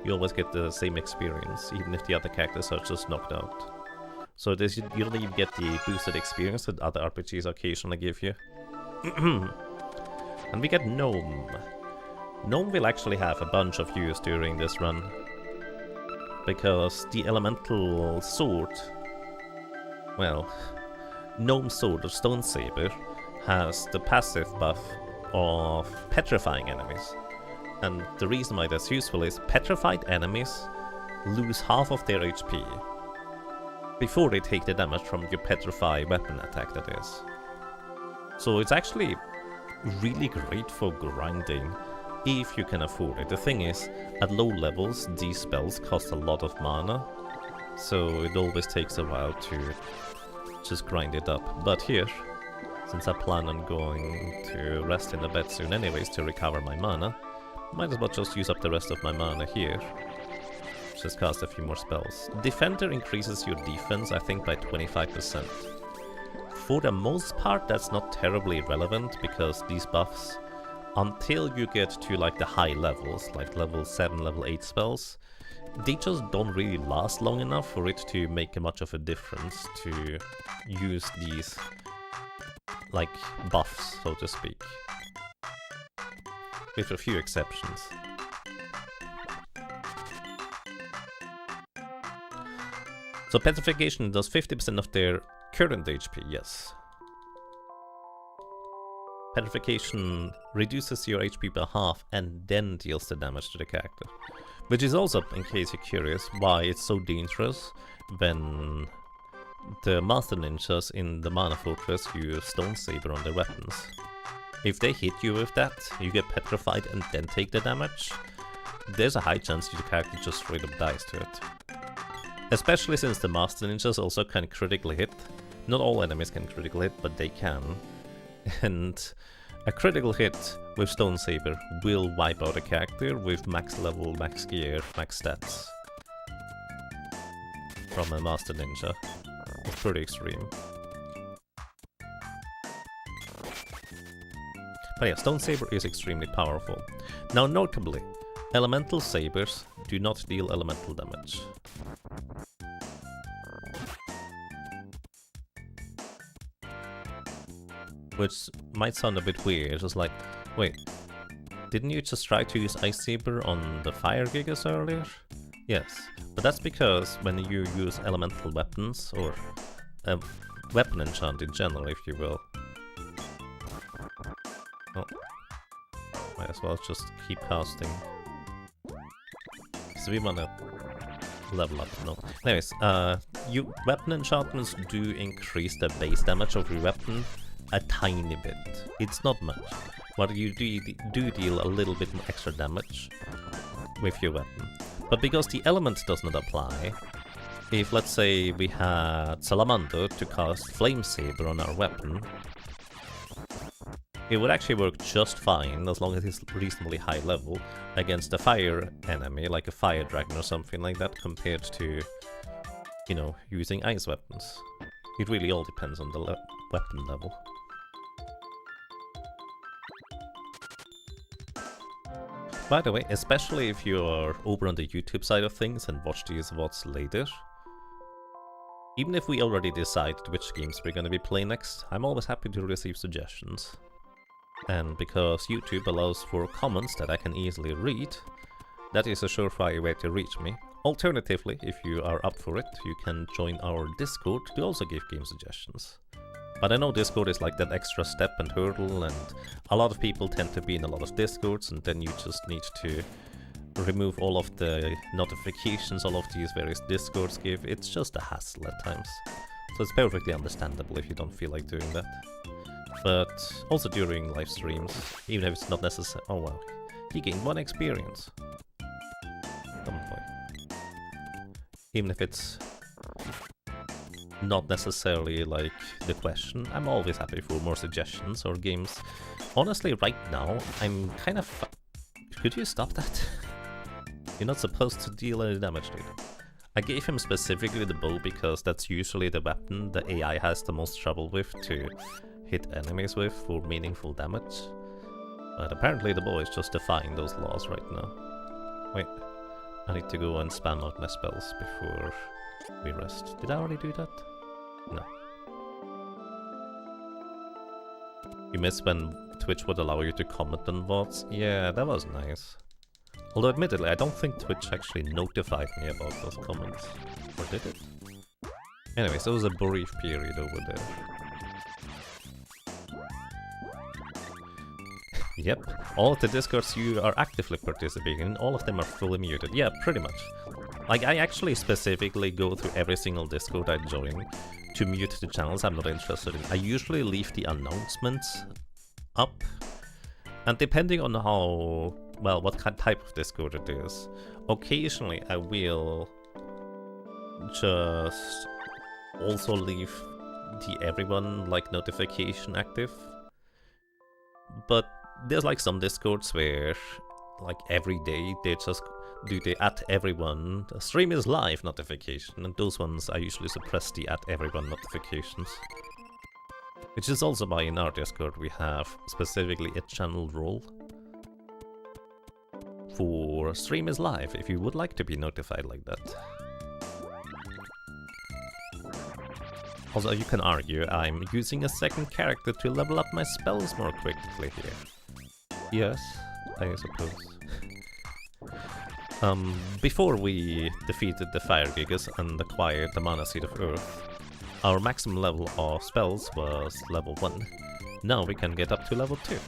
you always get the same experience, even if the other characters are just knocked out. So this, you don't even get the boosted experience that other RPGs occasionally give you. And we get Gnome. Gnome will actually have a bunch of use during this run, because the elemental sword, well, Gnome Sword or Stone Saber, has the passive buff of petrifying enemies. And the reason why that's useful is petrified enemies lose half of their HP before they take the damage from your petrify weapon attack, that is. So it's actually really great for grinding if you can afford it. The thing is, at low levels these spells cost a lot of mana, so it always takes a while to just grind it up. But here, since I plan on going to rest in the bed soon anyways to recover my mana, might as well just use up the rest of my mana here. Just cast a few more spells. Defender increases your defense, I think, by 25%. For the most part, that's not terribly relevant, because these buffs, until you get to like the high levels, like level 7, level 8 spells, they just don't really last long enough for it to make much of a difference to use these like buffs, so to speak, with a few exceptions. So petrification does 50% of their current HP, yes. Petrification reduces your HP by half and then deals the damage to the character. Which is also, in case you're curious, why it's so dangerous when the Master Ninjas in the Mana Fortress use Stone Saber on their weapons. If they hit you with that, you get petrified and then take the damage, there's a high chance your character just straight up dies to it. Especially since the Master Ninjas also can critically hit. Not all enemies can critically hit, but they can. And a critical hit with Stone Saber will wipe out a character with max level, max gear, max stats from a Master Ninja. It's pretty extreme. But yeah, Stone Saber is extremely powerful. Now notably, Elemental Sabers do not deal elemental damage. Which might sound a bit weird, it's like, wait, didn't you just try to use Ice Saber on the Fire Gigas earlier? Yes, but that's because when you use elemental weapons, or a weapon enchant in general, if you will. Oh, might as well just keep casting. So we wanna level up, no. Anyways, weapon enchantments do increase the base damage of your weapon a tiny bit. It's not much, but you do deal a little bit extra damage with your weapon. But because the element does not apply, if let's say we had Salamander to cast Flame Saber on our weapon, it would actually work just fine as long as it's reasonably high level against a fire enemy, like a fire dragon or something like that, compared to you know, using ice weapons. It really all depends on the weapon level. By the way, especially if you are over on the YouTube side of things and watch these VODs later, even if we already decided which games we're gonna be playing next, I'm always happy to receive suggestions. And because YouTube allows for comments that I can easily read, that is a surefire way to reach me. Alternatively, if you are up for it, you can join our Discord to also give game suggestions. But I know Discord is like that extra step and hurdle, and a lot of people tend to be in a lot of Discords, and then you just need to remove all of the notifications all of these various Discords give. It's just a hassle at times. So it's perfectly understandable if you don't feel like doing that. But also during live streams, even if it's not necessary. Oh wow, he gained 1 experience. Dumb boy. Even if it's not necessarily like the question, I'm always happy for more suggestions or games. Honestly, right now, I'm kind of... Could you stop that? You're not supposed to deal any damage, dude. I gave him specifically the bow because that's usually the weapon the AI has the most trouble with to hit enemies with for meaningful damage. But apparently the bow is just defying those laws right now. Wait, I need to go and spam out my spells before we rest. Did I already do that? No. You missed when Twitch would allow you to comment on VODs? Yeah, that was nice. Although admittedly, I don't think Twitch actually notified me about those comments. Or did it? Anyways, there was a brief period over there. Yep, all of the Discords you are actively participating in, all of them are fully muted. Yeah, pretty much. Like, I actually specifically go through every single Discord I join to mute the channels I'm not interested in. I usually leave the announcements up, and depending on how, well, what type of Discord it is, occasionally I will just also leave the everyone, like, notification active. But there's like some Discords where, like, every day they just do the @everyone stream is live notification, and those ones I usually suppress the @everyone notifications. Which is also why in our Discord we have specifically a channel rule for stream is live if you would like to be notified like that. Also, you can argue I'm using a second character to level up my spells more quickly here. Yes, I suppose. Before we defeated the Fire Gigas and acquired the Mana Seed of Earth, our maximum level of spells was level 1. Now we can get up to level 2.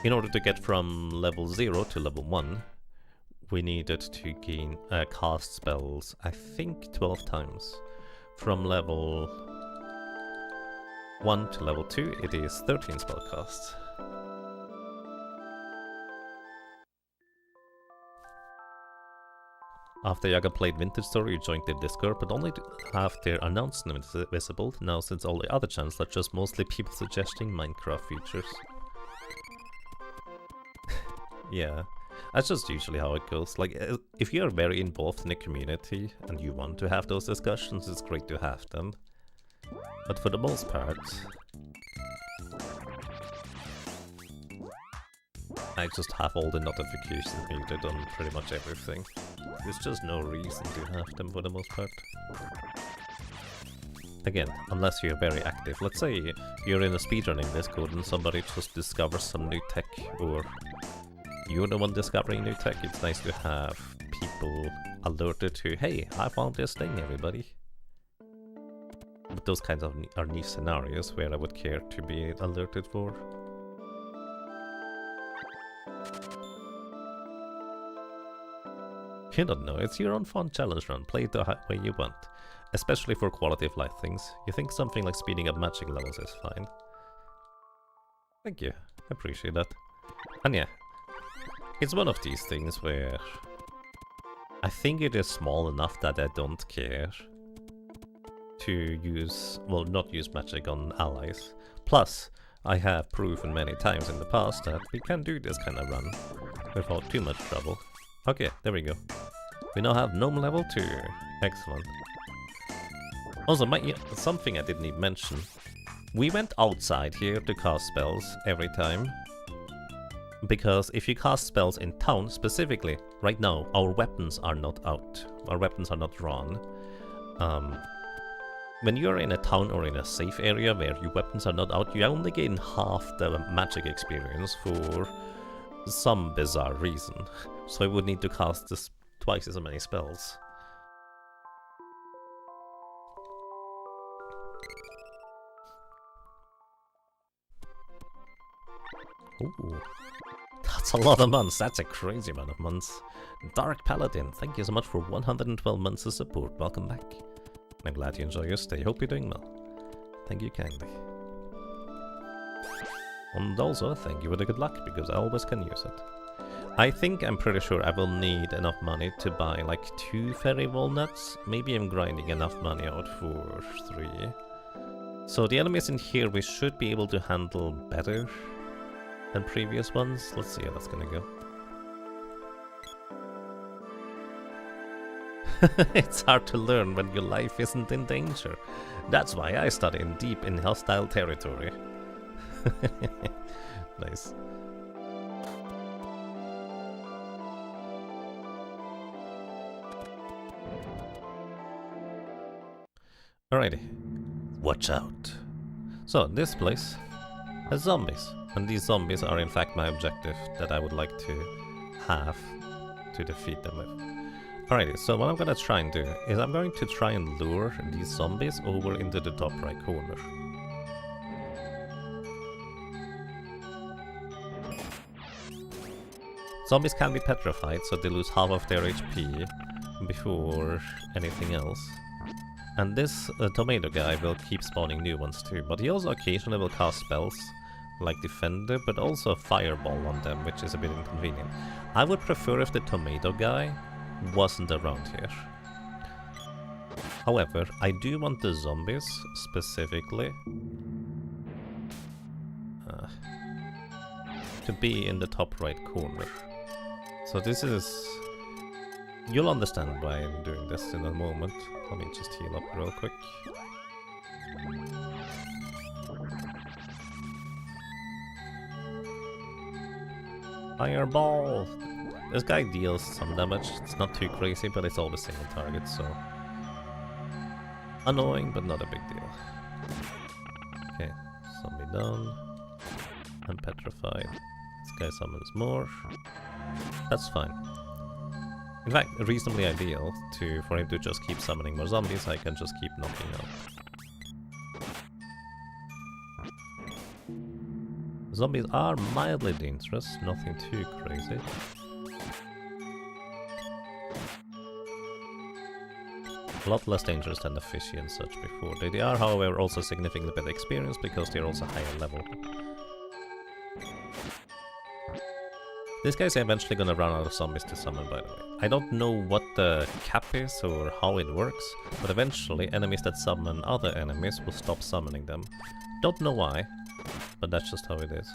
In order to get from level 0 to level 1, we needed to gain cast spells, I think 12 times. From level 1 to level 2, it is 13 spell casts. After Yaga played Vintage Story, you joined their Discord, but only to have their announcements visible. Now, since all the other channels are just mostly people suggesting Minecraft features. Yeah, that's just usually how it goes. Like, if you're very involved in the community and you want to have those discussions, it's great to have them. But for the most part, I just have all the notifications muted on pretty much everything. There's just no reason to have them for the most part. Again, unless you're very active. Let's say you're in a speedrunning Discord and somebody just discovers some new tech, or you're the one discovering new tech. It's nice to have people alerted to, hey, I found this thing, everybody. But those kinds of are niche scenarios where I would care to be alerted for. You don't know, it's your own fun challenge run, play it the way you want. Especially for quality of life things. You think something like speeding up magic levels is fine. Thank you, I appreciate that. And yeah, it's one of these things where I think it is small enough that I don't care to use, well, not use magic on allies. Plus, I have proven many times in the past that we can do this kind of run without too much trouble. Okay, there we go. We now have Gnome level 2. Excellent. Also, something I didn't even mention. We went outside here to cast spells every time. Because if you cast spells in town, specifically, right now, our weapons are not out. Our weapons are not drawn. When you're in a town or in a safe area where your weapons are not out, you only gain half the magic experience for some bizarre reason. So I would need to cast this twice as many spells. Ooh. That's a lot of months. That's a crazy amount of months. Dark Paladin, thank you so much for 112 months of support. Welcome back. I'm glad you enjoy your stay. Hope you're doing well. Thank you kindly. And also, thank you for the good luck, because I always can use it. I'm pretty sure I will need enough money to buy like 2 fairy walnuts. Maybe I'm grinding enough money out for 3. So the enemies in here we should be able to handle better than previous ones. Let's see how that's gonna go. It's hard to learn when your life isn't in danger. That's why I study deep in hostile territory. Nice. Alrighty. Watch out. So, this place has zombies. And these zombies are in fact my objective that I would like to have to defeat them with. Alrighty, so what I'm gonna try and do is I'm going to try and lure these zombies over into the top right corner. Zombies can be petrified, so they lose half of their HP before anything else. And this tomato guy will keep spawning new ones too, but he also occasionally will cast spells like Defender, but also Fireball on them, which is a bit inconvenient. I would prefer if the tomato guy wasn't around here. However, I do want the zombies specifically to be in the top right corner. So this is... You'll understand why I'm doing this in a moment. Let me just heal up real quick. Fireball! This guy deals some damage. It's not too crazy, but it's always single target, so... Annoying, but not a big deal. Okay, zombie down. I'm petrified. This guy summons more. That's fine. In fact, reasonably ideal for him to just keep summoning more zombies. I can just keep knocking out. Zombies are mildly dangerous, nothing too crazy. A lot less dangerous than the fishy and such before. They are, however, also significantly better experienced because they're also higher level. This guy's eventually gonna run out of zombies to summon, by the way. I don't know what the cap is or how it works, but eventually enemies that summon other enemies will stop summoning them. Don't know why, but that's just how it is.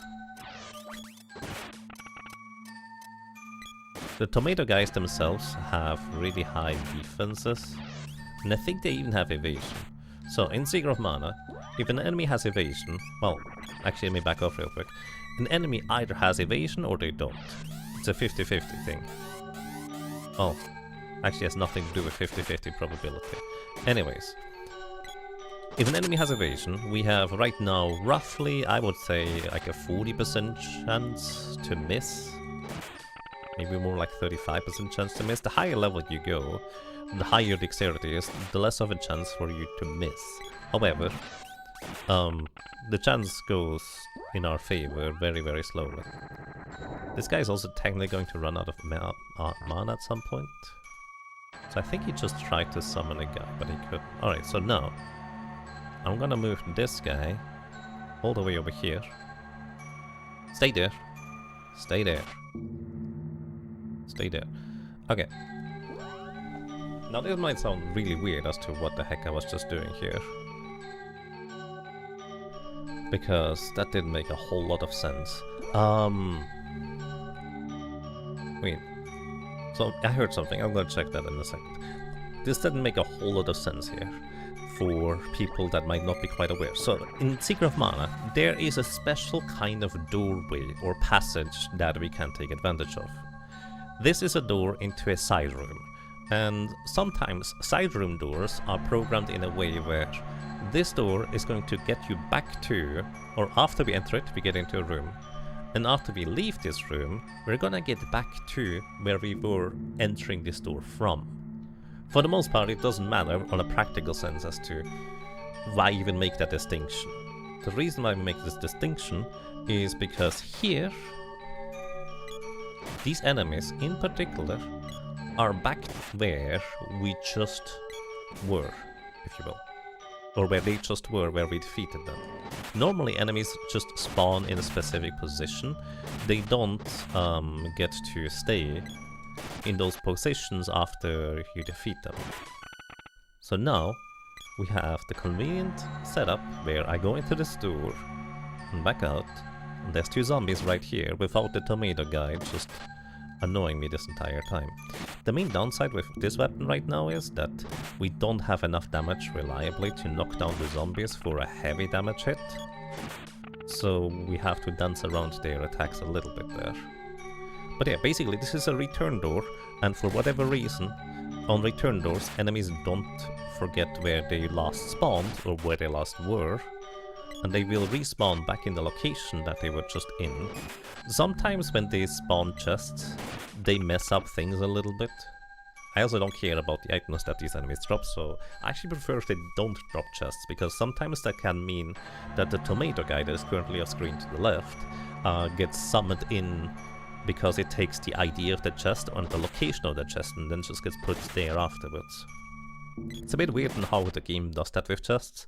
The tomato guys themselves have really high defenses, and I think they even have evasion. So in Seeker of Mana, if an enemy has evasion, well, actually let me back off real quick. An enemy either has evasion or they don't. It's a 50-50 thing. Oh, actually has nothing to do with 50-50 probability. Anyways, if an enemy has evasion, we have right now roughly, I would say, like a 40% chance to miss. Maybe more like 35% chance to miss. The higher level you go, the higher dexterity is, the less of a chance for you to miss. However, the chance goes in our favor very, very slowly. This guy is also technically going to run out of mana at some point. So I think he just tried to summon a guy, but he couldn't. Alright, so now I'm gonna move this guy all the way over here. Stay there. Stay there. Stay there. Okay. Now this might sound really weird as to what the heck I was just doing here. Because that didn't make a whole lot of sense. Wait. So I heard something. I'm gonna check that in a second. This didn't make a whole lot of sense here. for people that might not be quite aware. So, in Secret of Mana, there is a special kind of doorway or passage that we can take advantage of. This is a door into a side room, and sometimes side room doors are programmed in a way where this door is going to get you back to, or after we enter it, we get into a room, and after we leave this room, we're gonna get back to where we were entering this door from. For the most part, it doesn't matter on a practical sense as to why even make that distinction. The reason why we make this distinction is because here, these enemies in particular are back where we just were, if you will. Or where they just were, where we defeated them. Normally enemies just spawn in a specific position. They don't get to stay in those positions after you defeat them. So now we have the convenient setup where I go into this door and back out, and there's two zombies right here without the tomato guy just annoying me this entire time. The main downside with this weapon right now is that we don't have enough damage reliably to knock down the zombies for a heavy damage hit. So we have to dance around their attacks a little bit there. But yeah, basically this is a return door, and for whatever reason, on return doors, enemies don't forget where they last spawned or where they last were, and they will respawn back in the location that they were just in. Sometimes when they spawn chests, they mess up things a little bit. I also don't care about the items that these enemies drop, so I actually prefer if they don't drop chests, because sometimes that can mean that the tomato guy that is currently off screen to the left gets summoned in because it takes the idea of the chest and the location of the chest and then just gets put there afterwards. It's a bit weird in how the game does that with chests.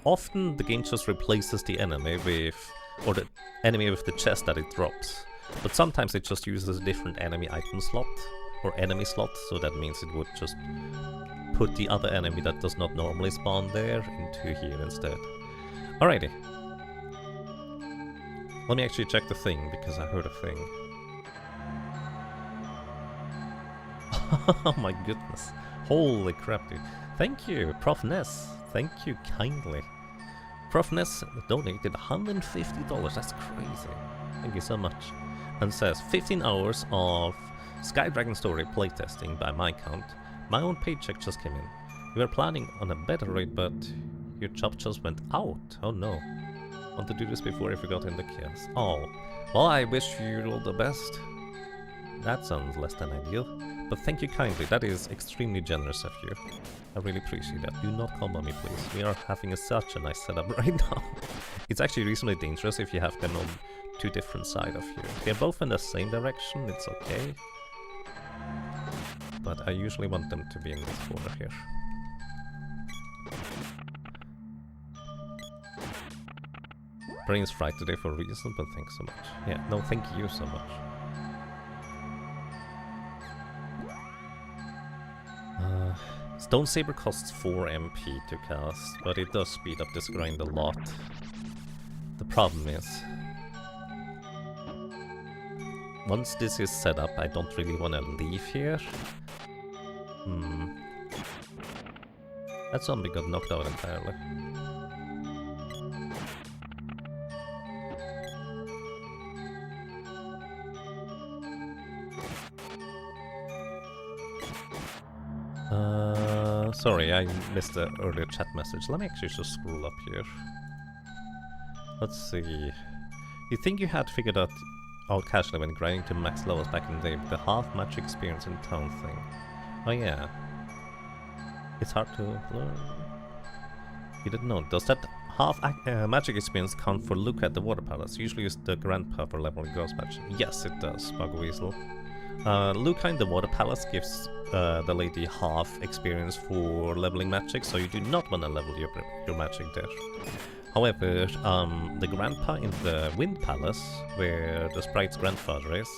Often the game just replaces the enemy with, or the enemy with the chest that it drops. But sometimes it just uses a different enemy item slot, or enemy slot, so that means it would just put the other enemy that does not normally spawn there into here instead. Alrighty. Let me actually check the thing, because I heard a thing. Oh my goodness. Holy crap, dude. Thank you, Prof. Ness. Thank you kindly. Prof. Ness donated $150. That's crazy. Thank you so much. And says 15 hours of Sky Dragon Story playtesting by my count. My own paycheck just came in. We were planning on a better rate, but your job just went out. Oh no. Want to do this before I forgot in the chaos. Oh. Well, I wish you all the best. That sounds less than ideal. But thank you kindly, that is extremely generous of you. I really appreciate that. Do not combo me, please. We are having such a nice setup right now. It's actually reasonably dangerous if you have them on two different sides of you. They're both in the same direction, it's okay. But I usually want them to be in this corner here. Brain's fried today for a reason, but thanks so much. Yeah, no, thank you so much. Stone Saber costs 4 MP to cast, but it does speed up this grind a lot. The problem is, once this is set up, I don't really want to leave here. That zombie got knocked out entirely. Sorry, I missed the earlier chat message. Let me actually just scroll up here. Let's see. You think you had figured out casually when grinding to max levels back in the day with the half match experience in town thing. Oh yeah. It's hard to learn. You didn't know. Does that half magic experience count for Luca at the Water Palace? Usually use the grandpa for leveling Ghost Match. Yes, it does, Bug Weasel. Luca in the Water Palace gives the lady half experience for leveling magic, so you do not want to level your magic there. However, the grandpa in the Wind Palace, where the sprite's grandfather is,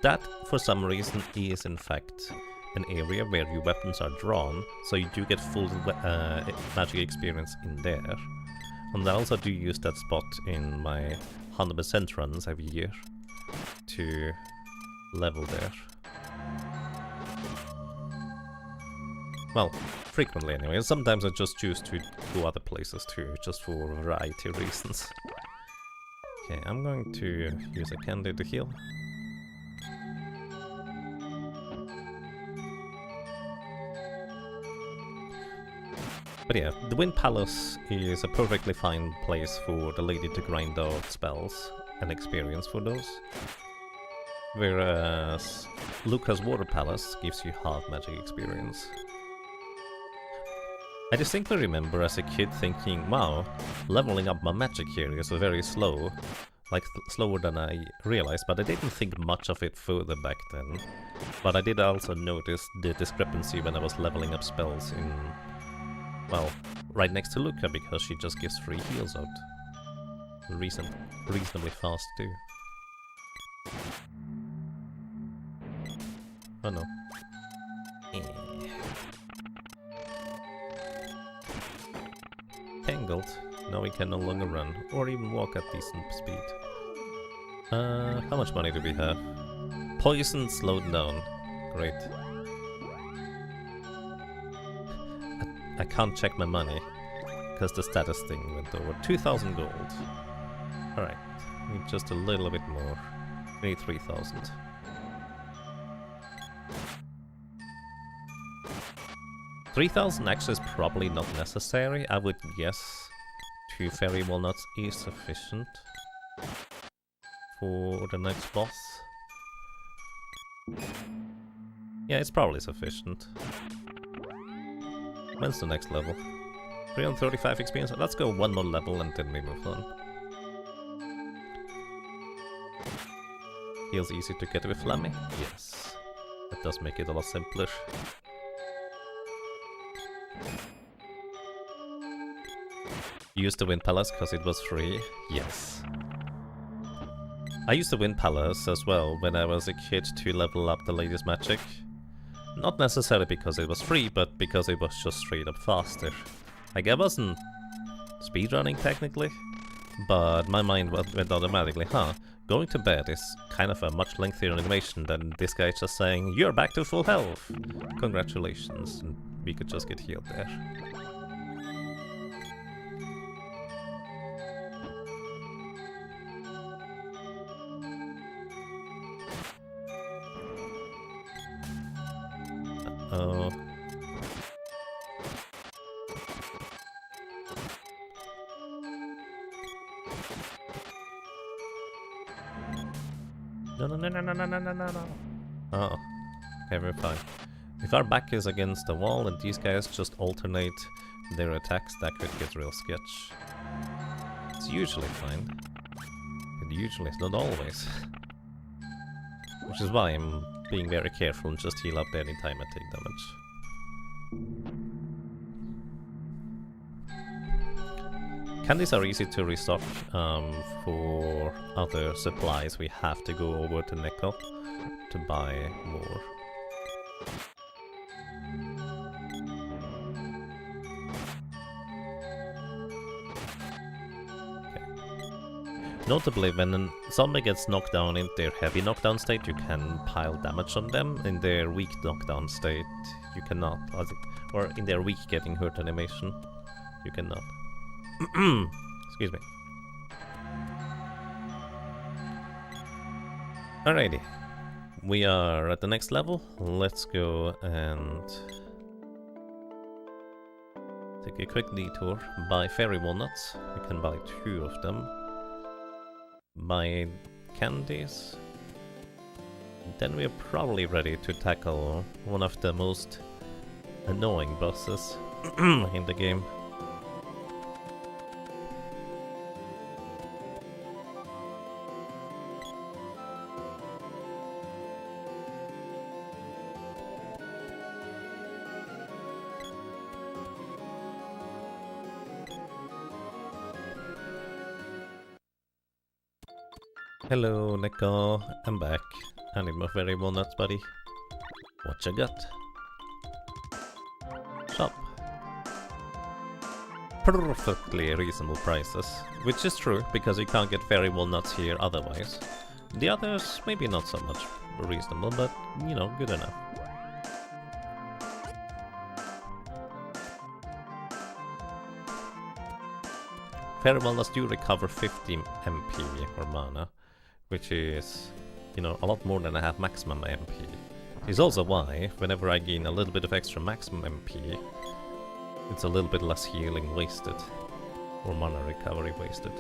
that for some reason is in fact an area where your weapons are drawn, so you do get full magic experience in there. And I also do use that spot in my 100% runs every year to level there. Well, frequently anyway. Sometimes I just choose to go other places too, just for variety reasons. Okay, I'm going to use a candy to heal. But yeah, the Wind Palace is a perfectly fine place for the lady to grind out spells and experience for those. Whereas Lucca's Water Palace gives you half magic experience. I distinctly remember as a kid thinking, wow, leveling up my magic here is very slow. Like, slower than I realized, but I didn't think much of it further back then. But I did also notice the discrepancy when I was leveling up spells in... well, right next to Lucca, because she just gives free heals out. Reasonably fast, too. Oh no. Tangled. Now we can no longer run, or even walk at decent speed. How much money do we have? Poison slowed down. Great. I can't check my money, because the status thing went over. 2,000 gold. Alright, need just a little bit more. We need 3,000. $3,000 actually is probably not necessary. I would guess 2 fairy walnuts is sufficient for the next boss. Yeah, it's probably sufficient. When's the next level? 335 experience. Let's go one more level and then we move on. Feels easy to get with Lemmy? Yes. That does make it a lot simpler. Used the Wind Palace because it was free? Yes. I used the Wind Palace as well when I was a kid to level up the latest magic. Not necessarily because it was free, but because it was just straight up faster. Like, I wasn't speedrunning technically, but my mind went automatically, huh, going to bed is kind of a much lengthier animation than this guy just saying, you're back to full health! Congratulations, and we could just get healed there. Oh. No. Oh. Okay, we're fine. If our back is against the wall and these guys just alternate their attacks, that could get real sketch. It's usually fine. But usually it's not always. Which is why I'm being very careful and just heal up anytime I take damage. Candies are easy to restock. For other supplies we have to go over to Neko to buy more. Notably, when a zombie gets knocked down in their heavy knockdown state, you can pile damage on them. In their weak knockdown state, you cannot. Or in their weak getting hurt animation, you cannot. Excuse me. Alrighty. We are at the next level. Let's go and take a quick detour. Buy fairy walnuts. We can buy 2 of them. Buy candies. Then we're probably ready to tackle one of the most annoying bosses in the game. Hello, Neko. I'm back. I need more fairy walnuts, buddy. What you got? Shop. Perfectly reasonable prices. Which is true, because you can't get fairy walnuts here otherwise. The others, maybe not so much reasonable, but, you know, good enough. Fairy Walnuts do recover 50 MP or mana, which is, you know, a lot more than I have maximum MP. Is also why, whenever I gain a little bit of extra maximum MP, it's a little bit less healing wasted, or mana recovery wasted.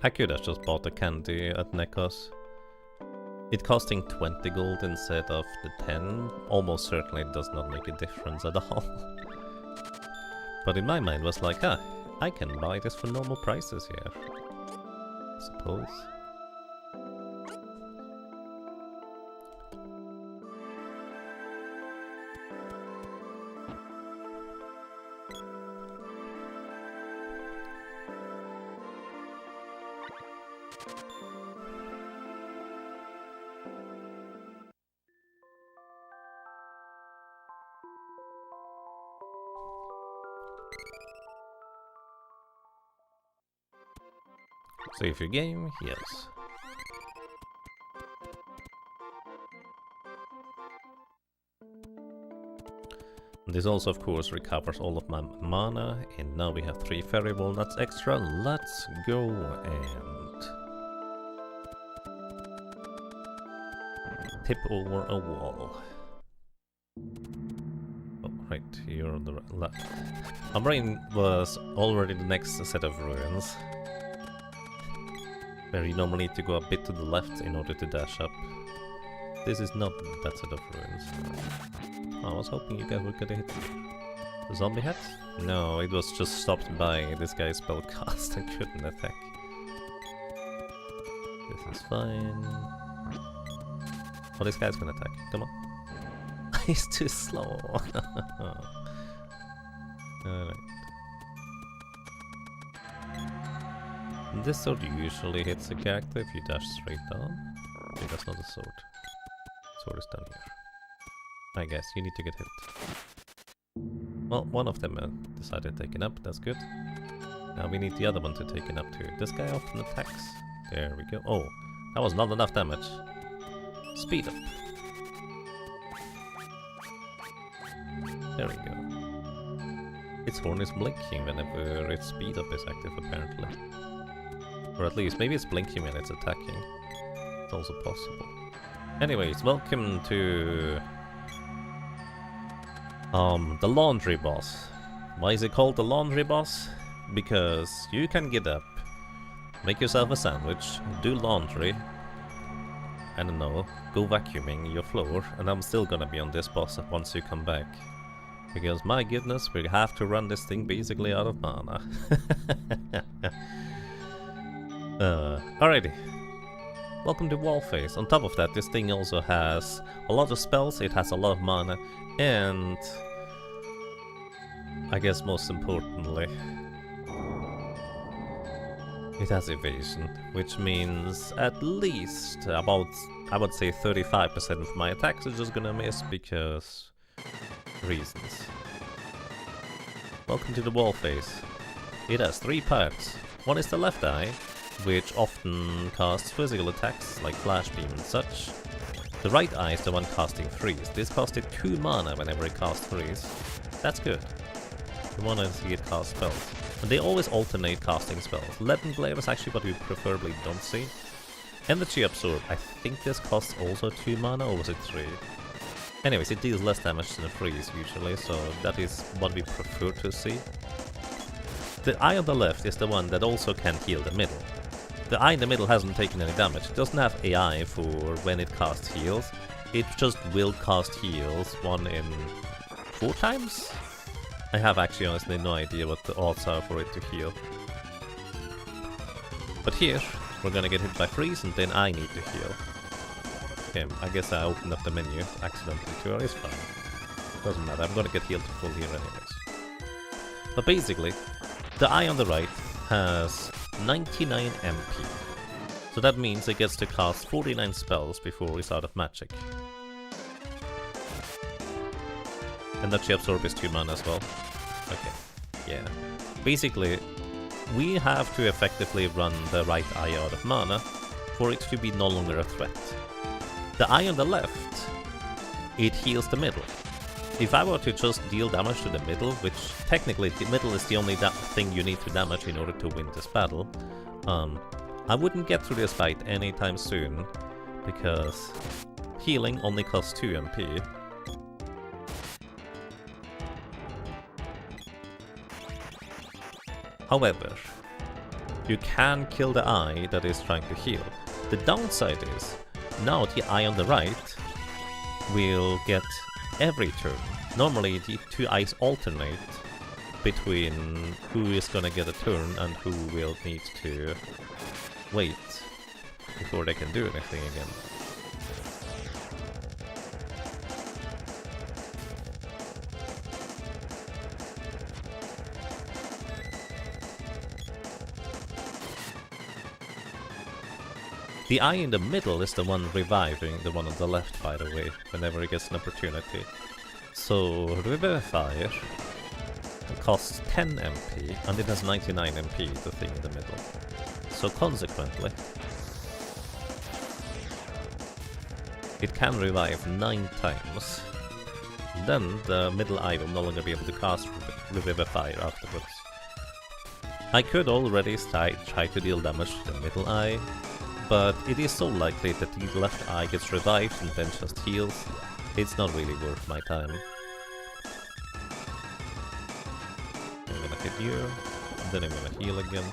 I could have just bought the candy at Nekos. It costing 20 gold instead of the 10 almost certainly does not make a difference at all. But in my mind was like, ah, I can buy this for normal prices here, I suppose. Save your game, yes. This also, of course, recovers all of my mana, and now we have 3 Fairy Walnuts extra. Let's go and tip over a wall. Oh, right, you're on the left. My brain was already the next set of ruins, where you normally need to go a bit to the left in order to dash up. This is not that set of ruins. I was hoping you guys were gonna hit the zombie hat? No, it was just stopped by this guy's spellcast and couldn't attack. This is fine. Oh, this guy's gonna attack. Come on. He's too slow. Alright. This sword usually hits a character if you dash straight down. Okay, that's not a sword. Sword is down here. I guess you need to get hit. Well, one of them decided to take it up, that's good. Now we need the other one to take it up too. This guy often attacks. There we go. Oh, that was not enough damage. Speed up. There we go. Its horn is blinking whenever its speed up is active apparently. Or at least, maybe it's blinking when it's attacking. It's also possible. Anyways, welcome to the laundry boss. Why is it called the laundry boss? Because you can get up, make yourself a sandwich, do laundry, I don't know, go vacuuming your floor, and I'm still gonna be on this boss once you come back. Because my goodness, we have to run this thing basically out of mana. Alrighty. Welcome to Wallface. On top of that, this thing also has a lot of spells, it has a lot of mana, and I guess most importantly, it has evasion, which means at least about, I would say 35% of my attacks are just gonna miss because reasons. Welcome to the Wallface. It has 3 parts. One is the left eye, which often casts physical attacks like Flash Beam and such. The right eye is the one casting Freeze. This costed 2 mana whenever it casts Freeze. That's good. You wanna see it cast spells. And they always alternate casting spells. Leaden Glaive is actually what we preferably don't see. Energy Absorb, I think this costs also 2 mana, or was it 3? Anyways, it deals less damage than a Freeze usually, so that is what we prefer to see. The eye on the left is the one that also can heal the middle. The eye in the middle hasn't taken any damage. It doesn't have AI for when it casts heals. It just will cast heals 1 in 4 times? I have actually honestly no idea what the odds are for it to heal. But here, we're gonna get hit by Freeze and then I need to heal. Okay, I guess I opened up the menu accidentally too, it's fine. Doesn't matter, I'm gonna get healed to full here anyways. But basically, the eye on the right has 99 MP. So that means it gets to cast 49 spells before it's out of magic. Energy Absorb is 2 mana as well. Okay, yeah. Basically, we have to effectively run the right eye out of mana for it to be no longer a threat. The eye on the left, it heals the middle. If I were to just deal damage to the middle, which technically the middle is the only thing you need to damage in order to win this battle, I wouldn't get through this fight anytime soon, because healing only costs 2 MP. However, you can kill the eye that is trying to heal. The downside is, now the eye on the right will get every turn. Normally the 2 eyes alternate between who is gonna get a turn and who will need to wait before they can do anything again. The eye in the middle is the one reviving the one on the left, by the way, whenever it gets an opportunity. So, Revivifier costs 10 MP, and it has 99 MP, the thing in the middle. So consequently, it can revive 9 times. Then the middle eye will no longer be able to cast Revivifier afterwards. I could already try to deal damage to the middle eye, but it is so likely that the left eye gets revived and then just heals. It's not really worth my time. I'm gonna hit you, then I'm gonna heal again.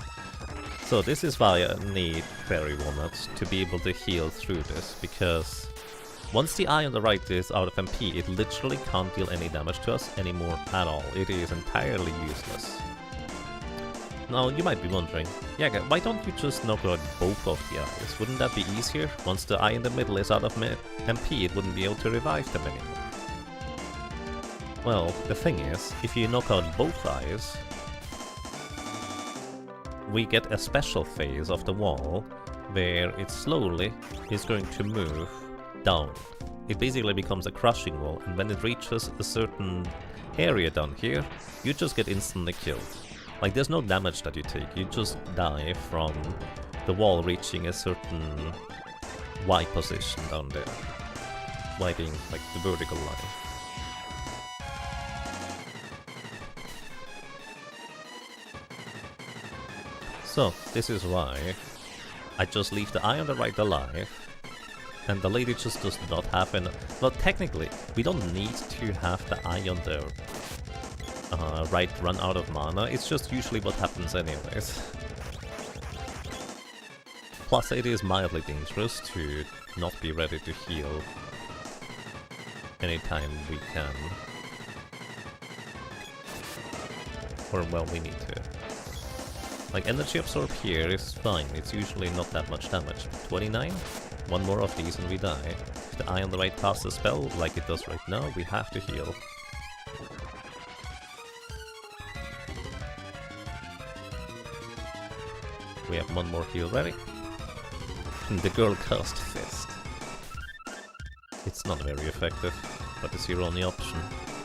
So this is why I need Fairy Walnuts to be able to heal through this, because once the eye on the right is out of MP, it literally can't deal any damage to us anymore at all. It is entirely useless. Now, you might be wondering, yeah, why don't you just knock out both of the eyes? Wouldn't that be easier? Once the eye in the middle is out of MP, it wouldn't be able to revive them anymore. Well, the thing is, if you knock out both eyes, we get a special phase of the wall where it slowly is going to move down. It basically becomes a crushing wall, and when it reaches a certain area down here, you just get instantly killed. Like, there's no damage that you take, you just die from the wall reaching a certain Y position down there. Y being, like, the vertical line. So, this is why I just leave the eye on the right alive, and the lady just does not have an... Well, technically, we don't need to have the eye on the right run out of mana, it's just usually what happens anyways. Plus, it is mildly dangerous to not be ready to heal anytime we can. Or, well, we need to. Like, Energy Absorb here is fine, it's usually not that much damage. 29? One more of these and we die. If the eye on the right casts a spell, like it does right now, we have to heal. We have one more heal ready. And the girl cast Fist. It's not very effective, but it's your only option.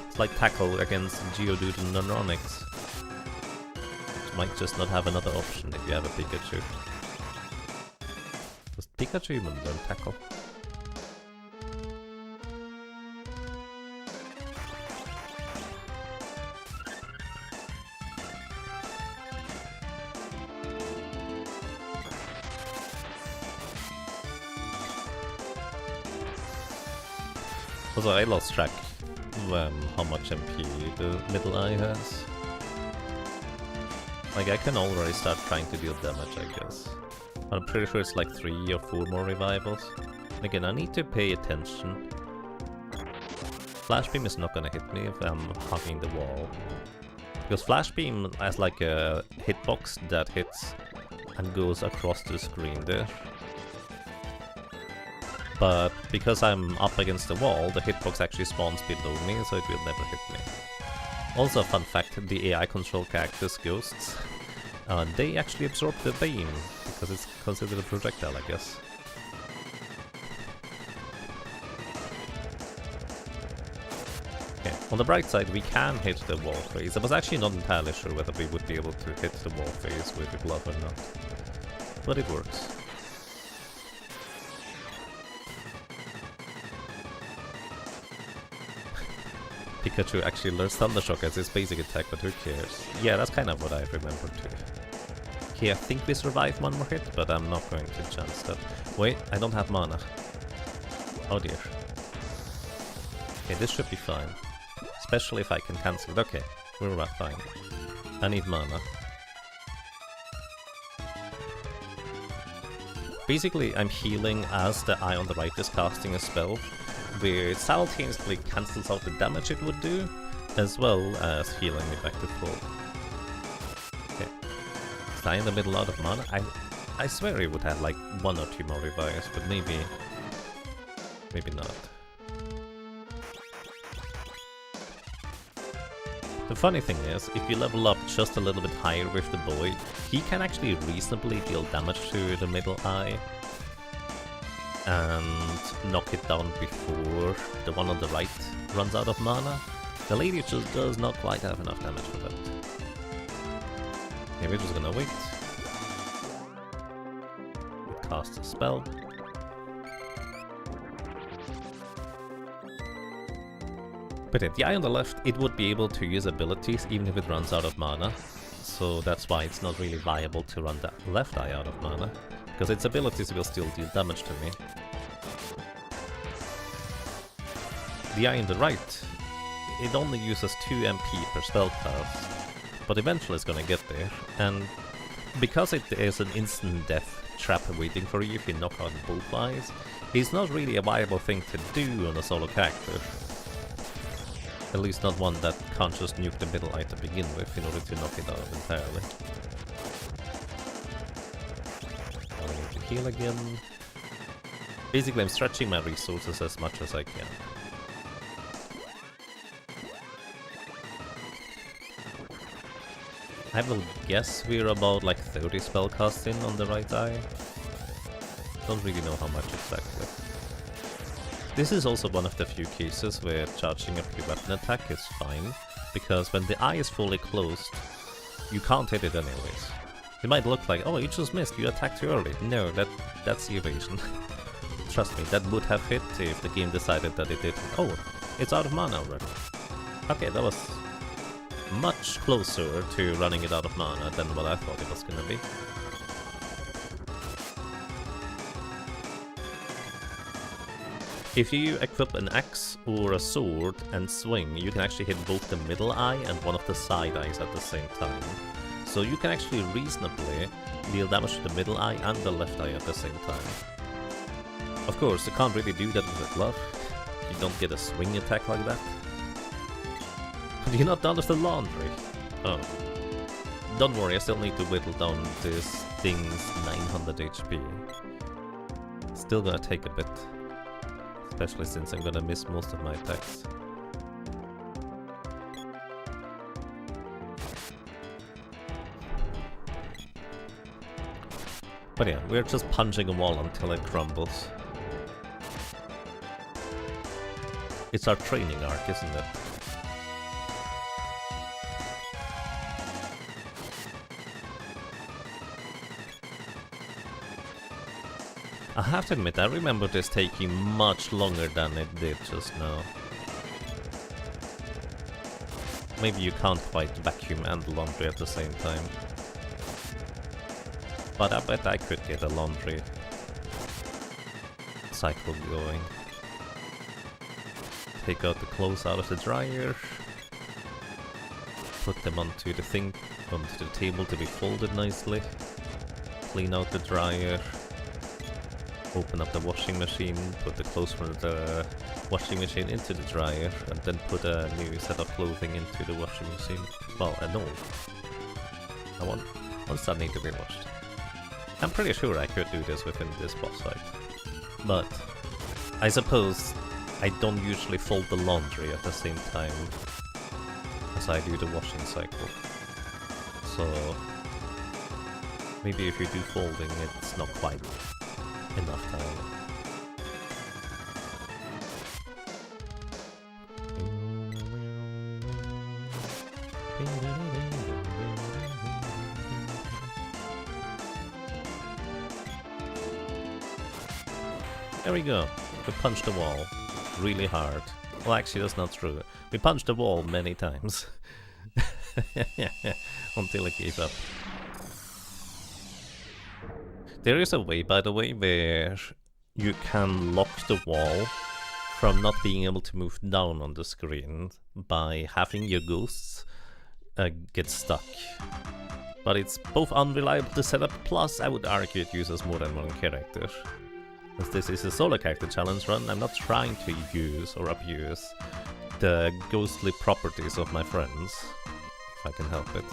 It's like Tackle against Geodude and Neuronix. You might just not have another option if you have a Pikachu. Does Pikachu even learn Tackle? Also, I lost track of how much MP the middle eye has. Like, I can already start trying to deal damage, I guess. I'm pretty sure it's like 3 or 4 more revivals. Again, I need to pay attention. Flash Beam is not gonna hit me if I'm hugging the wall. Because Flash Beam has like a hitbox that hits and goes across the screen there. But because I'm up against the wall, the hitbox actually spawns below me, so it will never hit me. Also, fun fact, the AI control characters, Ghosts, they actually absorb the beam, because it's considered a projectile, I guess. Okay, On the bright side, we can hit the wall phase. I was actually not entirely sure whether we would be able to hit the wall phase with the glove or not. But it works. Pikachu actually learns Thunder Shock as his basic attack, but who cares? Yeah, that's kind of what I remember too. Okay, I think we survived one more hit, but I'm not going to chance that. Wait, I don't have mana. Oh dear. Okay, this should be fine. Especially if I can cancel it. Okay, we're right, fine. I need mana. Basically, I'm healing as the eye on the right is casting a spell, where it simultaneously cancels out the damage it would do, as well as healing me back to full. Okay. Is I in the middle out of mana? I swear it would have like 1 or 2 more revives, but maybe not. The funny thing is, if you level up just a little bit higher with the boy, he can actually reasonably deal damage to the middle eye and knock it down before the one on the right runs out of mana. The lady just does not quite have enough damage for that. Okay, we're just gonna wait. Cast a spell. But at the eye on the left, it would be able to use abilities even if it runs out of mana. So that's why it's not really viable to run the left eye out of mana, because its abilities will still deal damage to me. The eye on the right, it only uses 2 MP per spell class, but eventually it's gonna get there, and because it is an instant death trap waiting for you if you knock out both eyes, it's not really a viable thing to do on a solo character. At least not one that can't just nuke the middle eye to begin with in order to knock it out entirely. Now I need to heal again. Basically, I'm stretching my resources as much as I can. I will guess we're about like 30 spellcasts in on the right eye. Don't really know how much exactly. This is also one of the few cases where charging up your weapon attack is fine, because when the eye is fully closed, you can't hit it anyways. It might look like, oh, you just missed, you attacked too early. No, that's evasion. Trust me, that would have hit if the game decided that it didn't. Oh, it's out of mana already. Okay, that was much closer to running it out of mana than what I thought it was gonna be. If you equip an axe or a sword and swing, you can actually hit both the middle eye and one of the side eyes at the same time. So you can actually reasonably deal damage to the middle eye and the left eye at the same time. Of course, you can't really do that with a glove. You don't get a swing attack like that. But you're not done with the laundry. Oh. Don't worry, I still need to whittle down this thing's 900 HP. Still gonna take a bit. Especially since I'm gonna miss most of my attacks. But yeah, we're just punching a wall until it crumbles. It's our training arc, isn't it? I have to admit, I remember this taking much longer than it did just now. Maybe you can't quite vacuum and laundry at the same time. But I bet I could get a laundry cycle going. Take out the clothes out of the dryer. Put them onto the thing, onto the table to be folded nicely. Clean out the dryer. Open up the washing machine, put the clothes from the washing machine into the dryer, and then put a new set of clothing into the washing machine. Well, an old. Ones that need to be washed. I'm pretty sure I could do this within this boss fight. But I suppose I don't usually fold the laundry at the same time as I do the washing cycle. So maybe if you do folding, it's not quite enough time. There we go. We punched the wall really hard. Well, actually, that's not true. We punched the wall many times. Until it gave up. There is a way, by the way, where you can lock the wall from not being able to move down on the screen by having your ghosts get stuck. But it's both unreliable to set up, plus I would argue it uses more than one character. As this is a solo character challenge run, I'm not trying to use or abuse the ghostly properties of my friends, if I can help it.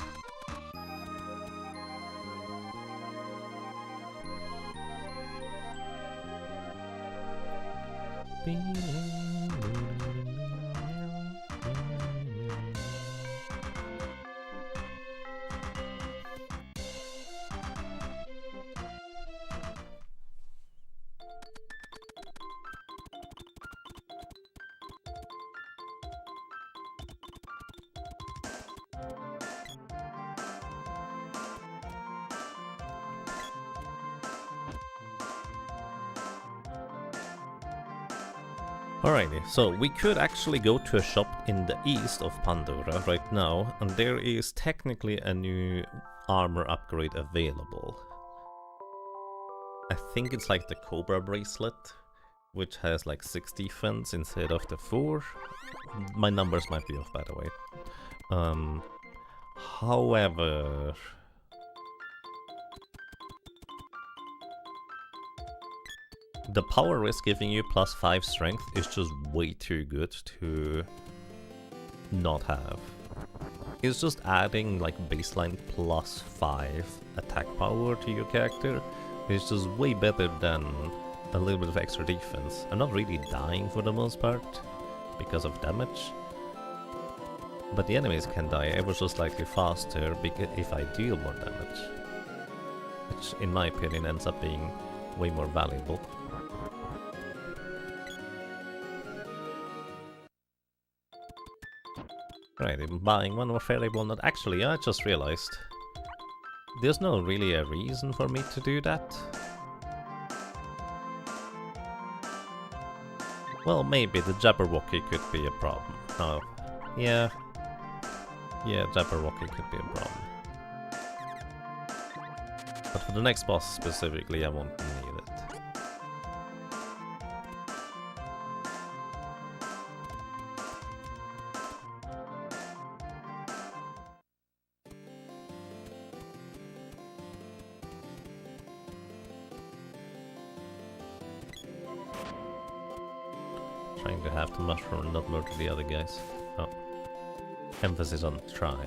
Alrighty, so we could actually go to a shop in the east of Pandora right now, and there is technically a new armor upgrade available. I think it's like the Cobra bracelet, which has like 6 defense instead of the 4. My numbers might be off, by the way. However... the power risk giving you +5 strength is just way too good to not have. It's just adding like baseline +5 attack power to your character. It's just way better than a little bit of extra defense. I'm not really dying for the most part because of damage. But the enemies can die ever so slightly faster if I deal more damage. Which in my opinion ends up being way more valuable. Right, I'm buying one more fairy walnut. Actually, I just realized there's no really a reason for me to do that. Well, maybe the Jabberwocky could be a problem. Oh, yeah. Yeah, Jabberwocky could be a problem. But for the next boss specifically, I won't need it. Trying to have the mushroom, not murder the other guys. Oh. Emphasis on try.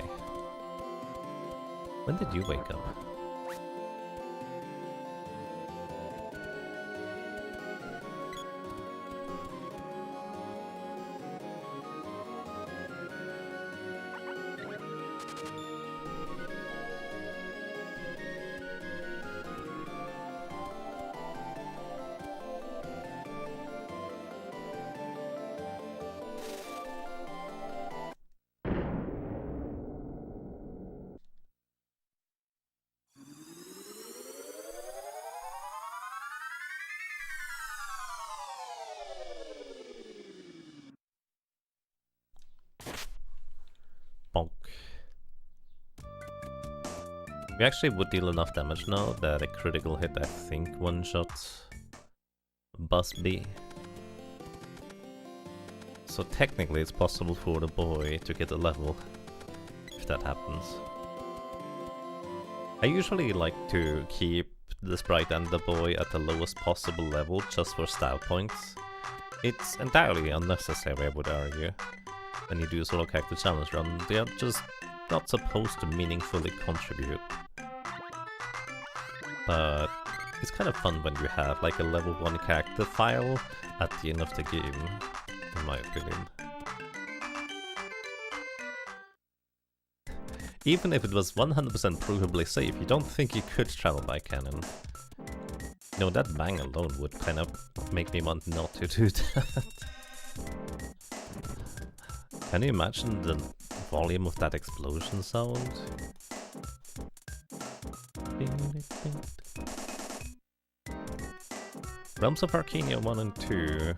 When did you wake up? Bonk. We actually would deal enough damage now that a critical hit, I think, one-shots Buzz B. So technically it's possible for the boy to get a level, if that happens. I usually like to keep the sprite and the boy at the lowest possible level just for style points. It's entirely unnecessary, I would argue. When you do a solo character challenge run, they are just not supposed to meaningfully contribute. But it's kind of fun when you have like a level 1 character file at the end of the game, in my opinion. Even if it was 100% provably safe, you don't think you could travel by cannon. You know, that bang alone would kind of make me want not to do that. Can you imagine the volume of that explosion sound. Realms of Arcania 1 and 2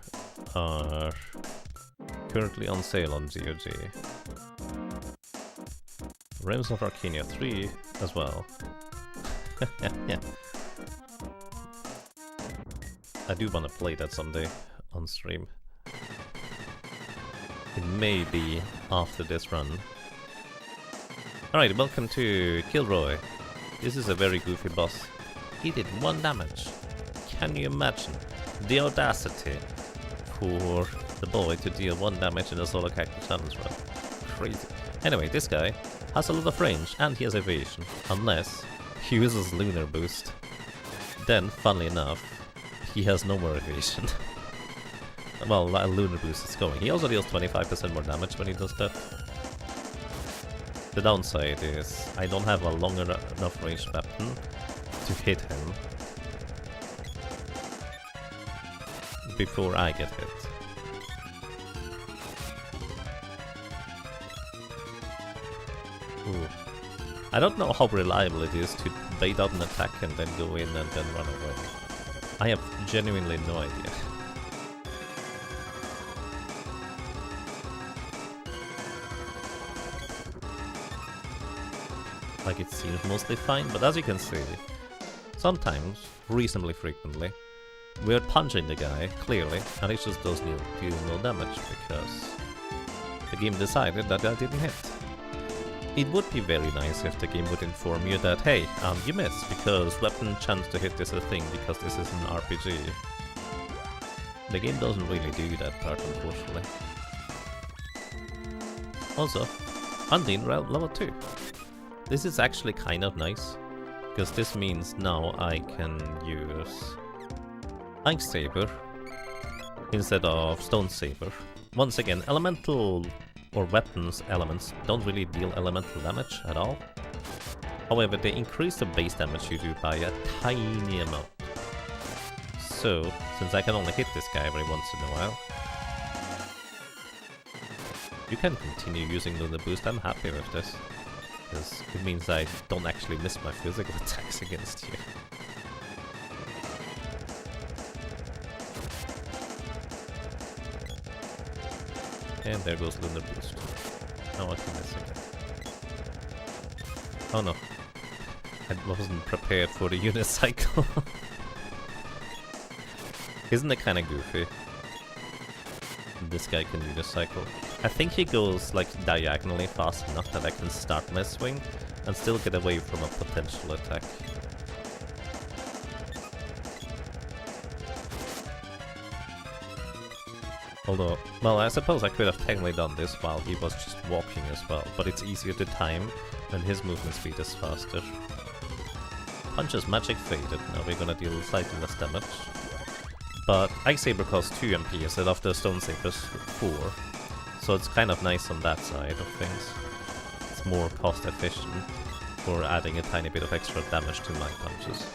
are currently on sale on GOG. Realms of Arcania 3 as well. Yeah. I do want to play that someday on stream. It may be after this run. Alright, welcome to Kilroy. This is a very goofy boss. He did 1 damage. Can you imagine the audacity for the boy to deal 1 damage in a solo character challenge run? Crazy. Anyway, this guy has a lot of range and he has evasion, unless he uses Lunar Boost. Then, funnily enough, he has no more evasion. Well, Lunar Boost is going. He also deals 25% more damage when he does that. The downside is I don't have a long enough range weapon to hit him before I get hit. Ooh. I don't know how reliable it is to bait out an attack and then go in and then run away. I have genuinely no idea. Like, it seems mostly fine, but as you can see, sometimes, reasonably frequently, we're punching the guy, clearly, and it just does deal no damage, because the game decided that I didn't hit. It would be very nice if the game would inform you that, hey, you missed, because weapon chance to hit is a thing, because this is an RPG. The game doesn't really do that part, unfortunately. Also, Undine level 2. This is actually kind of nice, because this means now I can use Ice Saber instead of Stone Saber. Once again, elemental or weapons elements don't really deal elemental damage at all. However, they increase the base damage you do by a tiny amount. So, since I can only hit this guy every once in a while, you can continue using Lunar Boost. I'm happy with this, because it means I don't actually miss my physical attacks against you. And there goes Lunar Boost. Now I can miss again. Oh no. I wasn't prepared for the unicycle. Isn't it kinda goofy? This guy can unicycle. I think he goes like diagonally fast enough that I can start my swing and still get away from a potential attack. Although, well, I suppose I could have technically done this while he was just walking as well, but it's easier to time when his movement speed is faster. Punch's magic faded, now we're gonna deal slightly less damage. But Ice Saber costs 2 MP instead of the Stone Saber's 4, so it's kind of nice on that side of things. It's more cost efficient for adding a tiny bit of extra damage to my punches.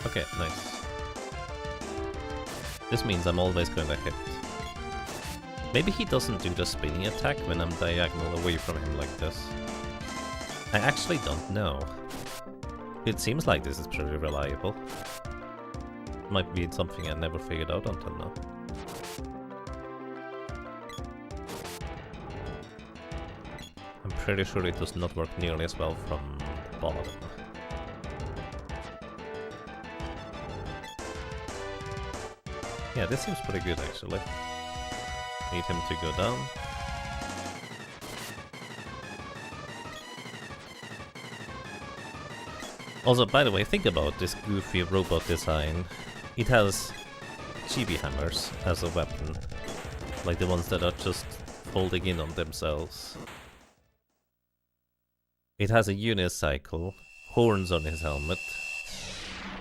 Okay, nice. This means I'm always going to hit. Maybe he doesn't do the spinning attack when I'm diagonal away from him like this. I actually don't know. It seems like this is pretty reliable. Might be something I never figured out until now. I'm pretty sure it does not work nearly as well from the bottom. Yeah, this seems pretty good actually. Need him to go down. Also, by the way, think about this goofy robot design. It has chibi hammers as a weapon, like the ones that are just folding in on themselves. It has a unicycle, horns on his helmet.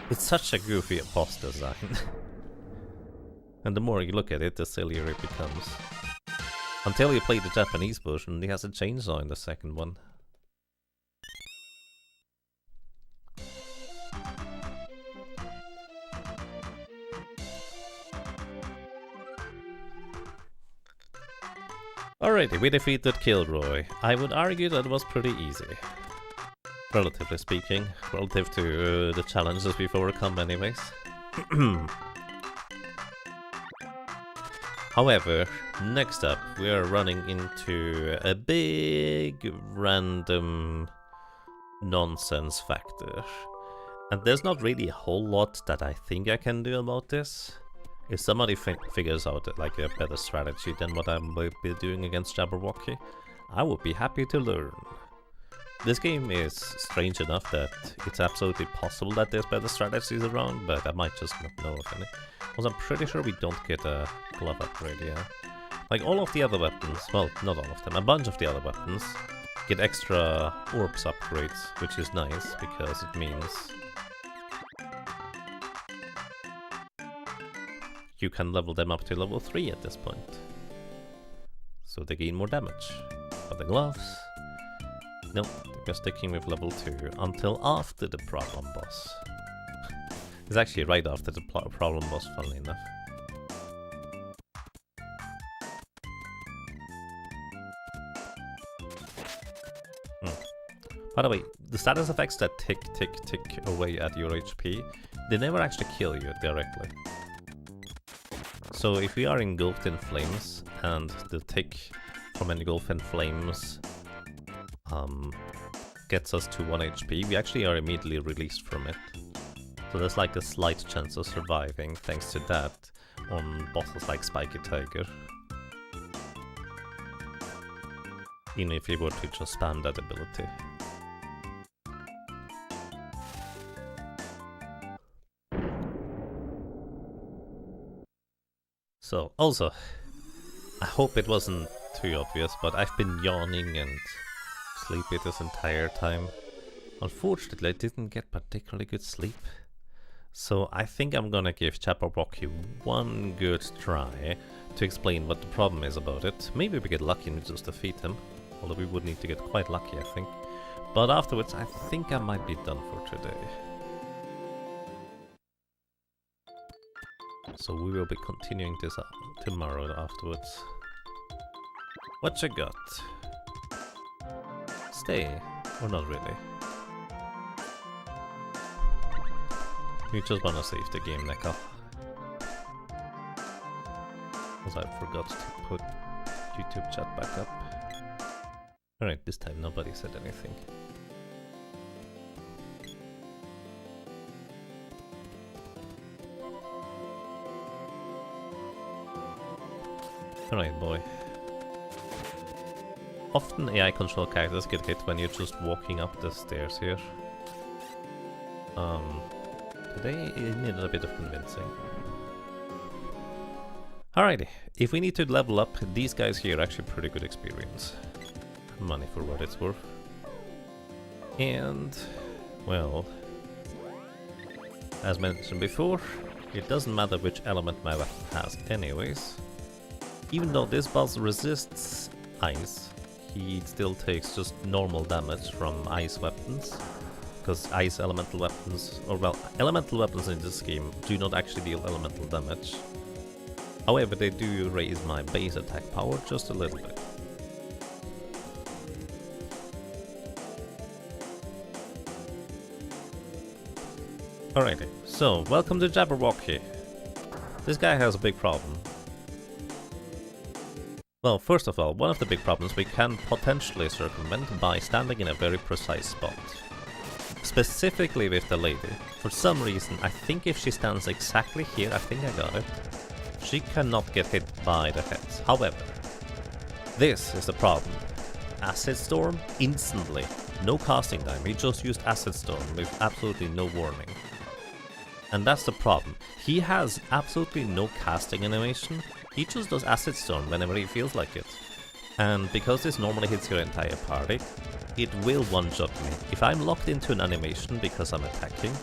It's such a goofy boss design. And the more you look at it, the sillier it becomes. Until you play the Japanese version, he has a chainsaw in the second one. Alrighty, we defeated Kilroy. I would argue that it was pretty easy. Relatively speaking, relative to the challenges we've overcome anyways. However, next up we are running into a big random nonsense factor. And there's not really a whole lot that I think I can do about this. If somebody figures out like a better strategy than what I will be doing against Jabberwocky, I would be happy to learn. This game is strange enough that it's absolutely possible that there's better strategies around, but I might just not know of any. Because I'm pretty sure we don't get a glove upgrade, yeah. Like all of the other weapons, well, not all of them, a bunch of the other weapons get extra orbs upgrades, which is nice because it means you can level them up to level 3 at this point. So they gain more damage. But the gloves, nope, we're sticking with level 2 until after the problem boss. It's actually right after the problem boss, funnily enough. By the way, the status effects that tick away at your HP, they never actually kill you directly. So if we are engulfed in flames and the tick from engulfed in flames gets us to 1 HP, we actually are immediately released from it. So there's like a slight chance of surviving thanks to that on bosses like Spiky Tiger. Even if you were to just spam that ability. So, also, I hope it wasn't too obvious, but I've been yawning and sleepy this entire time. Unfortunately, I didn't get particularly good sleep. So I think I'm gonna give Jabberwocky one good try to explain what the problem is about it. Maybe we get lucky and we just defeat him, although we would need to get quite lucky, I think. But afterwards, I think I might be done for today. So we will be continuing this tomorrow afterwards. What you got? Stay, or not really? You just wanna save the game, Neko. Because I forgot to put YouTube chat back up. Alright, this time nobody said anything. Alright, boy. Often AI control characters get hit when you're just walking up the stairs here. Today it needed a bit of convincing. Alrighty, if we need to level up, these guys here are actually pretty good experience. Money for what it's worth. And, well, as mentioned before, it doesn't matter which element my weapon has anyways. Even though this boss resists ice, he still takes just normal damage from ice weapons. Because ice elemental weapons, or well, elemental weapons in this game do not actually deal elemental damage. However, they do raise my base attack power just a little bit. Alrighty, so welcome to Jabberwocky. This guy has a big problem. Well, first of all, one of the big problems we can potentially circumvent by standing in a very precise spot. Specifically with the lady. For some reason, I think if she stands exactly here, I think I got it, she cannot get hit by the heads. However, this is the problem. Acid Storm, instantly. No casting time, he just used Acid Storm with absolutely no warning. And that's the problem. He has absolutely no casting animation, he just does Acid Storm whenever he feels like it. And because this normally hits your entire party, it will one-shot me. If I'm locked into an animation because I'm attacking,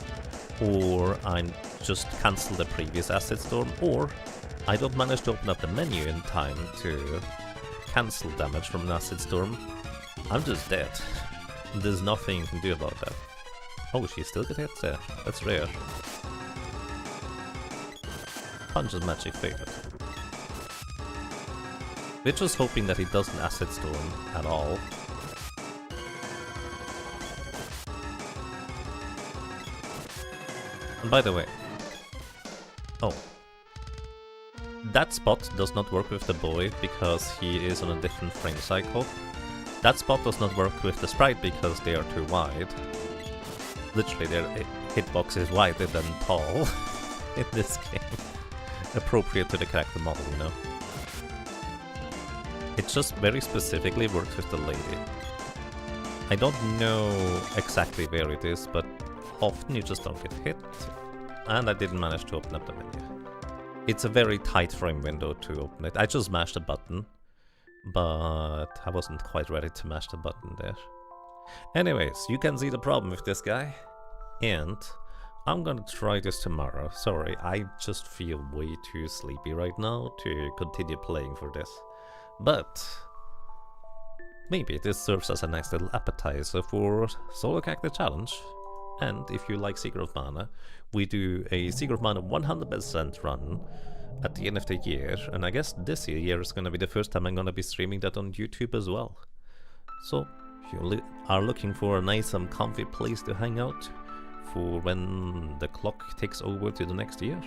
or I just cancel the previous Acid Storm, or I don't manage to open up the menu in time to cancel damage from an Acid Storm, I'm just dead. There's nothing you can do about that. Oh, she still got hit there. That's rare. Punch is magic favorite. We're just hoping that he doesn't Acid Storm at all. And by the way... Oh. That spot does not work with the boy because he is on a different frame cycle. That spot does not work with the sprite because they are too wide. Literally, their hitbox is wider than tall in this game. Appropriate to the character model, you know. It just very specifically works with the lady. I don't know exactly where it is, but often you just don't get hit. And I didn't manage to open up the menu. It's a very tight frame window to open it. I just mashed a button, but I wasn't quite ready to mash the button there. Anyways, you can see the problem with this guy. And I'm gonna try this tomorrow. Sorry, I just feel way too sleepy right now to continue playing for this. But maybe this serves as a nice little appetizer for Solo Character Challenge. And if you like Seeker of Mana, we do a Seeker of Mana 100% run at the end of the year. And I guess this year is gonna be the first time I'm gonna be streaming that on YouTube as well. So if you are looking for a nice and comfy place to hang out for when the clock takes over to the next year,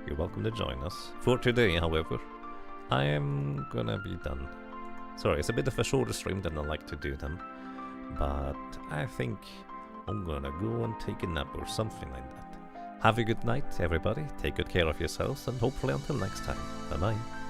you're welcome to join us. For today, however, I am gonna be done. Sorry, it's a bit of a shorter stream than I like to do them, but I think I'm gonna go and take a nap or something like that. Have a good night, everybody. Take good care of yourselves, and hopefully until next time. Bye-bye.